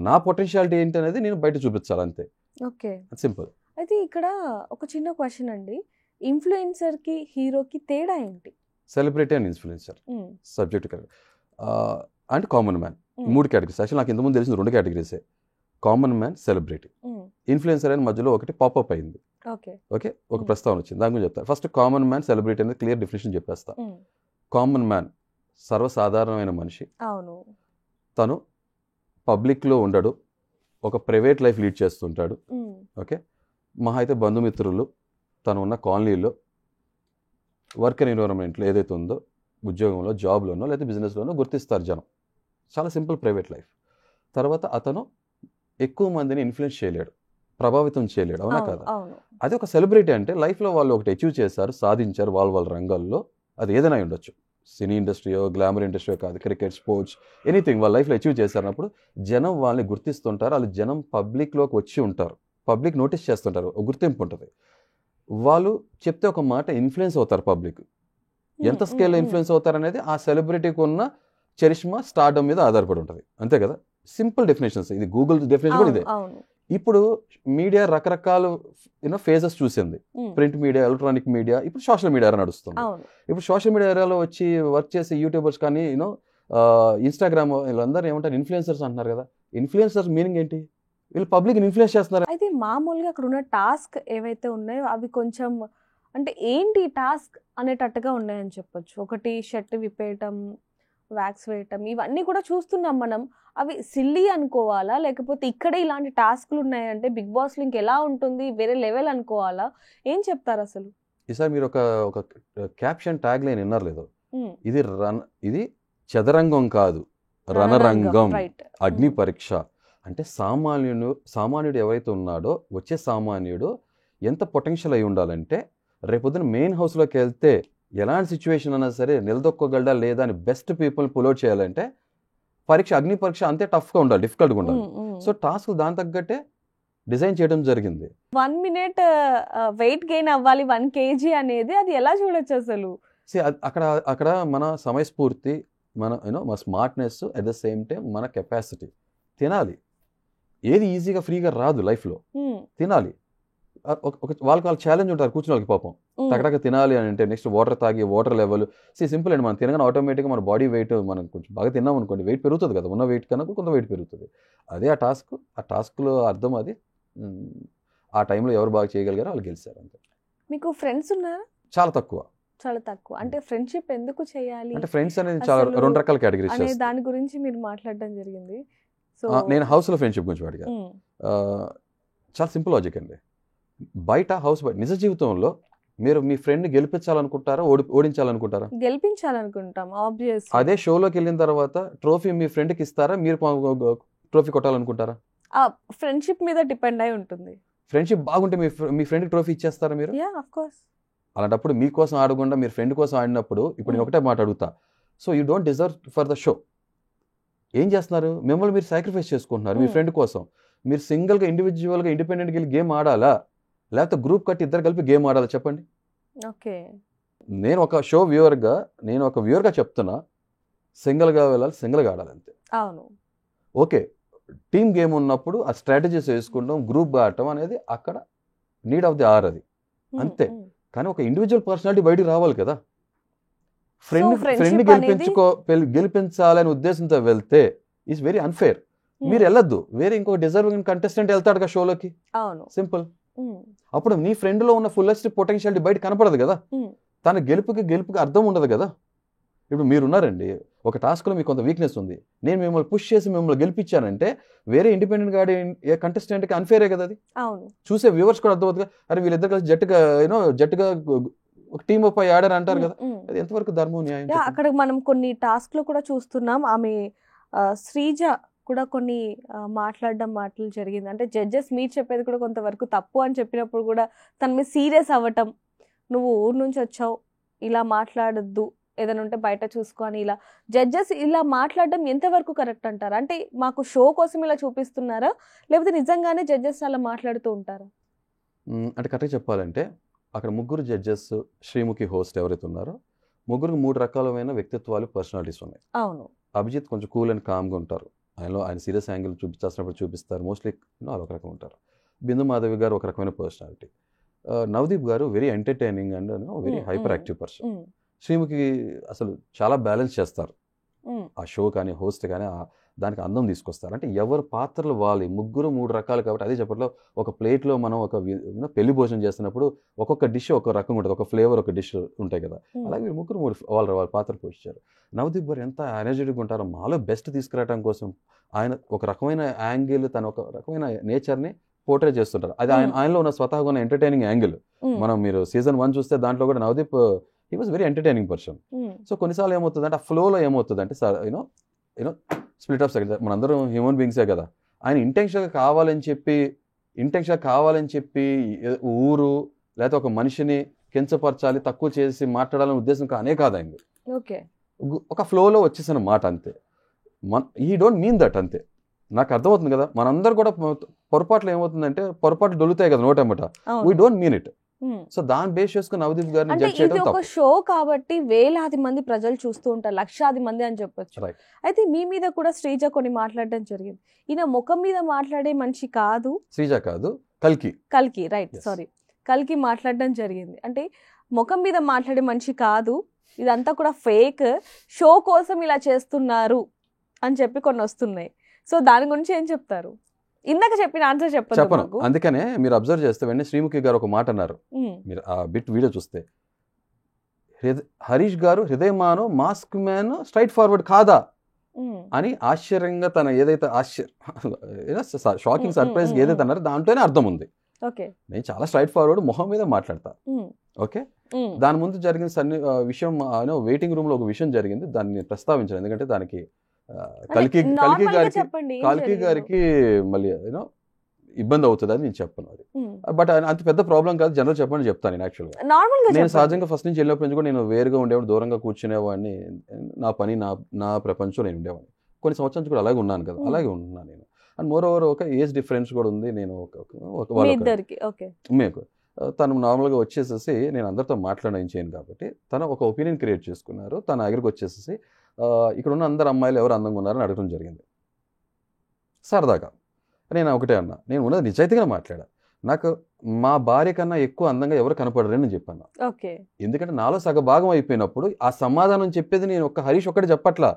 నా పొటెన్షియాలిటీ ఏంటి అనేది నేను బయట చూపించాలి అంతే. Okay, simple. అయితే ఇక్కడ ఒక చిన్న క్వశ్చన్ అండి, ఇన్ఫ్లుయెన్సర్ కి హీరోకి తేడా ఏంటి? Celebrity and influencer subject correct and common man, 3 categories. Actual నాకు ఇంతకుముందు తెలిసిన 2 కేటగిరీసే, కామన్ మ్యాన్, సెలబ్రిటీ. ఇన్ఫ్లుయెన్సర్ అని మధ్యలో ఒకటి పాపప్ అయింది. ఓకే, ఒక ప్రస్తావన వచ్చింది, దాని గురించి చెప్తాను. ఫస్ట్ కామన్ మ్యాన్, సెలబ్రిటీ అనేది క్లియర్ డెఫినేషన్ చెప్పేస్తా. కామన్ మ్యాన్ సర్వసాధారణమైన మనిషి. తను పబ్లిక్లో ఉండడు, ఒక ప్రైవేట్ లైఫ్ లీడ్ చేస్తుంటాడు. ఓకే, మహా అయితే బంధుమిత్రులు, తను ఉన్న కాలనీలో, వర్క్ ఎన్విరాన్మెంట్లో ఏదైతే ఉందో, ఉద్యోగంలో, జాబ్లోనో లేదా బిజినెస్లోనో గుర్తిస్తారు జనం. చాలా సింపుల్ ప్రైవేట్ లైఫ్. తర్వాత అతను ఎక్కువ మందిని ఇన్ఫ్లుయెన్స్ చేయలేడు, ప్రభావితం చేయలేడు, అవునా కదా? అదే ఒక సెలబ్రిటీ అంటే లైఫ్లో వాళ్ళు ఒకటి అచీవ్ చేశారు, సాధించారు వాళ్ళ రంగాల్లో, అది ఏదైనా ఉండొచ్చు, సినీ ఇండస్ట్రీయో, గ్లామర్ ఇండస్ట్రీయో కాదు, క్రికెట్, స్పోర్ట్స్, ఎనీథింగ్ వాళ్ళ లైఫ్లో అచీవ్ చేశారన్నప్పుడు జనం వాళ్ళని గుర్తిస్తుంటారు. వాళ్ళు జనం పబ్లిక్లోకి వచ్చి ఉంటారు, పబ్లిక్ నోటీస్ చేస్తుంటారు, ఒక గుర్తింపు ఉంటుంది. వాళ్ళు చెప్తే ఒక మాట ఇన్ఫ్లుయెన్స్ అవుతారు పబ్లిక్. ఎంత స్కేల్లో ఇన్ఫ్లుయెన్స్ అవుతారు అనేది ఆ సెలబ్రిటీకి ఉన్న చరిష్మా, స్టార్డమ్ మీద ఆధారపడి ఉంటుంది, అంతే కదా? సింపుల్ డెఫినేషన్స్, ఇది గూగుల్ డెఫినేషన్ కూడా ఇదే. ఇప్పుడు మీడియా రకరకాల ఫేజెస్ చూసింది, ప్రింట్ మీడియా, ఎలక్ట్రానిక్ మీడియా, ఇప్పుడు సోషల్ మీడియా నడుస్తుంది. ఇప్పుడు సోషల్ మీడియా ఏరియాలో వచ్చి వర్క్ చేసే యూట్యూబర్స్ కానీ ఇన్స్టాగ్రామ్ వీళ్ళందరూ ఏమంటారు, ఇన్ఫ్లుయెన్సర్స్ అంటున్నారు కదా. ఇన్ఫ్లుయెన్సర్స్ మీనింగ్ ఏంటి? వీళ్ళు పబ్లిక్ ఇన్ఫ్లుయెన్స్ చేస్తున్నారు. అయితే మామూలుగా అక్కడ ఉన్న టాస్క్ ఏవైతే ఉన్నాయో అవి కొంచెం అంటే ఏంటి టాస్క్ అనేటట్టుగా ఉన్నాయని చెప్పొచ్చు. ఒకటి షర్ట్ విప్పేయటం, వ్యాక్స్ వేయటం, ఇవన్నీ కూడా చూస్తున్నాం మనం. అవి సిల్లీ అనుకోవాలా, లేకపోతే ఇక్కడే ఇలాంటి టాస్క్లు ఉన్నాయంటే బిగ్ బాస్ లింక్ ఎలా ఉంటుంది, వేరే లెవెల్ అనుకోవాలా? ఏం చెప్తారు అసలు? ఈసారి మీరు ఒక క్యాప్షన్ ట్యాగ్ లైన్ విన్నారు లేదు, ఇది చదరంగం కాదు, రణరంగం, అగ్ని పరీక్ష. అంటే సామాన్యుడు ఎవరైతే ఉన్నాడో, వచ్చే సామాన్యుడు ఎంత పొటెన్షియల్ అయి ఉండాలంటే రేపొద్దున మెయిన్ హౌస్లోకి వెళ్తే ఎలాంటి సిచ్యువేషన్ అయినా సరే నిలదొక్కగలడా లేదా అని బెస్ట్ పీపుల్ పుల్అవుట్ చేయాలంటే పరీక్ష, అగ్ని పరీక్ష అంతే టఫ్గా ఉండాలి, డిఫికల్ట్గా ఉండాలి. సో టాస్క్ దాని తగ్గట్టే డిజైన్ చేయడం జరిగింది. 1 minute వెయిట్ గెయిన్ అవ్వాలి 1 kg అనేది, అది ఎలా చూడొచ్చు అసలు? అక్కడ మన సమయస్ఫూర్తి, మన smartness, at the same time మన కెపాసిటీ. తినాలి, ఏది ఈజీగా ఫ్రీగా రాదు లైఫ్లో, తినాలి. వాళ్ళకి ఛాలెంజ్ ఉంటారు కూర్చున్న వాళ్ళకి, పాపం తగ్గ తినాలి అని అంటే నెక్స్ట్ వాటర్ తాగి, వాటర్ లెవెల్ సింపుల్ అండి. మనం తినగానే ఆటోమేటిక్గా మన బాడీ వెయిట్, మనం కొంచెం బాగా తిన్నాం అనుకోండి, వెయిట్ పెరుగుతుంది కదా, ఉన్న వెయిట్ కన్నా కొంత వెయిట్ పెరుగుతుంది. అదే ఆ టాస్క్లో అర్థం అది. ఆ టైంలో ఎవరు బాగా చేయగలిగారో వాళ్ళు గెలిచారు అంతే. మీకు ఫ్రెండ్స్ ఉన్నారా? చాలా తక్కువ. చాలా తక్కువ. అంటే ఫ్రెండ్షిప్ ఎందుకు చేయాలి అంటే ఫ్రెండ్స్ అనేది చాలా అసలు 2 రకాల కేటగిరీస్ అనే చేస్తాం. దాని గురించి మీరు మాట్లాడడం జరిగింది. సో నేను హౌస్లో ఫ్రెండ్షిప్ గురించి అడిగాను. చాలా సింపుల్ లాజిక్ అండి. బయట హౌస్ బయట నిజ జీవితంలో మీరు మీ ఫ్రెండ్ గెలిపించాలనుకుంటారా, ఓడించాలనుకుంటారా? గెలిపించాలనుకుంటాం ఆబ్వియస్. అదే షోలోకి వెళ్ళిన తర్వాత ట్రోఫీ మీ ఫ్రెండ్కి ఇస్తారా, మీరు ట్రోఫీ కొట్టాలనుకుంటారా? ఆ ఫ్రెండ్షిప్ మీద డిపెండ్ అయి ఉంటుంది. ఫ్రెండ్షిప్ బాగుంటే మీ ఫ్రెండ్కి ట్రోఫీ ఇచ్చేస్తారా మీరు? Yeah of course. అలాంటప్పుడు మీకోసం ఆడకుండా మీరు ఫ్రెండ్ కోసం ఆడినప్పుడు ఇప్పుడు నేను ఒకటే మాట అడుగుతా. So you don't deserve for the show. ఏం చేస్తున్నారు? మిమ్మల్ని మీరు సాక్రిఫైస్ చేసుకుంటున్నారు మీ ఫ్రెండ్ కోసం. మీరు సింగిల్గా ఇండివిజువల్గా ఇండిపెండెంట్గా వెళ్ళి గేమ్ ఆడాలా, లేకపోతే గ్రూప్ కట్టి ఇద్దరు కలిపి గేమ్ ఆడాలా చెప్పండి. ఓకే. నేను ఒక షో వ్యూవర్గా చెప్తున్నా, సింగిల్గా వెళ్ళాలి, సింగిల్గా ఆడాలి అంతే. అవును. ఓకే, టీమ్ గేమ్ ఉన్నప్పుడు ఆ స్ట్రాటజీస్ వేసుకుంటాం, గ్రూప్గా ఆడటం అనేది అక్కడ నీడ్ ఆఫ్ ది ఆర్ అది అంతే. కానీ ఒక ఇండివిజువల్ పర్సనాలిటీ బయటికి రావాలి కదా. ఫ్రెండ్ గెలిపించాలనే ఉద్దేశంతో వెళ్తే ఈజ్ వెరీ అన్ఫేర్. మీరు వెళ్ళొద్దు, వేరే ఇంకో డిజర్వింగ్ కంటెస్టెంట్ వెళ్తాడు కదా షోలోకి. అవును. సింపుల్. అప్పుడు నీ ఫ్రెండ్ లో ఉన్న ఫుల్లెస్ట్ పొటెన్షియాలిటీ బయట కనపడదు కదా. తన గెలుపుకి అర్థం ఉండదు కదా. ఇప్పుడు మీరున్నారండి, ఒక టాస్క్లో మీకు కొంత వీక్నెస్ ఉంది, నేను మిమ్మల్ని పుష్ చేసి మిమ్మల్ని గెలిపించానంటే వేరే ఇండిపెండెంట్ గా ఏ కంటెస్టెంట్కి అన్ఫేరే కదా అది. అవును. చూసే వ్యూవర్స్ కూడా అర్థమవుతుంది. అరే వీళ్ళిద్దరు కలిసి జట్టుగా ఒక టీమ్ అప్ అయ్యి ఆడారు అంటారు కదా. అది ఎంతవరకు ధర్మం, న్యాయం? అక్కడ మనం కొన్ని టాస్క్లు కూడా చూస్తున్నాం. ఆమె శ్రీజ కూడా కొన్ని మాటలు జరిగింది. అంటే జడ్జెస్ మీరు చెప్పేది కూడా కొంతవరకు తప్పు అని చెప్పినప్పుడు కూడా తన మీద సీరియస్ అవ్వటం, నువ్వు ఊరు నుంచి వచ్చావు, ఇలా మాట్లాడొద్దు, ఏదైనా ఉంటే బయట చూసుకొని, ఇలా జడ్జెస్ ఇలా మాట్లాడడం ఎంతవరకు కరెక్ట్ అంటారా? అంటే మాకు షో కోసం ఇలా చూపిస్తున్నారా, లేకపోతే నిజంగానే జడ్జెస్ అలా మాట్లాడుతూ ఉంటారా? అంటే కరెక్ట్గా చెప్పాలంటే అక్కడ ముగ్గురు జడ్జెస్, శ్రీముఖి హోస్ట్ ఎవరైతే ఉన్నారో ముగ్గురికి 3 రకాలమైన వ్యక్తిత్వాలు, పర్సనాలిటీస్ ఉన్నాయి. అవును. అభిజిత్ కొంచెం కూల్ అండ్ కామ్గా ఉంటారు, ఆయన సీరియస్ యాంగిల్ చూపించాల్సినప్పుడు చూపిస్తారు, మోస్ట్లీ వాళ్ళు ఒక రకం ఉంటారు. బిందు మాధవి గారు ఒక రకమైన పర్సనాలిటీ. నవదీప్ గారు very entertaining and very hyper active person. Sreemukhi అసలు చాలా బ్యాలెన్స్ చేస్తారు ఆ షో కానీ హోస్ట్ కానీ, దానికి అందం తీసుకొస్తారు. అంటే ఎవరు పాత్రలు వాళ్ళు, ముగ్గురు 3 రకాలు కాబట్టి. అదే చెప్పట్లో ఒక ప్లేట్లో మనం ఒక పెళ్లి భోజనం చేస్తున్నప్పుడు ఒక్కొక్క డిష్ ఒక రకంగా ఉంటుంది, ఒక ఫ్లేవర్ ఒక డిష్ ఉంటాయి కదా. అలాగే వీళ్ళు ముగ్గురు వాళ్ళ పాత్ర పోషించారు. నవదీప్ గారు ఎంత ఎనర్జెటిక్గా ఉంటారో, మాలో బెస్ట్ తీసుకురావడం కోసం ఆయన ఒక రకమైన యాంగిల్, తన ఒక రకమైన నేచర్ని పోర్ట్రే చేస్తుంటారు. అది ఆయనలో ఉన్న స్వతహాగా ఉన్న ఎంటర్టైనింగ్ యాంగిల్. మనం మీరు సీజన్ 1 చూస్తే దాంట్లో కూడా Navdeep he was very entertaining person. So కొన్నిసార్లు ఏమవుతుంది అంటే ఆ ఫ్లోలో ఏమవుతుంది అంటే యూనో స్ప్లిట్ ఆఫ్ సెకండ్, మనందరం హ్యూమన్ బీయింగ్సే కదా. ఆయన ఇంటెన్షన్గా కావాలని చెప్పి ఊరు లేకపోతే ఒక మనిషిని కించపరచాలి, తక్కువ చేసి మాట్లాడాలనే ఉద్దేశం కానే కాదు ఆయన. ఓకే. ఒక ఫ్లోలో వచ్చేసిన మాట అంతే. ఈ డోంట్ మీన్ దట్ అంతే. నాకు అర్థమవుతుంది కదా. మనందరూ కూడా పొరపాట్లు ఏమవుతుందంటే పొరపాట్లు దొరుకుతాయి కదా నోటమ్మట. We don't mean it. So దాన్ని బేస్ చేసుకుని నవదీప్ గారిని జడ్జ్ చేయడం తప్పు. ఒక షో కాబట్టి వేలాది మంది ప్రజలు చూస్తూ ఉంటారు, లక్షాది మంది అని చెప్పొచ్చు. అయితే మీ మీద కూడా శ్రీజ కొన్ని మాట్లాడడం జరిగింది. ఈయన ముఖం మీద మాట్లాడే మనిషి కాదు, శ్రీజ కాదు, కల్కి రైట్ సారీ కల్కి మాట్లాడడం జరిగింది. అంటే ముఖం మీద మాట్లాడే మనిషి కాదు, ఇదంతా కూడా ఫేక్, షో కోసం ఇలా చేస్తున్నారు అని చెప్పి కొన్ని వస్తున్నాయి. సో దాని గురించి ఏం చెప్తారు? ఇందాక చెప్పిన ఆన్సర్ చెప్పను. అందుకనే మీరు అబ్జర్వ్ చేస్తే వెంటనే శ్రీముఖి గారు ఒక మాట అన్నారు, మీరు ఆ బిట్ వీడియో చూస్తే, హరీష్ గారు హృదయమాను మాస్క్ మ్యాన్ స్ట్రైట్ ఫార్వర్డ్ కాదా అని ఆశ్చర్యంగా తన ఏదైతే షాకింగ్ సర్ప్రైజ్ ఏదైతే అన్నారో దాంట్లోనే అర్థం ఉంది. నేను చాలా స్ట్రైట్ ఫార్వర్డ్ మొహం మీద మాట్లాడతా. ఓకే, దాని ముందు జరిగిన విషయం వెయిటింగ్ రూమ్ లో ఒక విషయం జరిగింది, దాన్ని ప్రస్తావించాను. ఎందుకంటే దానికి కల్కి గారికి మళ్ళీ ఇబ్బంది అవుతుంది అని నేను చెప్పను. అది బట్ అంత పెద్ద ప్రాబ్లం కాదు, జనరల్ చెప్పండి చెప్తాను. నేను యాక్చువల్గా నేను సహజంగా ఫస్ట్ నుంచి వెళ్ళినప్పటి నుంచి కూడా నేను వేరుగా ఉండేవాడిని, దూరంగా కూర్చునేవాడిని, నా పని నా ప్రపంచం నేను ఉండేవాడిని. కొన్ని సంవత్సరాల నుంచి కూడా అలాగే ఉన్నాను కదా, అలాగే ఉంటున్నాను నేను. అండ్ మోర్ ఓవర్ ఒక ఏజ్ డిఫరెన్స్ కూడా ఉంది. నేను మీకు తను నార్మల్గా వచ్చేసేసి నేను అందరితో మాట్లాడడం చేయను కాబట్టి తను ఒక ఒపీనియన్ క్రియేట్ చేసుకున్నారు. తన దగ్గరికి వచ్చేసేసి ఇక్కడ ఉన్న అందరు అమ్మాయిలు ఎవరు అందంగా ఉన్నారని అడగడం జరిగింది సరదాగా. నేను ఒకటే అన్నా, నేను ఉన్నది నిజాయితీగా మాట్లాడా. నాకు మా భార్య కన్నా ఎక్కువ అందంగా ఎవరు కనపడరని నేను చెప్పాను. ఎందుకంటే నాలో సగ భాగం అయిపోయినప్పుడు ఆ సమాధానం చెప్పేది నేను ఒక్క హరీష్ ఒక్కటి చెప్పట్లా,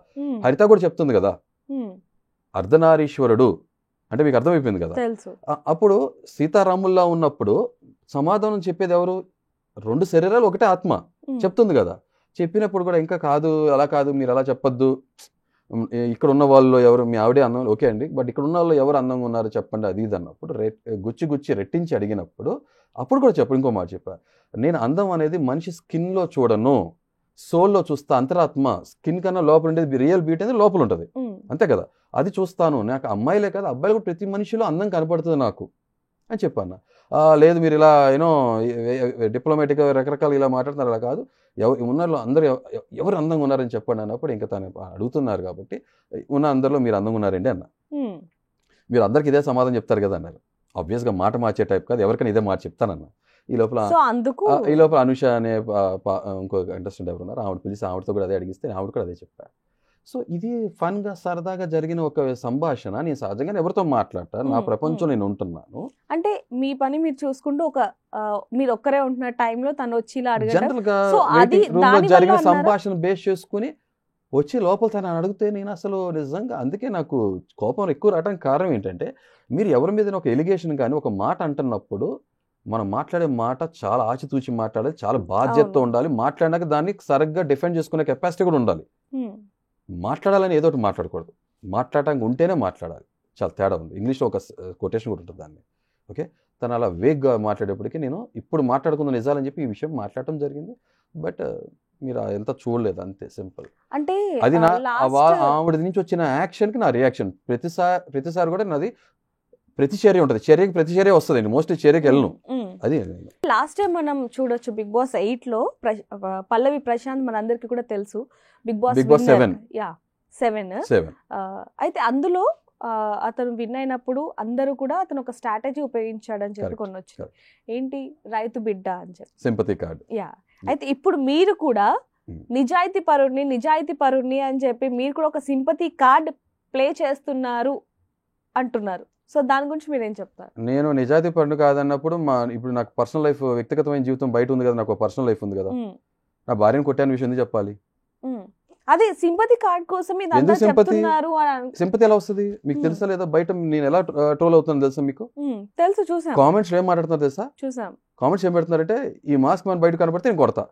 హరిత కూడా చెప్తుంది కదా. అర్ధనారీశ్వరుడు అంటే మీకు అర్థమైపోయింది కదా. అప్పుడు సీతారాముల్లా ఉన్నప్పుడు సమాధానం చెప్పేది ఎవరు? 2 శరీరాలు ఒకటే ఆత్మ చెప్తుంది కదా. చెప్పినప్పుడు కూడా ఇంకా కాదు, అలా కాదు, మీరు అలా చెప్పొద్దు, ఇక్కడ ఉన్న వాళ్ళు ఎవరు, మీ ఆవిడే అందం, ఓకే అండి, బట్ ఇక్కడ ఉన్న వాళ్ళు ఎవరు అందంగా ఉన్నారు చెప్పండి, అది ఇది అన్నప్పుడు గుచ్చి రెట్టించి అడిగినప్పుడు అప్పుడు కూడా చెప్పు. ఇంకో మాట చెప్పా, నేను అందం అనేది మనిషి స్కిన్లో చూడను, సోల్లో చూస్తా. అంతరాత్మ, స్కిన్ కన్నా లోపల ఉండేది రియల్ బ్యూటీ అనేది లోపల ఉంటుంది, అంతే కదా, అది చూస్తాను. నాకు అమ్మాయిలే కదా, అబ్బాయిలు కూడా ప్రతి మనిషిలో అందం కనపడుతుంది నాకు అని చెప్పాను. లేదు మీరు ఇలా యూనో డిప్లొమాటిక్గా రకరకాలు ఇలా మాట్లాడుతున్నారు, అలా కాదు, ఉన్నలో అందరూ ఎవరు అందంగా ఉన్నారని చెప్పండి అన్నప్పుడు ఇంకా తను అడుగుతున్నారు కాబట్టి ఉన్న అందరిలో మీరు అందంగా ఉన్నారండి అన్న. మీరు అందరికి ఇదే సమాధానం చెప్తారు కదా అన్నారు. ఆబ్వియస్గా మాట మార్చే టైప్ కాదు, ఎవరికైనా ఇదే మాట చెప్తానన్న. ఈ లోపల అనుష అనే ఇంకో ఇంట్రెస్టెంట్ ఎవరు ఉన్నారు, ఆవిడ పిలిచి ఆవిడతో కూడా అదే అడిగిస్తే ఆవిడ కూడా అదే చెప్పారు. సో ఇది ఫన్గా సరదాగా జరిగిన ఒక సంభాషణ. నేను సహజంగా ఎవరితో మాట్లాడతా, నా ప్రపంచం నేను ఉంటున్నాను. అంటే మీ పని మీరు చూసుకుంటూ మీరు ఒక్కరే ఉంటున్న టైంలో తను వచ్చి ఇలా జనరల్ గా రూమ్ లో జరిగిన సంభాషణ బేస్ చేసుకుని వచ్చి లోపల తను అడిగితే నేను అసలు నిజంగా అందుకే నాకు కోపం ఎక్కువ రావడానికి కారణం ఏంటంటే, మీరు ఎవరి మీద ఒక ఎలిగేషన్ కానీ ఒక మాట అంటున్నప్పుడు మనం మాట్లాడే మాట చాలా ఆచితూచి మాట్లాడాలి, చాలా బాధ్యతతో ఉండాలి, మాట్లాడినాక దాన్ని సరిగ్గా డిఫెండ్ చేసుకునే కెపాసిటీ కూడా ఉండాలి. మాట్లాడాలని ఏదో ఒకటి మాట్లాడకూడదు, మాట్లాడటానికి ఉంటేనే మాట్లాడాలి. చాలా తేడా ఉంది. ఇంగ్లీష్లో ఒక కొటేషన్ కూడా ఉంటుంది దాన్ని. ఓకే, తను అలా వేగ్గా మాట్లాడేప్పటికీ నేను ఇప్పుడు మాట్లాడుకున్న నిజాలని చెప్పి ఈ విషయం మాట్లాడటం జరిగింది. బట్ మీరు ఎంత చూడలేదు, అంతే సింపుల్. అంటే అది నా ఆవిడ నుంచి వచ్చిన యాక్షన్కి నా రియాక్షన్. ప్రతిసారి కూడా నాది ప్రతిచర్య ఉంటుంది, చర్యకి ప్రతిచర్య వస్తుంది, మోస్ట్లీ చర్యకి వెళ్ళను. అది లాస్ట్ టైం మనం చూడొచ్చు బిగ్ బాస్ 8లో పల్లవి ప్రశాంత్ మనందరికి కూడా తెలుసు, బిగ్ బాస్ 7. అయితే అందులో అతను విన్ అయినప్పుడు అందరూ కూడా అతను ఒక స్ట్రాటజీ ఉపయోగించాడని చెప్పి కొనొచ్చు. ఏంటి, రైతు బిడ్డ అని చెప్పి సింపతి కార్డ్. అయితే ఇప్పుడు మీరు కూడా నిజాయితీ పరుణ్ణి అని చెప్పి మీరు కూడా ఒక సింపతి కార్డ్ ప్లే చేస్తున్నారు అంటున్నారు. సో దాని గురించి మీరేం చెప్తారు? నేను నిజాయితీ పరుడు కాదన్నప్పుడు ఇప్పుడు నాకు పర్సనల్ లైఫ్, వ్యక్తిగతమైన జీవితం బయట ఉంది కదా, నాకు పర్సనల్ లైఫ్ ఉంది కదా. నా భార్యను కొట్టాను విషయం ఎందుకు చెప్పాలి? అదే సింపతి కార్డ్ కోసం సింపతి ఎలా వస్తుంది మీకు తెలుసా లేదా? బయట నేను ఎలా ట్రోల్ అవుతాను తెలుసా మీకు? తెలుసు, చూసాం. కామెంట్స్ ఏం మాట్లాడుతున్నారు తెలుసా? చూసాం. కామెంట్స్ ఏం పెడుతున్నారంటే, ఈ మాస్క్ మన బయట కనబడితే నేను కొడతా.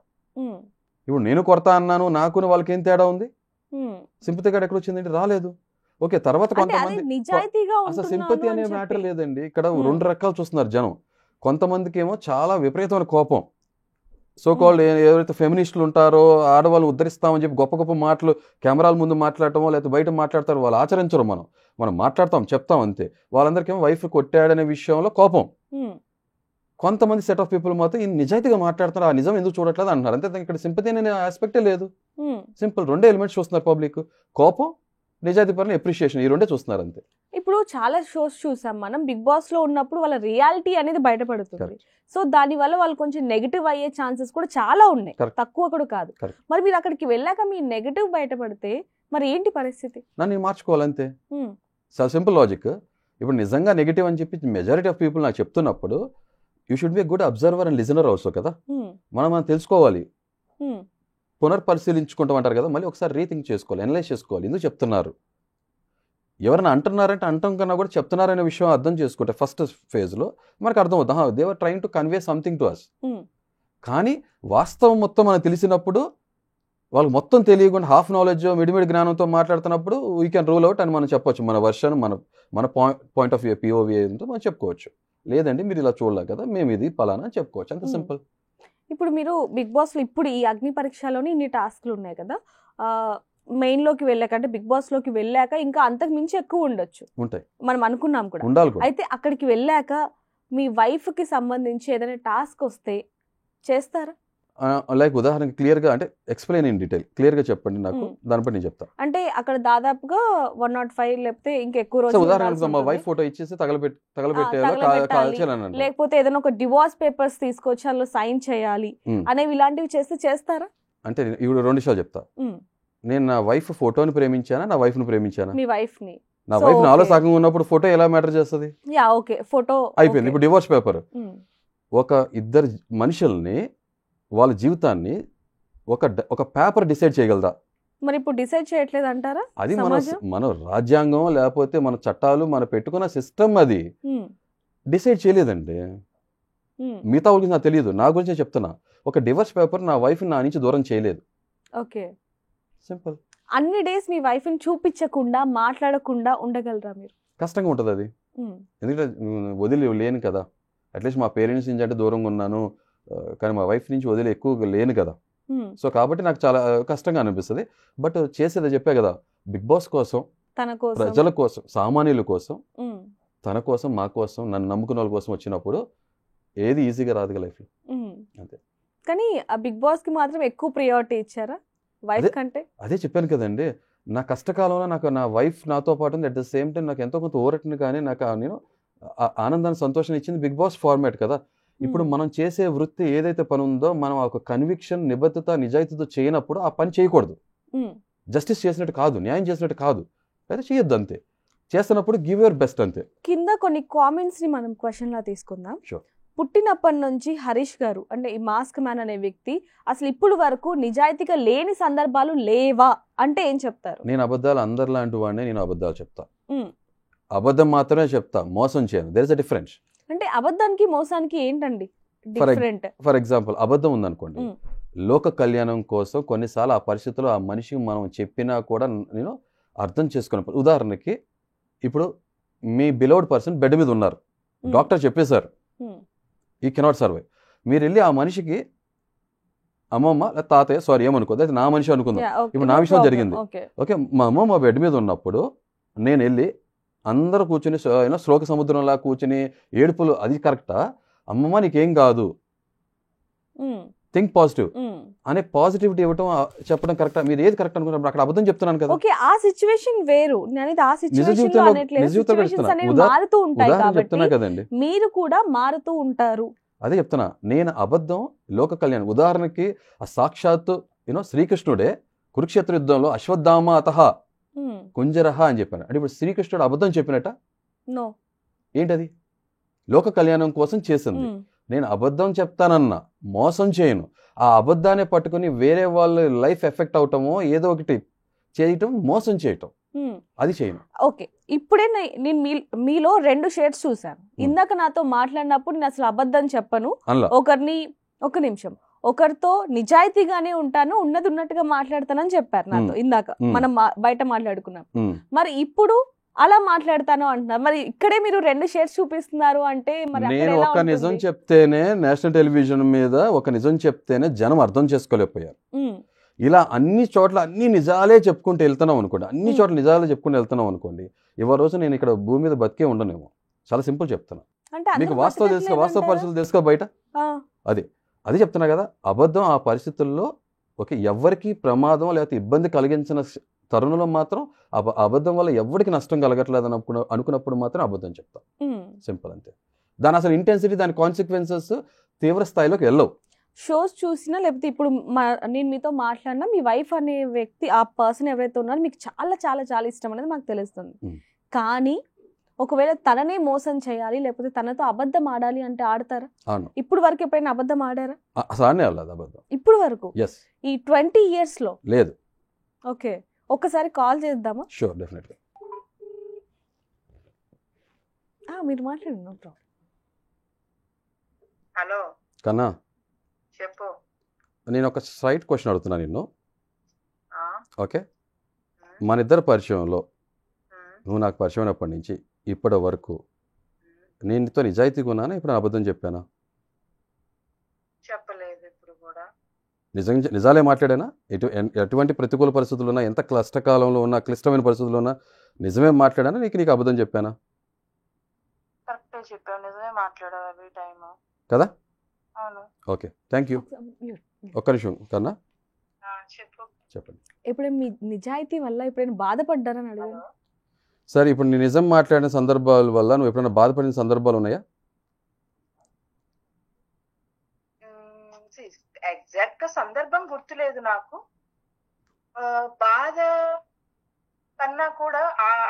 ఇప్పుడు నేను కొడతా అన్నాను, నాకు వాళ్ళకి ఏం తేడా ఉంది? సింపతి కార్డ్ ఎక్కడ వచ్చిందండి? రాలేదు. ఓకే, తర్వాత కొంతమంది అసలు సింపతి అనే మ్యాటర్ లేదండి. ఇక్కడ 2 రకాలు చూస్తున్నారు జనం. కొంతమందికి ఏమో చాలా విపరీతమైన కోపం, సో కాల్డ్ ఎవరైతే ఫెమినిస్టులు ఉంటారో, ఆడవాళ్ళు ఉద్ధరిస్తామని చెప్పి గొప్ప గొప్ప మాటలు కెమెరాల ముందు మాట్లాడటమో లేకపోతే బయట మాట్లాడతారో, వాళ్ళు ఆచరించరు. మనం మాట్లాడతాం, చెప్తాం అంతే. వాళ్ళందరికీ ఏమో వైఫ్ కొట్టాడనే విషయంలో కోపం. కొంతమంది సెట్ ఆఫ్ పీపుల్ మాత్రం ఈ నిజాయితీగా మాట్లాడుతున్నారు, ఆ నిజం ఎందుకు చూడట్లేదు అంటున్నారు. అంతే, ఇక్కడ సింపతి అనే ఆస్పెక్టే లేదు. సింపుల్ 2 ఎలిమెంట్స్ చూస్తున్నారు పబ్లిక్, కోపం, నిజాయితీ పరంగా అప్రిషియేషన్, ఈ 2 చూస్తున్నారు అంతే. ఇప్పుడు చాలా షోస్ చూసాం మనం, బిగ్ బాస్ లో ఉన్నప్పుడు వాళ్ళ రియాలిటీ అనేది బయటపడుతుంది. సో దాని వల్ల వాళ్ళు కొంచెం నెగిటివ్ అయ్యే ఛాన్సెస్ కూడా చాలా ఉన్నాయి, తక్కువ కూడా కాదు. మరి మీరు అక్కడికి వెళ్ళాక మీ నెగిటివ్ బయటపడితే మరి ఏంటి పరిస్థితి? నన్ను మార్చుకోవాలంతే. Simple logic. ఇప్పుడు నిజంగా నెగిటివ్ అని చెప్పి మెజారిటీ ఆఫ్ పీపుల్ నాకు చెప్తున్నప్పుడు, you should be good observer and listener also కదా. మనం తెలుసుకోవాలి, పునర్పరిశీలించుకుంటాం అంటారు కదా, మళ్ళీ ఒకసారి రీథింక్ చేసుకోవాలి, అనలైజ్ చేసుకోవాలి, ఎందుకు చెప్తున్నారు. ఎవరైనా అంటున్నారంటే అంటాం కన్నా కూడా చెప్తున్నారనే విషయం అర్థం చేసుకుంటే ఫస్ట్ ఫేజ్లో మనకు అర్థం అవుతాం, they are trying to convey something to us. కానీ వాస్తవం మొత్తం మనకు తెలిసినప్పుడు, వాళ్ళకి మొత్తం తెలియకుండా హాఫ్ నాలెడ్జ్ మిడిమిడి జ్ఞానంతో మాట్లాడుతున్నప్పుడు వీ కెన్ రూల్ అవుట్ అని మనం చెప్పొచ్చు. మన వర్షన్, మన పాయింట్ ఆఫ్ వ్యూ, పిఓవి ఏంటో మనం చెప్పుకోవచ్చు. లేదండి మీరు ఇలా చూడలేదు కదా, మేము ఇది పలానా చెప్పుకోవచ్చు, అంత సింపుల్. ఇప్పుడు మీరు బిగ్ బాస్లో ఇప్పుడు ఈ అగ్ని పరీక్షలోని ఇన్ని టాస్క్లు ఉన్నాయి కదా, మెయిన్లోకి వెళ్ళాక అంటే బిగ్ బాస్లోకి వెళ్ళాక ఇంకా అంతకు మించి ఎక్కువ ఉండొచ్చు, ఉంటాయి మనం అనుకున్నాం కూడా. అయితే అక్కడికి వెళ్ళాక మీ వైఫ్కి సంబంధించి ఏదైనా టాస్క్ వస్తే చేస్తారా? లైక్ ఉదాహరణకి క్లియర్గా అంటే ఎక్స్ప్లెయిన్ ఇన్ డీటెయిల్ క్లియర్గా చెప్పండి నాకు, దానిపై నేను చెప్తాను. అంటే అక్కడ దాదాపుగా 105 లేకపోతే ఇంకెక్కువ రోజులు, ఉదాహరణకు మా వైఫ్ ఫోటో ఇచ్చేసి తగలబెట్టాలి, లేకపోతే ఏదైనా ఒక డివోర్స్ పేపర్స్ తీసుకొచ్చి అందులో సైన్ చేయాలి అనేవి, ఇలాంటివి చేస్తారా? అంటే ఇప్పుడు 2 విషయాలు చెప్తా. నేను నా వైఫ్ ఫోటోని ప్రేమించానా, నా వైఫ్ ను ప్రేమించానా? మీ వైఫ్ ని. నా వైఫ్ నాలో సగం ఉన్నప్పుడు ఫోటో ఎలా మ్యాటర్ చేస్తుంది? ఫోటో అయిపోయింది. ఇప్పుడు డివోర్స్ పేపర్, ఒక ఇద్దరు మనుషుల్ని వాళ్ళ జీవితాన్ని ఒక పేపర్ డిసైడ్ చేయగలదా? మరి ఇప్పుడు డిసైడ్ చేయట్లేదు అంటారా? అది మన రాజ్యాంగం లేకపోతే మన చట్టాలు మన పెట్టుకున్న సిస్టమ్ అది డిసైడ్ చేయలేదండి. మిగతా గురించి నాకు తెలియదు, నా గురించే చెప్తున్నా. ఒక డివోర్స్ పేపర్ నా వైఫ్ నా నుంచి దూరం చేయలేదు. ఓకే. సింపుల్. అన్ని డేస్ మీ వైఫ్ ని చూపించకుండా మాట్లాడకుండా ఉండగలరా మీరు? కష్టంగా ఉంటుంది అది, ఎందుకంటే వదిలి లేను కదా. అట్లీస్ట్ మా పేరెంట్స్ నుంచి అంటే దూరంగా ఉన్నాను, కానీ మా వైఫ్ నుంచి వదిలి ఎక్కువగా లేను కదా. సో కాబట్టి నాకు చాలా కష్టంగా అనిపిస్తుంది. బట్ చేసేది చెప్పే కదా, బిగ్ బాస్ కోసం, తన కోసం, ప్రజల కోసం, సామాన్యుల కోసం, తన కోసం, మా కోసం, నన్ను నమ్ముకున్న వాళ్ళ కోసం వచ్చినప్పుడు ఏది ఈజీగా రాదుగా లైఫ్లో. అంతే. కానీ ఆ బిగ్ బాస్ కి మాత్రం ఎక్కువ ప్రియారిటీ ఇచ్చారా వైఫ్ కంటే? అదే చెప్పాను కదండి, నా కష్టకాలంలో నాకు నా వైఫ్ నాతో పాటు ఉంది. అట్ ద సేమ్ టైం నాకు ఎంతో కొంత ఓరట్ని కానీ నాకు నేను ఆనందాన్ని, సంతోషాన్ని ఇచ్చింది బిగ్ బాస్ ఫార్మాట్ కదా. ఇప్పుడు మనం చేసే వృత్తి ఏదైతే పని ఉందో మనం ఒక కన్విక్షన్, నిబద్ధత, నిజాయితీతో చేయనప్పుడు ఆ పని చేయకూడదు. జస్టిస్ చేసినట్టు కాదు, న్యాయం చేసినట్టు కాదు, అయితే చేయొద్దు అంతే. చేస్తున్నప్పుడు గివ్ యువర్ బెస్ట్ అంతే. కింద కొన్ని కామెంట్స్ ని మనం క్వశ్చన్ లా తీసుకుందాం. పుట్టినప్పటి నుంచి హరీష్ గారు అంటే ఈ మాస్క్ మ్యాన్ అనే వ్యక్తి అసలు ఇప్పుడు వరకు నిజాయితీగా లేని సందర్భాలు లేవా అంటే ఏం చెప్తారు? నేను అబద్ధాలు అందరిలాంటి వాడిని, నేను అబద్ధాలు చెప్తా, అబద్ధం మాత్రమే చెప్తా, మోసం చేయను. There is a difference. అంటే అబద్ధానికి మోసానికి ఏంటండి డిఫరెంట్? ఫర్ ఎగ్జాంపుల్, అబద్ధం ఉందనుకోండి, లోక కళ్యాణం కోసం కొన్నిసార్లు ఆ పరిస్థితుల్లో ఆ మనిషికి మనం చెప్పినా కూడా నేను అర్థం చేసుకున్నప్పుడు, ఉదాహరణకి ఇప్పుడు మీ బిలౌడ్ పర్సన్ బెడ్ మీద ఉన్నారు, డాక్టర్ చెప్పేశారు ఈ కెనాట్ సర్వైవ్. మీరు వెళ్ళి ఆ మనిషికి అమ్మమ్మ తాతయ్య సారీ ఏమనుకోద్దు, అయితే నా మనిషి అనుకుందాం, ఇప్పుడు నా విషయం జరిగింది. ఓకే, మా అమ్మమ్మ బెడ్ మీద ఉన్నప్పుడు నేను వెళ్ళి అందరూ కూర్చుని శ్లోక సముద్రంలా కూర్చుని ఏడుపులు, అది కరెక్టా? అమ్మమ్మ నీకేం కాదు, థింక్ పాజిటివ్ అనే పాజిటివిటీ ఇవ్వటం, చెప్పడం కరెక్టా? మీరు ఏది కరెక్ట్ అనుకున్నప్పుడు అక్కడ అబద్ధం చెప్తున్నాను కదా. ఓకే, ఆ సిచ్యువేషన్ వేరు, నేను ఆ సిచ్యువేషన్ లో అనట్లేదు, సిచ్యువేషన్స్ అనేవి మారుతూ ఉంటాయి కాబట్టి మీరు కూడా మారుతూ ఉంటారు. అదే చెప్తున్నా, నేను అబద్ధం లోక కళ్యాణం. ఉదాహరణకి ఆ సాక్షాత్తు శ్రీకృష్ణుడే కురుక్షేత్ర యుద్ధంలో అశ్వత్థామ అతః కుంజరహ అని చెప్పాను. అంటే ఇప్పుడు శ్రీకృష్ణుడు అబద్ధం చెప్పినట్ట? నో. ఏంటది? లోక కళ్యాణం కోసం చేసింది. నేను అబద్ధం చెప్తానన్నా, మోసం చేయను. ఆ అబద్ధాన్ని పట్టుకుని వేరే వాళ్ళ లైఫ్ ఎఫెక్ట్ అవటమో ఏదో ఒకటి చేయటం, మోసం చేయటం, అది చేయను. ఓకే, ఇప్పుడే నేను మీలో 2 షేడ్స్ చూసాను. ఇందాక నాతో మాట్లాడినప్పుడు నేను అసలు అబద్ధం చెప్పను, ఒకరిని ఒక నిమిషం ఒకరితో నిజాయితీగానే ఉంటాను, ఉన్నది ఉన్నట్టుగా మాట్లాడతానని చెప్పారు నాతో ఇందాక మనం బయట మాట్లాడుకున్నాం. మరి ఇప్పుడు అలా మాట్లాడతాను అంటున్నారు. మరి ఇక్కడే మీరు 2 షేడ్స్ చూపిస్తున్నారు అంటే మరి నేను ఒక నిజం చెప్తేనే నేషనల్ టెలివిజన్ మీద ఒక నిజం చెప్తేనే జనం అర్థం చేసుకోలేకపోయారు. ఇలా అన్ని చోట్ల అన్ని నిజాలే చెప్పుకుంటూ వెళ్తున్నాం అనుకోండి, అన్ని చోట్ల నిజాలే చెప్పుకుంటూ వెళ్తున్నాం అనుకోండి, ఇవాళ రోజు నేను ఇక్కడ భూమి మీద బతికే ఉండనేమో. చాలా సింపుల్ చెప్తున్నా, మీకు వాస్తవ పరిస్థితులు తెలుసుకో బయట. అది చెప్తున్నా కదా, అబద్ధం ఆ పరిస్థితుల్లో ఎవరికి ప్రమాదం లేకపోతే ఇబ్బంది కలిగించిన తరుణంలో మాత్రం అబద్ధం వల్ల ఎవరికి నష్టం కలగట్లేదు అనుకున్నప్పుడు మాత్రం అబద్ధం చెప్తా. సింపుల్ అంతే. దాని అసలు ఇంటెన్సిటీ, దాని కాన్సిక్వెన్సెస్ తీవ్ర స్థాయిలోకి వెళ్ళవు. షోస్ చూసినా లేకపోతే ఇప్పుడు నేను మీతో మాట్లాడినా మీ వైఫ్ అనే వ్యక్తి, ఆ పర్సన్ ఎవరైతే ఉన్నారో మీకు చాలా చాలా చాలా ఇష్టం అనేది మాకు తెలుస్తుంది. కానీ ఒకవేళ తననే మోసం చేయాలి లేకపోతే తనతో అబద్ధం ఆడాలి అంటే ఆడతారా? ఇప్పుడు వరకు ఎప్పుడైనా అబద్ధం ఆడారా? ఇప్పుడు వరకు ఈ 20 years లో లేదు. ఓకే, ఒక్కసారి కాల్ చేద్దామా? Sure, definitely. మీరు మాట్లాడండి. హలో కన్నా, చెప్పు. నేను ఒక స్ట్రైట్ క్వశ్చన్ అడుగుతున్నా నిన్ను. ఓకే, మన ఇద్దరు పరిచయంలో నువ్వు నాకు పరిచయం అయినప్పటి నుంచి ఇప్పటి వరకు నేను నీతో నిజాయితీగా ఉన్నానా? ఇప్పుడు అబద్ధం చెప్పానా? చెప్పలేదు. ఇప్పుడు కూడా నిజాలే మాట్లాడానా? ఎటువంటి ప్రతికూల పరిస్థితులు ఉన్నా, ఎంత కష్టకాలంలో ఉన్నా, క్లిష్టమైన పరిస్థితుల్లో ఉన్నా నిజమే మాట్లాడానా? నీకు అబద్ధం చెప్పానా? కరెక్టే చెప్పాను, నిజమే మాట్లాడావు ఎవ్రీ టైం కదా. అవును. Okay, thank you. ఒక్క నిమిషం కన్నా, చెప్పండి. ఎప్పుడైనా మీ నిజాయితీ వల్ల ఎప్పుడైనా బాధపడ్డారని అడిగాను. సరే, ఇప్పుడు నీ నిజం మాట్లాడిన సందర్భాల వల్ల నువ్వు ఎప్పుడైనా బాధపడిన సందర్భాలు ఉన్నాయా? ఎగ్జాక్ట్ గా సందర్భం గుర్తులేదు నాకు. బాధ కన్నా కూడా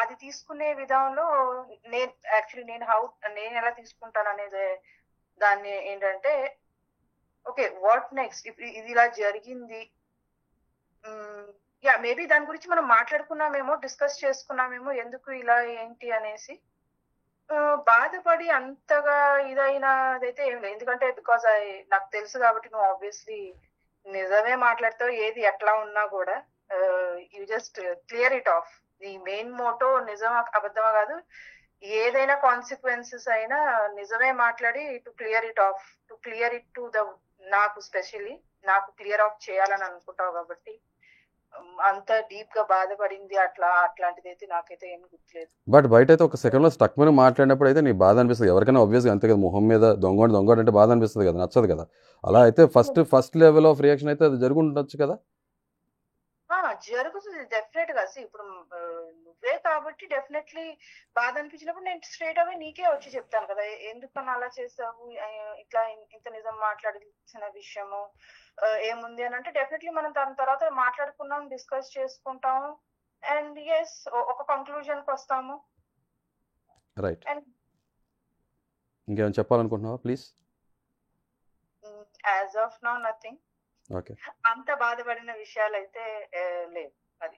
అది తీసుకునే విధానంలో నేను ఎలా తీసుకుంటాను అనేది దాన్ని ఏంటంటే, ఓకే వాట్ నెక్స్ట్, ఇది ఇలా జరిగింది, మేబీ దాని గురించి మనం మాట్లాడుకున్నామేమో, డిస్కస్ చేసుకున్నామేమో, ఎందుకు ఇలా ఏంటి అనేసి. బాధపడి అంతగా ఇదైనదైతే ఏం లేదు, ఎందుకంటే బికాస్ నాకు తెలుసు కాబట్టి నువ్వు ఆబ్వియస్లీ నిజమే మాట్లాడతావు, ఏది ఎట్లా ఉన్నా కూడా you just clear it of. నీ మెయిన్ మోటో నిజం అబద్ధమా కాదు, ఏదైనా కాన్సిక్వెన్సెస్ అయినా నిజమే మాట్లాడి to clear it of, to clear it to the, నాకు స్పెషల్లీ నాకు క్లియర్ ఆఫ్ చేయాలని అనుకుంటావు కాబట్టి అంత డీప్ గా బాధపడింది అట్లాంటిది అయితే నాకైతే ఏం గుర్తులేదు. బట్ బయట అయితే ఒక సెకండ్ లో స్టక్ మీద మాట్లాడినప్పుడు అయితే నీ బాధ అనిపిస్తుంది ఎవరికైనా, ఆబ్వియస్గా అంతే కదా, మొహం మీద దొంగ అంటే బాధ అనిపిస్తుంది కదా, నచ్చదు కదా. అలా అయితే ఫస్ట్ లెవెల్ ఆఫ్ రియాక్షన్ అయితే అది జరుగుండొచ్చు కదా. జరుగుతుంది డెఫినెట్ గా. ఇప్పుడు నువ్వే కాబట్టి డెఫినెట్లీ బాధ అనిపించినప్పుడు నేను స్ట్రైట్ అవే నీకే వచ్చి చెప్తాను కదా, ఎందుకన్నా అలా చేసావు, ఇట్లా ఇంత నిజం మాట్లాడాల్సిన విషయము ఏముంది అని అంటే డెఫినెట్లీ మనం దాని తర్వాత మాట్లాడుకున్నాం, డిస్కస్ చేసుకుంటాము, అండ్ ఎస్ ఒక కంక్లూజన్ కి వస్తాము. రైట్. ఇంకేమైనా చెప్పాలనుకుంటున్నావా please? As of now nothing. Okay. అంత బాధపడిన విషయాలు అయితే లేదు. అది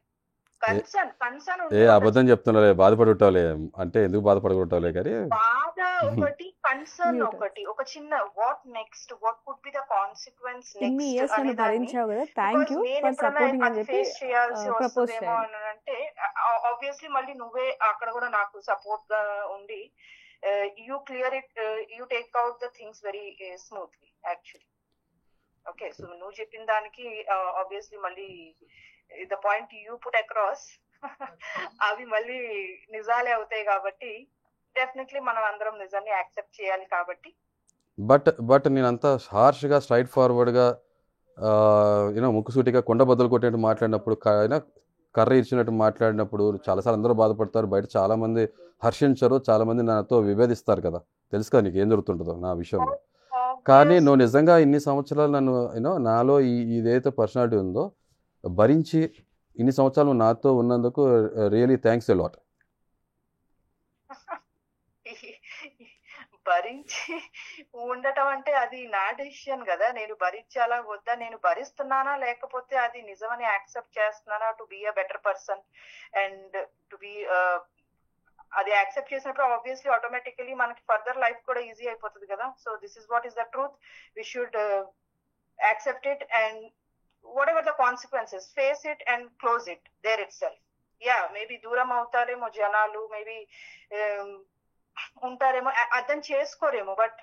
కన్సర్న్ అబద్ధం చెప్తున్నాలే, బాధపడి ఉంటావులే అంటే ఎందుకు బాధపడుకుంటావులే కానీ బాధ ఒకటి, కన్సర్న్ ఒకటి, ఒక చిన్న what next, what could be the consequence ఇన్ని ఇయర్స్ నన్ను భరించావు కదా, థ్యాంక్ యూ ఫర్ సపోర్టింగ్ అని చెప్పి ఫేస్ చేయాల్సి ప్రపోజ్ వస్తుందేమో అని అంటే ఆబ్వియస్లీ మళ్ళీ నువ్వే అక్కడ కూడా నాకు సపోర్ట్ గా ఉండి you clear it, you take out the things very smoothly actually. Okay, so నువ్వు చెప్పిన దానికి ఆబ్వియస్లీ మళ్ళీ the point you put across అవి మళ్ళీ నిజాలే అవుతాయి కాబట్టి డెఫినెట్లీ మనం అందరం నిజాన్ని యాక్సెప్ట్ చేయాలి కాబట్టి. బట్ నేను అంతా హార్ష్గా స్ట్రైట్ ఫార్వర్డ్గా యూనో ముక్కుసూటిగా కొండ బద్దలు కొట్టినట్టు మాట్లాడినప్పుడు, కర్ర ఇచ్చినట్టు మాట్లాడినప్పుడు చాలాసార్లు అందరూ బాధపడతారు, బయట చాలామంది హర్షించరు, చాలామంది నాతో విభేదిస్తారు కదా, తెలుసు కదా నీకు ఏం జరుగుతుంటుందో నా విషయంలో. కానీ నువ్వు నిజంగా ఇన్ని సంవత్సరాలు నన్ను నాలో ఇదైతే పర్సనాలిటీ ఉందో భరించి ఇన్ని సంవత్సరాలు నువ్వు నాతో ఉన్నందుకు రియలీ థ్యాంక్స్ ఎ లాట్. భరించి ఉండటం అంటే అది నా డెసిషన్ కదా, నేను భరించాలా వద్దా, నేను భరిస్తున్నానా లేకపోతే అది నిజమని యాక్సెప్ట్ చేస్తున్నానా to be a better person and to be అది యాక్సెప్ట్ చేసినప్పుడు ఆబ్వియస్లీ ఆటోమేటికలీ మనకి ఫర్దర్ లైఫ్ కూడా ఈజీ అయిపోతుంది కదా. So this is what is the truth, we should accept it and whatever the consequences face it and close it there itself. Yeah maybe దూరం అవుతారేమో జనాలు, maybe ఉంటారేమో, అర్థం చేసుకోరేమో, but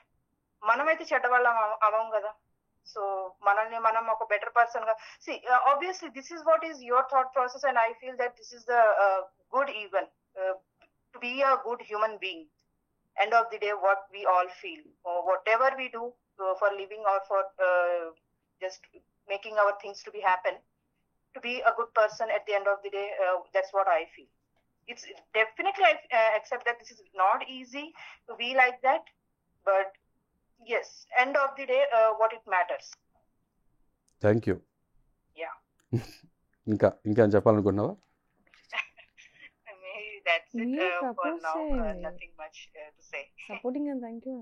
మనమైతే చెడ్డవాళ్ళం అవం కదా. సో మనల్ని మనం ఒక బెటర్ పర్సన్ గా obviously this is what is your thought process and I feel that this is the good even to be a good human being. End of the day what we all feel, whatever we do for living or for just making our things to be happen, to be a good person at the end of the day, that's what I feel. It's definitely I accept that this is not easy to be like that, but yes, end of the day what it matters. Thank you. Yeah. ఇంకా చెప్పాలనుకుంటున్నావా? That's it for now. Nothing much to say. Supporting and thank you.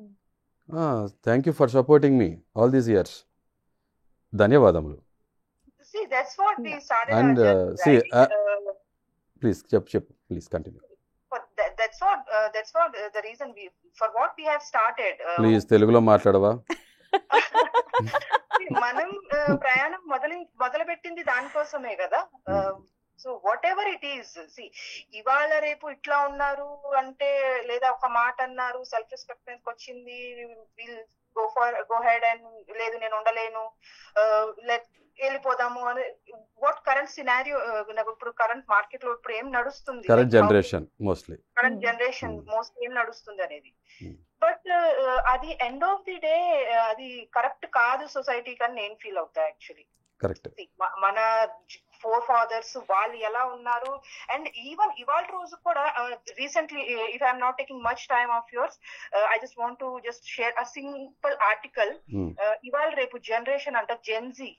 Thank you for supporting me all these years. ధన్యవాదములు. See, that's what we started. And see, please please continue. That's what the reason for what we have started. Please తెలుగులో మాట్లాడవా? మనం ప్రయాణం మొదలు పెట్టింది దానికోసమే కదా. So what ever it is, ఇవాళ రేపు ఇట్లా ఉన్నారు అంటే, లేదా ఒక మాట అన్నారు, సెల్ఫ్ రెస్పెక్ట్ మీదకి వచ్చింది, విల్ గో హెడ్ అండ్ లేదు నేను ఉండలేను, వెళ్ళిపోదాము అని వాట్ కరెంట్ సినారియో, ఇప్పుడు కరెంట్ మార్కెట్ లో ఇప్పుడు ఏం నడుస్తుంది, కరెంట్ జనరేషన్ మోస్ట్లీ ఏం నడుస్తుంది అనేది. బట్ అది ఎండ్ ఆఫ్ ది డే అది కరెక్ట్ కాదు సొసైటీకి అని నేను ఫీల్ అవుతా యాక్చువల్లీ. కరెక్ట్. మన ఫోర్ ఫాదర్స్ వాళ్ళు ఎలా ఉన్నారు, అండ్ ఈవెన్ ఇవాళ రోజు కూడా recently, if I'm not taking much time of yours, I just want to just share a simple article. ఇవాళ రేపు జనరేషన్ అంట Gen Z,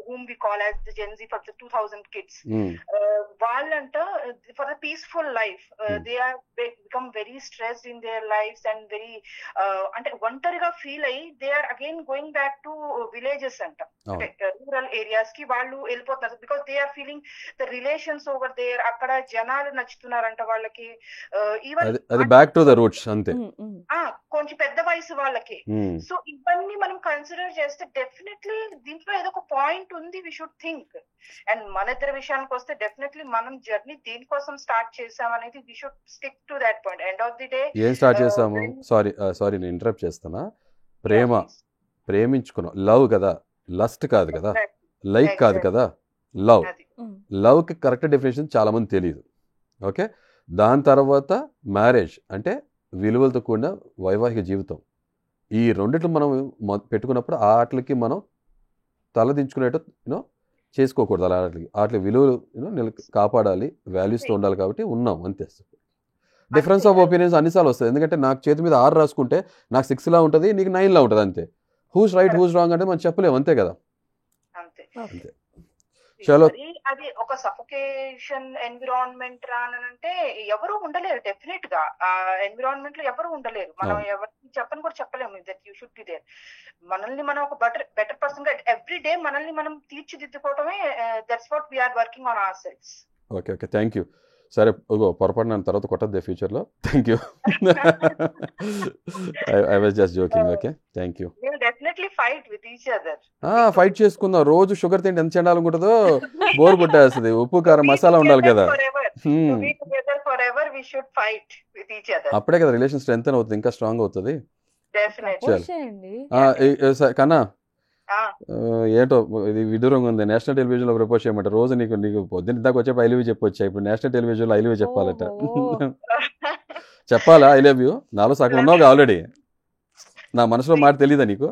whom we call as the Gen Z for the 2000 kids, వాళ్ళంట for the peaceful life, they are become very stressed in their lives and very అంటే ఒంటరిగా feel అయ్యి they are again going back to villages అంట. అంటే rural areas కి వాళ్ళు వెళ్ళిపోతున్నారు because they are feeling the relations over there. అక్కడ జనాలు నచ్చుతున్నారంట వాళ్ళకి. ఈవెన్ అది బ్యాక్ టు ద రూట్స్ అంతే. కొంచెం పెద్ద వయసు వాళ్ళకి. సో ఇవన్నీ మనం కన్సిడర్ చేస్తే డెఫినెట్లీ దీంట్లో ఏదో ఒక పాయింట్ ఉంది, వి షుడ్ థింక్. అండ్ మన ఇద్దరి విషయానికి వస్తే డెఫినెట్లీ మనం జర్నీ దేనికోసం స్టార్ట్ చేసామనేది we should stick to that point. End of the day ఏం స్టార్ట్ చేసాము? సారీ నేను ఇంటరప్ట్ చేస్తున్నా. ప్రేమించుకున్నాం, లవ్ కదా, లస్ట్ కాదు కదా, లైక్ కాదు కదా, లవ్కి కరెక్ట్ డెఫినేషన్ చాలా మంది తెలియదు. ఓకే, దాని తర్వాత మ్యారేజ్ అంటే విలువలతో కూడిన వైవాహిక జీవితం. ఈ రెండిట్లు మనం పెట్టుకున్నప్పుడు ఆ ఆటలకి మనం తలదించుకునేట్టు చేసుకోకూడదు. అలా వాటి విలువలు కాపాడాలి, వాల్యూస్తో ఉండాలి. కాబట్టి ఉన్నాం అంతే. డిఫరెన్స్ ఆఫ్ ఒపీనియన్స్ అన్నిసార్లు వస్తుంది. ఎందుకంటే నాకు చేతి మీద 6 రాసుకుంటే నాకు 6లా ఉంటుంది, నీకు 9లా ఉంటుంది. అంతే. హూస్ రైట్ హూస్ రాంగ్ అంటే మనం చెప్పలేము, అంతే కదా. అంతే. చలో, అది ఒక సఫోకేషన్ ఎన్విరాన్మెంట్ రానంటే ఎవరు ఉండలేరు. డెఫినెట్ గా ఆ ఎన్విరాన్మెంట్ లో ఎవరు ఉండలేరు. మనం ఎవరికి చెప్పని కూడా చెప్పలేము that you should be there. మనల్ని మనం ఒక బెటర్ పర్సన్ గా ఎవ్రీ డే మనల్ని మనం తీర్చిదిద్దుకోవడమే. That's what we're working on our selfs. Okay, thank you. సరే, పొరపాటు నన్ను తర్వాత కొట్టద్దే ఫ్యూచర్లో. Thank you. I was just joking. Okay, thank you. Fight చేసుకుందాం. రోజు షుగర్ తింటే ఎంత చెండాలి ఉంటుందో, బోర్ కొట్టేస్తుంది. ఉప్పు కారం మసాలా ఉండాలి కదా. అప్పుడే కదా రిలేషన్ స్ట్రెంగ్ అవుతుంది, ఇంకా స్ట్రాంగ్ అవుతుంది. కన్నా ఏంటో ఇది విదూరంగా ఉంది. నేషనల్ టెలివిజన్ లో ప్రపోజ్ చేయమంట. రోజు నీకు పొద్దున్న దాకా వచ్చే ఐ లవ్ యూ చెప్పొచ్చా? ఇప్పుడు నేషనల్ టెలివిజన్ లో ఐ లవ్ యూ చెప్పాలట. చెప్పాలా ఐ లవ్ యూ? నాలో సగం ఉన్నావు ఆల్రెడీ. నా మనసులో మాట తెలీదా నీకు?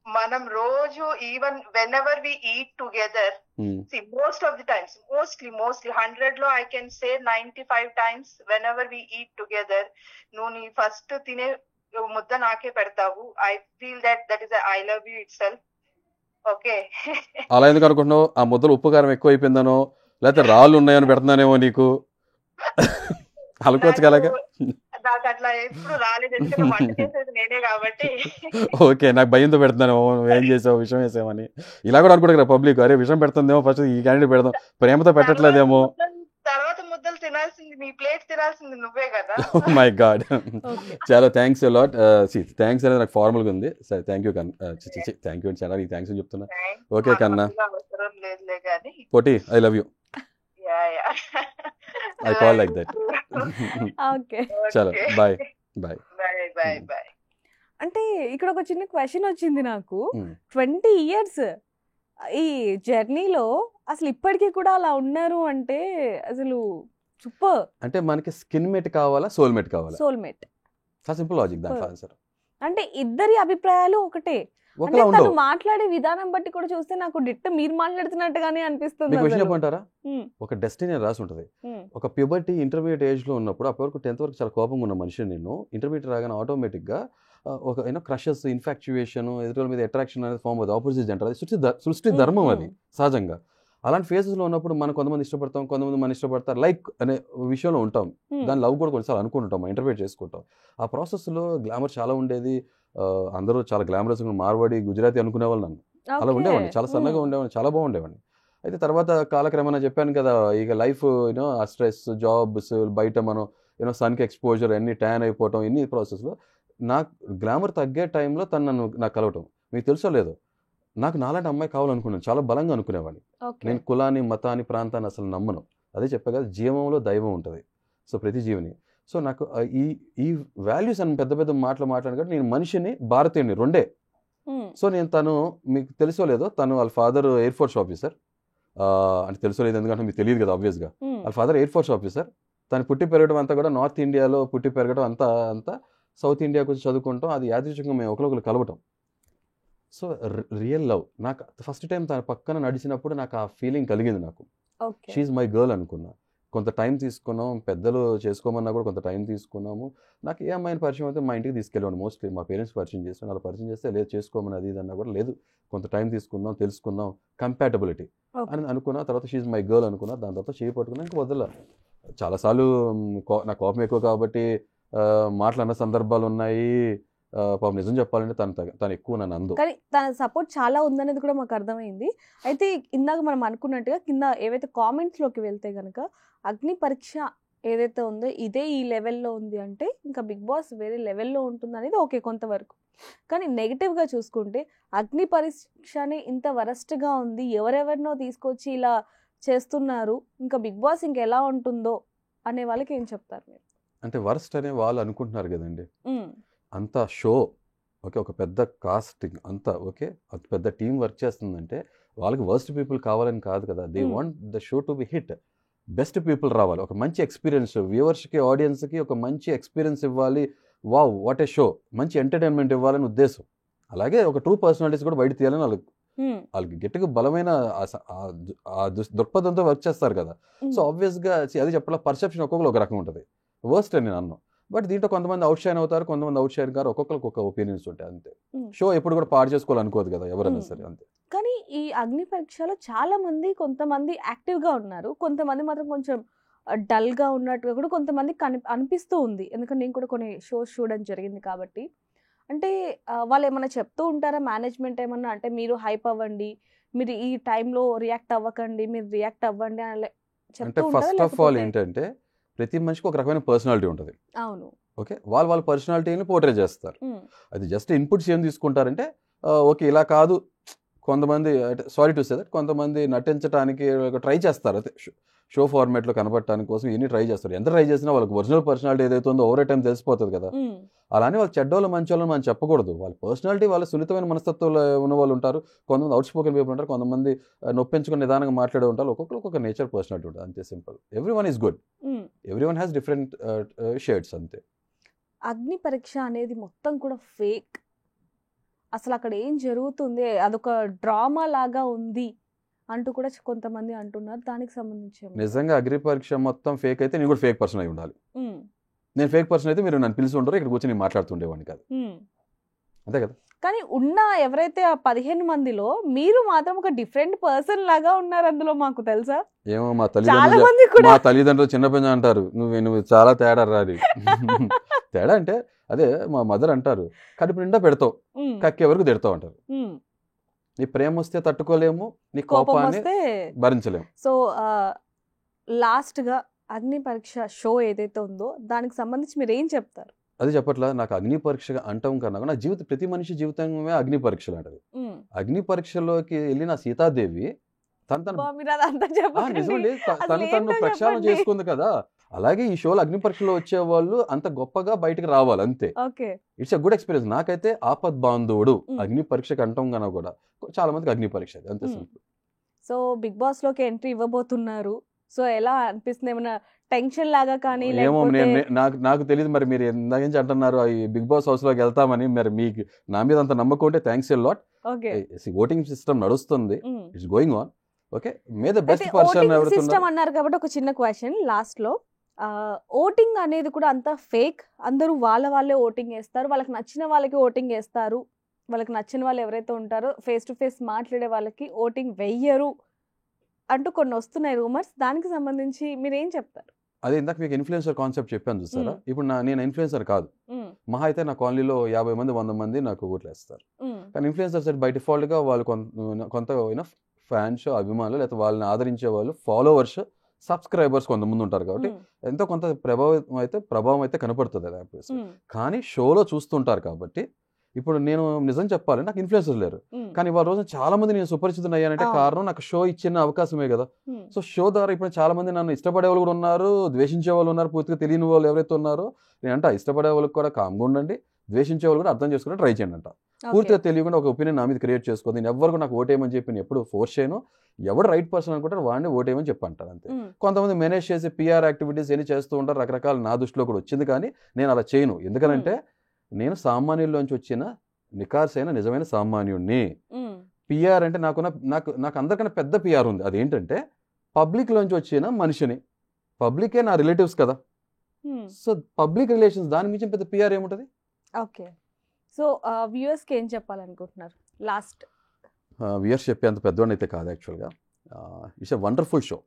మనం రోజు even whenever we eat together, most of the times, mostly 100 లో I can say 95 times whenever we eat together, నువ్వు నీ ఫస్ట్ తినే ముద్ద నాకే పెడతావు. I feel that is I love you itself. Okay, అలా ఎందుకు అనుకుంటున్నావు? ఆ ముద్దలు ఉప్పు కారం ఎక్కువ అయిపోయిందనో, లేకపోతే రాళ్ళు ఉన్నాయని పెడుతున్నానేమో నీకు అనుకోవచ్చు కదా. నాకు అట్లా ఎప్పుడు రాలేదు, ఎందుకంటే వంట చేసేది నేనే కాబట్టి. ఓకే, నాకు భయంతో పెడుతున్నానేమో, ఏం చేసావు, విషయం వేసామని. ఇలా కూడా అనుకుంటా కదా పబ్లిక్, అరే విషయం పెడుతుందేమో, ఫస్ట్ ఈ క్యాండిడేట్ పెడదాం, ప్రేమతో పెట్టట్లేదేమో. తర్వాత ముద్దలు తినాల్సింది, నీ ప్లేట్ తినాల్సింది నువ్వే కదా. My God. చాలా థ్యాంక్స్ లాట్. థ్యాంక్స్ అనేది నాకు ఫార్మల్గా ఉంది. సరే, థ్యాంక్ యూ కన్నా. థ్యాంక్ యూ అని చాలా థ్యాంక్స్ అని చెప్తున్నా. ఓకే కన్నా, పోటీ I love you. I call like that. Okay, చలో బాయ్ బాయ్ బాయ్. అంటే ఇక్కడ ఒక చిన్న క్వశ్చన్ వచ్చింది నాకు. 20 years ఈ జర్నీలో అసలు ఇప్పటికీ కూడా అలా ఉన్నారు అంటే అసలు సూపర్. అంటే మనకి స్కిన్ మేట్ కావాలా, సోల్ మేట్ కావాలా? సోల్మేట్. సింపుల్ లాజిక్ దాని ఆన్సర్. అంటే ఇద్దరి అభిప్రాయాలు ఒకటే. అంటే తను మాట్లాడే విధానం బట్టి కూడా చూస్తే నాకు డిట్ట మీరు మాట్లాడుతున్నట్టుగానే అనిపిస్తుంది. చెప్పంటారా? ఒక డెస్టినీ రాసి ఉంటుంది. ఒక ప్యూబర్టీ ఇంటర్మీడియట్ ఏజ్ లో ఉన్నప్పుడు, అప్పటి వరకు 10th వరకు చాలా కోపంగా ఉన్న మనిషి నేను ఇంటర్మీడియట్ రాగానే ఆటోమేటిక్ గా ఒక క్రషెస్, ఇన్ఫాక్చుయేషన్, ఎదుటి మీద అట్రాక్షన్ అనేది ఫామ్ అవుతుంది. ఆపోజిట్ అంటారు. సృష్టి ధర్మం అది సహజంగా. అలాంటి ఫేజెస్ లో ఉన్నప్పుడు మనం కొంతమంది ఇష్టపడతాం, కొంతమంది మనం ఇష్టపడతారు, లైక్ అనే విషయంలో ఉంటాం. దాని లవ్ కూడా కొన్నిసార్లు అనుకుంటుంటాం, ఇంటర్ప్రిట్ చేసుకుంటాం. ఆ ప్రాసెస్ లో గ్లామర్ చాలా ఉండేది. అందరూ చాలా గ్లామరస్, మార్వాడి, గుజరాతీ అనుకునే వాళ్ళు నన్ను. అలా ఉండేవాడిని, చాలా సన్నగా ఉండేవాడిని, చాలా బాగుండేవాడిని. అయితే తర్వాత కాలక్రమేణా చెప్పాను కదా, ఇక లైఫ్ ఆ స్ట్రెస్, జాబ్స్, బయట మనం సన్కి ఎక్స్పోజర్, అన్ని ట్యాన్ అయిపోవటం, ఇన్ని ప్రాసెస్లో నాకు గ్లామర్ తగ్గే టైంలో తను నాకు కలవటం. మీకు తెలుసో లేదో, నాకు నాలాంటి అమ్మాయి కావాలనుకున్నాను, చాలా బలంగా అనుకునేవాడిని. నేను కులాన్ని, మతాన్ని, ప్రాంతాన్ని అసలు నమ్మను. అదే చెప్పా కదా, జీవంలో దైవం ఉంటుంది. సో ప్రతి జీవిని. సో నాకు ఈ వాల్యూస్ అని పెద్ద పెద్ద మాట్లాడాను కాబట్టి నేను మనిషిని, భారతీయుని రెండే. సో నేను తను మీకు తెలుసో లేదో, తను వాళ్ళ ఫాదర్ ఎయిర్ ఫోర్స్ ఆఫీసర్. అంటే తెలుసో లేదు ఎందుకంటే మీకు తెలియదు కదా ఆబ్వియస్గా. వాళ్ళ ఫాదర్ ఎయిర్ ఫోర్స్ ఆఫీసర్. తను పుట్టి పెరగడం అంతా కూడా నార్త్ ఇండియాలో పుట్టి పెరగడం అంతా సౌత్ ఇండియాకు వచ్చి చదువుకుంటాం. అది యాదృచ్ఛికంగా మేము ఒకరికొకరు కలవటం. So real love. నాకు ఫస్ట్ టైం తన పక్కన నడిచినప్పుడు నాకు ఆ ఫీలింగ్ కలిగింది. నాకు షీఈ్ మై గర్ల్ అనుకున్నా. కొంత టైం తీసుకున్నాం, పెద్దలు చేసుకోమన్నా కూడా కొంత టైం తీసుకున్నాము. నాకు ఏ అమ్మాయిని పరిచయం అయితే మా ఇంటికి తీసుకెళ్ళాను. మోస్ట్లీ మా పేరెంట్స్ పరిచయం చేస్తాను. అలా పరిచయం చేస్తే లేదు చేసుకోమని అది అన్నా కూడా లేదు, కొంత టైం తీసుకుందాం, తెలుసుకుందాం, కంపాటబిలిటీ అని అనుకున్నా. తర్వాత షీఈ్ మై గర్ల్ అనుకున్నా. దాని తర్వాత చేయి పట్టుకున్నా, ఇంకా వదల. చాలాసార్లు నా కోపం ఎక్కువ కాబట్టి మాట్లాడిన సందర్భాలు ఉన్నాయి. పాపం నిజం చెప్పాలంటే తను ఎక్కువ నన్ను అందు. కానీ తన సపోర్ట్ చాలా ఉందనేది కూడా మాకు అర్థమైంది. అయితే ఇందాక మనం అనుకున్నట్టుగా కింద ఏవైతే కామెంట్స్లోకి వెళ్తే కనుక అగ్ని పరీక్ష ఏదైతే ఉందో ఇదే ఈ లెవెల్లో ఉంది అంటే ఇంకా బిగ్ బాస్ వేరే లెవెల్లో ఉంటుంది అనేది ఓకే కొంతవరకు. కానీ నెగిటివ్గా చూసుకుంటే అగ్ని పరీక్షనే ఇంత వరస్ట్గా ఉంది, ఎవరెవరినో తీసుకొచ్చి ఇలా చేస్తున్నారు, ఇంకా బిగ్ బాస్ ఇంకెలా ఉంటుందో అనే వాళ్ళకి ఏం చెప్తారు మీరు? అంటే వర్స్ట్ అనే వాళ్ళు అనుకుంటున్నారు కదండి, అంత షో ఓకే, ఒక పెద్ద కాస్టింగ్ అంతా ఓకే, అది పెద్ద టీం వర్క్ చేస్తుందంటే వాళ్ళకి వర్స్ట్ పీపుల్ కావాలని కాదు కదా. They want the show to be hit, best people రావాలి, ఒక మంచి ఎక్స్పీరియన్స్ వ్యూవర్స్కి ఆడియన్స్కి ఒక మంచి ఎక్స్పీరియన్స్ ఇవ్వాలి, వావ్ వాట్ ఏ షో, మంచి ఎంటర్టైన్మెంట్ ఇవ్వాలని ఉద్దేశం. అలాగే ఒక ట్రూ పర్సనాలిటీస్ కూడా బయట తీయాలని వాళ్ళకి గట్టిగా బలమైన దృక్పథంతో వర్క్ చేస్తారు కదా. సో ఆబ్వియస్గా అది చెప్పాల పర్సెప్షన్ ఒక్కొక్కరు ఒక రకం ఉంటుంది, వర్స్ట్ అని నేను అన్నాను. బట్ దీంట్లో కొంతమంది అవుట్ షైన్ అవుతారు, కొంతమంది అవుట్ షైన్ గారు, ఒక్కొక్కరికి ఒక ఒపీనియన్స్ ఉంటాయి అంతే. షో ఎప్పుడు కూడా పాడు చేసుకోవాలనుకోదు కదా ఎవరైనా సరే అంతే. కానీ ఈ అగ్ని పరీక్షలో చాలా మంది కొంతమంది యాక్టివ్గా ఉన్నారు, కొంతమంది మాత్రం కొంచెం డల్గా ఉన్నట్టుగా కూడా కొంతమంది అనిపిస్తూ ఉంది. ఎందుకంటే నేను కూడా కొన్ని షోస్ చూడడం జరిగింది కాబట్టి. అంటే వాళ్ళు ఏమైనా చెప్తూ ఉంటారా మేనేజ్మెంట్ ఏమన్నా, అంటే మీరు హైప్ అవ్వండి, మీరు ఈ టైంలో రియాక్ట్ అవ్వకండి, మీరు రియాక్ట్ అవ్వండి అని అంటే ఫస్ట్ ఆఫ్ ఆల్ ఏంటంటే ప్రతి మనిషికి ఒక రకమైన పర్సనాలిటీ ఉంటుంది. అవును ఓకే, వాళ్ళ పర్సనాలిటీని పోర్ట్రే చేస్తారు. అది జస్ట్ ఇన్పుట్స్ ఏం తీసుకుంటారంటే ఓకే ఇలా కాదు, కొంతమంది సారీ టు సే దట్ కొంతమంది నటించడానికి ట్రై చేస్తారు, అయితే షో ఫార్మాట్లో కనపడటానికి కోసం ఇవన్నీ ట్రై చేస్తారు. ఎంత ట్రై చేసినా వాళ్ళకి ఒరిజినల్ పర్సనాలిటీ ఏదైతే ఉందో ఓవర్ టైం తెలిసిపోతుంది కదా. అలానే వాళ్ళు చెడ్డోళ్ళు మంచోళ్ళు మనం చెప్పకూడదు, వాళ్ళ పర్సనాలిటీ వాళ్ళ సున్నితమైన మనస్తత్వంలో ఉన్న వాళ్ళు ఉంటారు, కొంతమంది అవుట్ స్పోకెన్ పీపుల్ ఉంటారు, కొంతమంది నొప్పించుకుని నిదానంగా మాట్లాడే ఉంటారు, ఒక్కొక్క నేచర్ పర్సనాలిటీ ఉంటుంది అంతే, simple. Every one is good, every one has different shades అంతే. అగ్ని పరీక్ష అనేది మొత్తం కూడా ఫేక్, అసలు అక్కడ ఏం జరుగుతుంది అదొక డ్రామా లాగా ఉంది అంటూ కూడా కొంతమంది అంటున్నారు. దానికి సంబంధించి నిజంగా అగ్ని పరీక్ష మొత్తం ఫేక్ అయితే నేను కూడా ఫేక్ పర్సన్ అయి ఉండాలి. నేను ఫేక్ పర్సన్ అయితే మీరు నన్ను పిలిచి ఉండరు, ఇక్కడ కూర్చొని నేను మాట్లాడుతుండేవాడిని కాదు, అంతే కదా. కానీ ఉన్న ఎవరైతే ఆ 15 మందిలో మీరు మాత్రం ఒక డిఫరెంట్ పర్సన్ లాగా ఉన్నారు అందులో, మాకు తెలుసా? ఏమో మా తల్లిదండ్రులు చిన్న పిల్ల అంటారు, నువ్వు చాలా తేడా రాది. తేడా అంటే అదే మా మదర్ అంటారు, కడుపు నిండా పెడతావు, కక్కే వరకు తిడతావు అంటారు. నీ ప్రేమ వస్తే తట్టుకోలేము, నీ కోపాన్ని భరించలేము. సో లాస్ట్ గా అగ్ని పరీక్ష షో ఏదైతే ఉందో దానికి సంబంధించి మీరు ఏం చెప్తారు? అది చెప్పట్లా, నాకు అగ్ని పరీక్ష అంటాం కన్నా నా జీవితం, ప్రతి మనిషి జీవితమే అగ్ని పరీక్ష లాంటిది. అగ్ని పరీక్షలోకి వెళ్ళిన సీతాదేవి తను ప్రక్షాళన చేసుకుంది కదా. అలాగే ఈ షోలో అగ్ని పరీక్షలో వచ్చే వాళ్ళు అంత గొప్పగా బయటకు రావాలి అంతే. It's a good experience. నాకైతే ఆపద్ బాంధవుడు అగ్ని పరీక్షకి అంటాం కన్నా కూడా చాలా మందికి అగ్ని పరీక్ష అంతే సింపుల్. సో బిగ్ బాస్ లోకి ఎంట్రీ ఇవ్వబోతున్నారు, సో ఎలా అనిపిస్తుంది? ఏమైనా టెన్షన్ లాగా కానీ? ఏమో నాకు తెలియదు, మరి మీరు ఎందాక అంటున్నారు ఈ బిగ్ బాస్ హౌస్ లోకి వెళ్తామని, మరి మీకు నా మీద అంత నమ్మకం ఉంటే thanks a lot. Voting system నడుస్తుంది, it's going on. Okay, may the best person system అన్నారు కాబట్టి ఒక చిన్న క్వశ్చన్ లాస్ట్ లో, ఓటింగ్ అనేది కూడా అంత ఫేక్, అందరూ వాళ్ళే ఓటింగ్ వేస్తారు, వాళ్ళకి నచ్చిన వాళ్ళకి ఓటింగ్ వేస్తారు, వాళ్ళకి నచ్చిన వాళ్ళు ఎవరైతే ఉంటారో ఫేస్ టు ఫేస్ మాట్లాడే వాళ్ళకి ఓటింగ్ వెయ్యరు అంటూ కొన్ని వస్తున్నాయి రూమర్స్, దానికి సంబంధించి మీరు ఏం చెప్తారు? అదే ఇందాక మీకు ఇన్ఫ్లుయెన్సర్ కాన్సెప్ట్ చెప్పాను చూస్తారా, ఇప్పుడు నేను ఇన్ఫ్లుయెన్సర్ కాదు, మహా అయితే నా కాలనీలో 50 మంది 100 మంది నాకు ఓట్లు వేస్తారు. కానీ ఇన్ఫ్లుయెన్సర్ సైడ్ బై డిఫాల్ట్ గా వాళ్ళు కొంత ఫ్యాన్స్, అభిమానులు, లేకపోతే వాళ్ళని ఆదరించే వాళ్ళు, ఫాలోవర్స్, సబ్స్క్రైబర్స్ కొంతమంది ఉంటారు కాబట్టి ఎంతో కొంత ప్రభావం అయితే కనపడుతుంది అది. కానీ షోలో చూస్తుంటారు కాబట్టి, ఇప్పుడు నేను నిజం చెప్పాలి, నాకు ఇన్ఫ్లుయెన్సర్స్ లేరు, కానీ వాళ్ళ రోజు చాలా మంది నేను సుపరిచితులు అయ్యానంటే కారణం నాకు షో ఇచ్చిన అవకాశమే కదా. సో షో ద్వారా ఇప్పుడు చాలా మంది నన్ను ఇష్టపడే వాళ్ళు కూడా ఉన్నారు, ద్వేషించే వాళ్ళు ఉన్నారు, పూర్తిగా తెలియని వాళ్ళు ఎవరైతే ఉన్నారో నేనంట ఇష్టపడే వాళ్ళకి కూడా కామ్గా ఉండండి, ద్వేషించే వాళ్ళు కూడా అర్థం చేసుకుని ట్రై చేయండి అంట. పూర్తిగా తెలియకుండా ఒక ఒపీనియన్ నా మీద క్రియేట్ చేసుకోండి. నేను ఎవరు నాకు ఓటేయమని చెప్పి నేను ఎప్పుడు ఫోర్స్ చేయను, ఎవరు రైట్ పర్సన్ అనుకుంటారు వాడిని ఓటేయమని చెప్పి అంటారు అంతే. కొంతమంది మేనేజ్ చేసి పిఆర్ యాక్టివిటీస్ ఎన్ని చేస్తూ ఉంటారు, రకరకాల నా దృష్టిలో కూడా వచ్చింది, కానీ నేను అలా చేయను. ఎందుకంటే నేను సామాన్యుల్లోంచి వచ్చిన నికార్సైన నిజమైన సామాన్యుడిని. పిఆర్ అంటే నాకు అందరికన్నా పెద్ద పిఆర్ ఉంది, అదేంటంటే పబ్లిక్ లోంచి వచ్చిన మనిషిని, పబ్లికే నా రిలేటివ్స్ కదా. సో పబ్లిక్ రిలేషన్స్, దాని మించి పెద్ద పిఆర్ ఏముంటుంది? ఓకే, సో వ్యూయర్స్కి ఏం చెప్పాలనుకుంటున్నారు లాస్ట్? వ్యూయర్స్ చెప్పే అంత పెద్దవాడిని అయితే కాదు యాక్చువల్గా. ఇట్స్ ఎ వండర్ఫుల్ షో,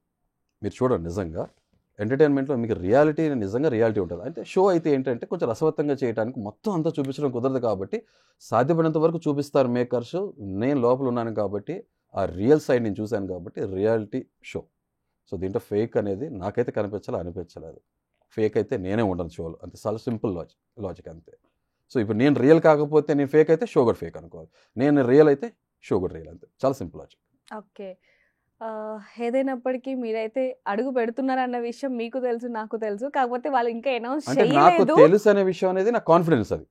మీరు చూడండి నిజంగా. ఎంటర్టైన్మెంట్లో మీకు రియాలిటీ నిజంగా రియాలిటీ ఉంటుంది. అంటే షో అయితే ఏంటంటే కొంచెం రసవత్తంగా చేయడానికి మొత్తం అంతా చూపించడం కుదరదు కాబట్టి సాధ్యపడినంత వరకు చూపిస్తారు మేకర్స్. నేను లోపల ఉన్నాను కాబట్టి ఆ రియల్ సైడ్ నేను చూశాను కాబట్టి రియాలిటీ షో. సో దీంట్లో ఫేక్ అనేది నాకైతే అనిపించలేదు. ఫేక్ అయితే నేనే ఉండను షోలో, అంతే. చాలా సింపుల్ లాజిక్ అంతే. సో ఇప్పుడు నేను రియల్ కాకపోతే నేను ఫేక్ అయితే షో కూడా ఫేక్ అనుకోవాలి, నేను రియల్ అయితే షో కూడా రియల్, అంతే. చాలా సింపుల్ లాజిక్. ఓకే. ఏదైనప్పటికీ మీరైతే అడుగు పెడుతున్నారన్న విషయం మీకు తెలుసు, నాకు తెలుసు. కాకపోతే వాళ్ళు ఇంకా అనౌన్స్ అంటే నాకు తెలుసు అనే విషయం అనేది నా కాన్ఫిడెన్స్. అది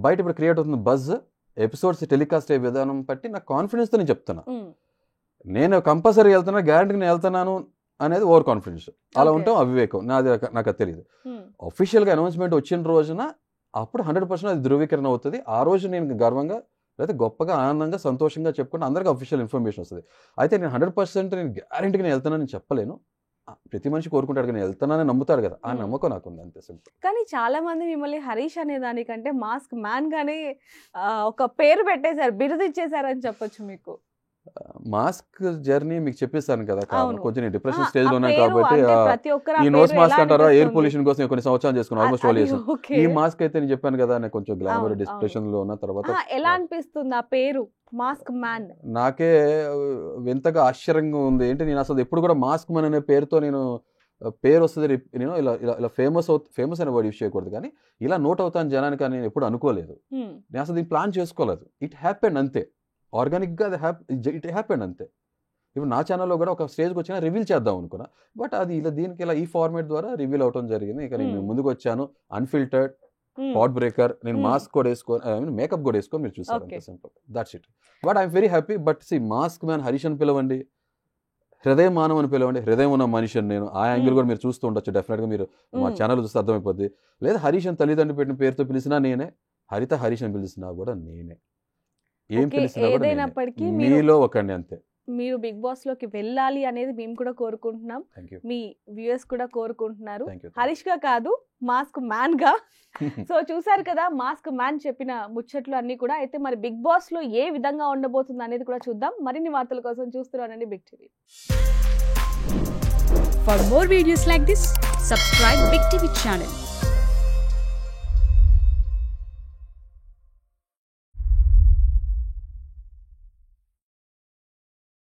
బయట ఇప్పుడు క్రియేట్ అవుతుంది బజ్, ఎపిసోడ్స్ టెలికాస్ట్ అయ్యే విధానం బట్టి నా కాన్ఫిడెన్స్తో నేను చెప్తున్నా. నేను కంపల్సరీ వెళ్తున్నా, గ్యారంటీగా నేను వెళ్తున్నాను అనేది ఓవర్ కాన్ఫిడెన్స్. అలా ఉంటాం అవివేకం, నాకు అది తెలియదు. అఫీషియల్గా అనౌన్స్మెంట్ వచ్చిన రోజున అప్పుడు 100% అది ధృవీకరణ అవుతుంది. ఆ రోజు నేను గర్వంగా లేదా గొప్పగా ఆనందంగా సంతోషంగా చెప్పుకుంటే అందరికీ అఫీషియల్ ఇన్ఫర్మేషన్ వస్తుంది. అయితే నేను 100% నేను గ్యారంటీగా నేను వెళ్తానని చెప్పలేను. ప్రతి మనిషి కోరుకుంటాడు, నేను వెళ్తానని నమ్ముతాడు కదా, ఆ నమ్మకం నాకు ఉంది, అంతే సింపుల్. కానీ చాలా మంది మిమ్మల్ని హరీష్ అనే దానికంటే మాస్క్ మ్యాన్ గానే ఒక పేరు పెట్టేశారు, బిరుదు ఇచ్చేసారని చెప్పొచ్చు. మీకు మాస్క్ జర్నీ మీకు చెప్పేసాను కదా, కొంచెం నేను డిప్రెషన్ స్టేజ్ లో ఉన్నాను కాబట్టి ఈ నోస్ మాస్క్ అంటారా, ఎయిర్ పొల్యూషన్ కోసం కొన్ని సంవత్సరాలు చేసుకున్నాను, ఆల్మోస్ట్ 12 years. ఈ మాస్క్ అయితే నేను చెప్పాను కదా, నేను కొంచెం గ్లామర్ డిప్రెషన్ లో ఉన్న తర్వాత ఎలా అనిపిస్తుంది ఆ పేరు మాస్క్ మ్యాన్? నాకే వింతగా ఆశ్చర్యంగా ఉంది. ఏంటి, నేను అసలు ఎప్పుడు కూడా మాస్క్ మ్యాన్ అనే పేరుతో నేను పేరు వస్తుంది, నేను ఇలా ఫేమస్ అనే వర్డ్ యూస్ చేయకూడదు, కానీ ఇలా నోట్ అవుతాను జనానికి అని నేను ఎప్పుడు అనుకోలేదు. నేను అసలు దీన్ని ప్లాన్ చేసుకోలేదు. ఇట్ హ్యాపెండ్ అంతే, ఆర్గానిక్గా ఇట్ హ్యాపెండ్ అంతే. ఇప్పుడు నా ఛానల్లో కూడా ఒక స్టేజ్కి వచ్చినా రివీల్ చేద్దాం అనుకున్నా, బట్ అది దీనికి ఇలా ఈ ఫార్మేట్ ద్వారా రివీల్ అవడం జరిగింది. ఇక నేను ముందుకు వచ్చాను, అన్ఫిల్టర్డ్, పాట్ బ్రేకర్, నేను మాస్క్ కూడా వేసుకొని మేకప్ కూడా వేసుకొని మీరు చూసారు, అంతే simple, that's it. But I'm very happy. But see mask man Harish అని పిలవండి, హృదయ మానవ్ అని పిలవండి, హృదయం ఉన్న మనిషి అని నేను, ఆ యాంగిల్ కూడా మీరు చూస్తూ ఉండొచ్చు. డెఫినెట్గా మీరు మా ఛానల్ చూస్తే అర్థమైపోద్ది. లేదా హరీష్ అని తల్లిదండ్రులు పెట్టిన పేరుతో పిలిచినా నేనే, హరీష్ అని పిలిచినా కూడా నేనే, ఏం పిలిచినా కూడా మీలో ఒకండి, అంతే. మీరు బిగ్ బాస్ లోకి వెళ్ళాలి అనేది మేము కూడా కోరుకుంటున్నాం, మీ వ్యూయర్స్ కూడా కోరుకుంటున్నారు, హరీష్ గా కాదు మాస్క్ మ్యాన్ గా. సో చూసారు కదా మాస్క్ మ్యాన్ చెప్పిన ముచ్చట్లు అన్ని కూడా. అయితే మరి బిగ్ బాస్ లో ఏ విధంగా ఉండబోతుంది అనేది కూడా చూద్దాం. మరిన్ని వార్తల కోసం చూస్తున్నానండి Big TV. For more videos like this, subscribe Big TV channel.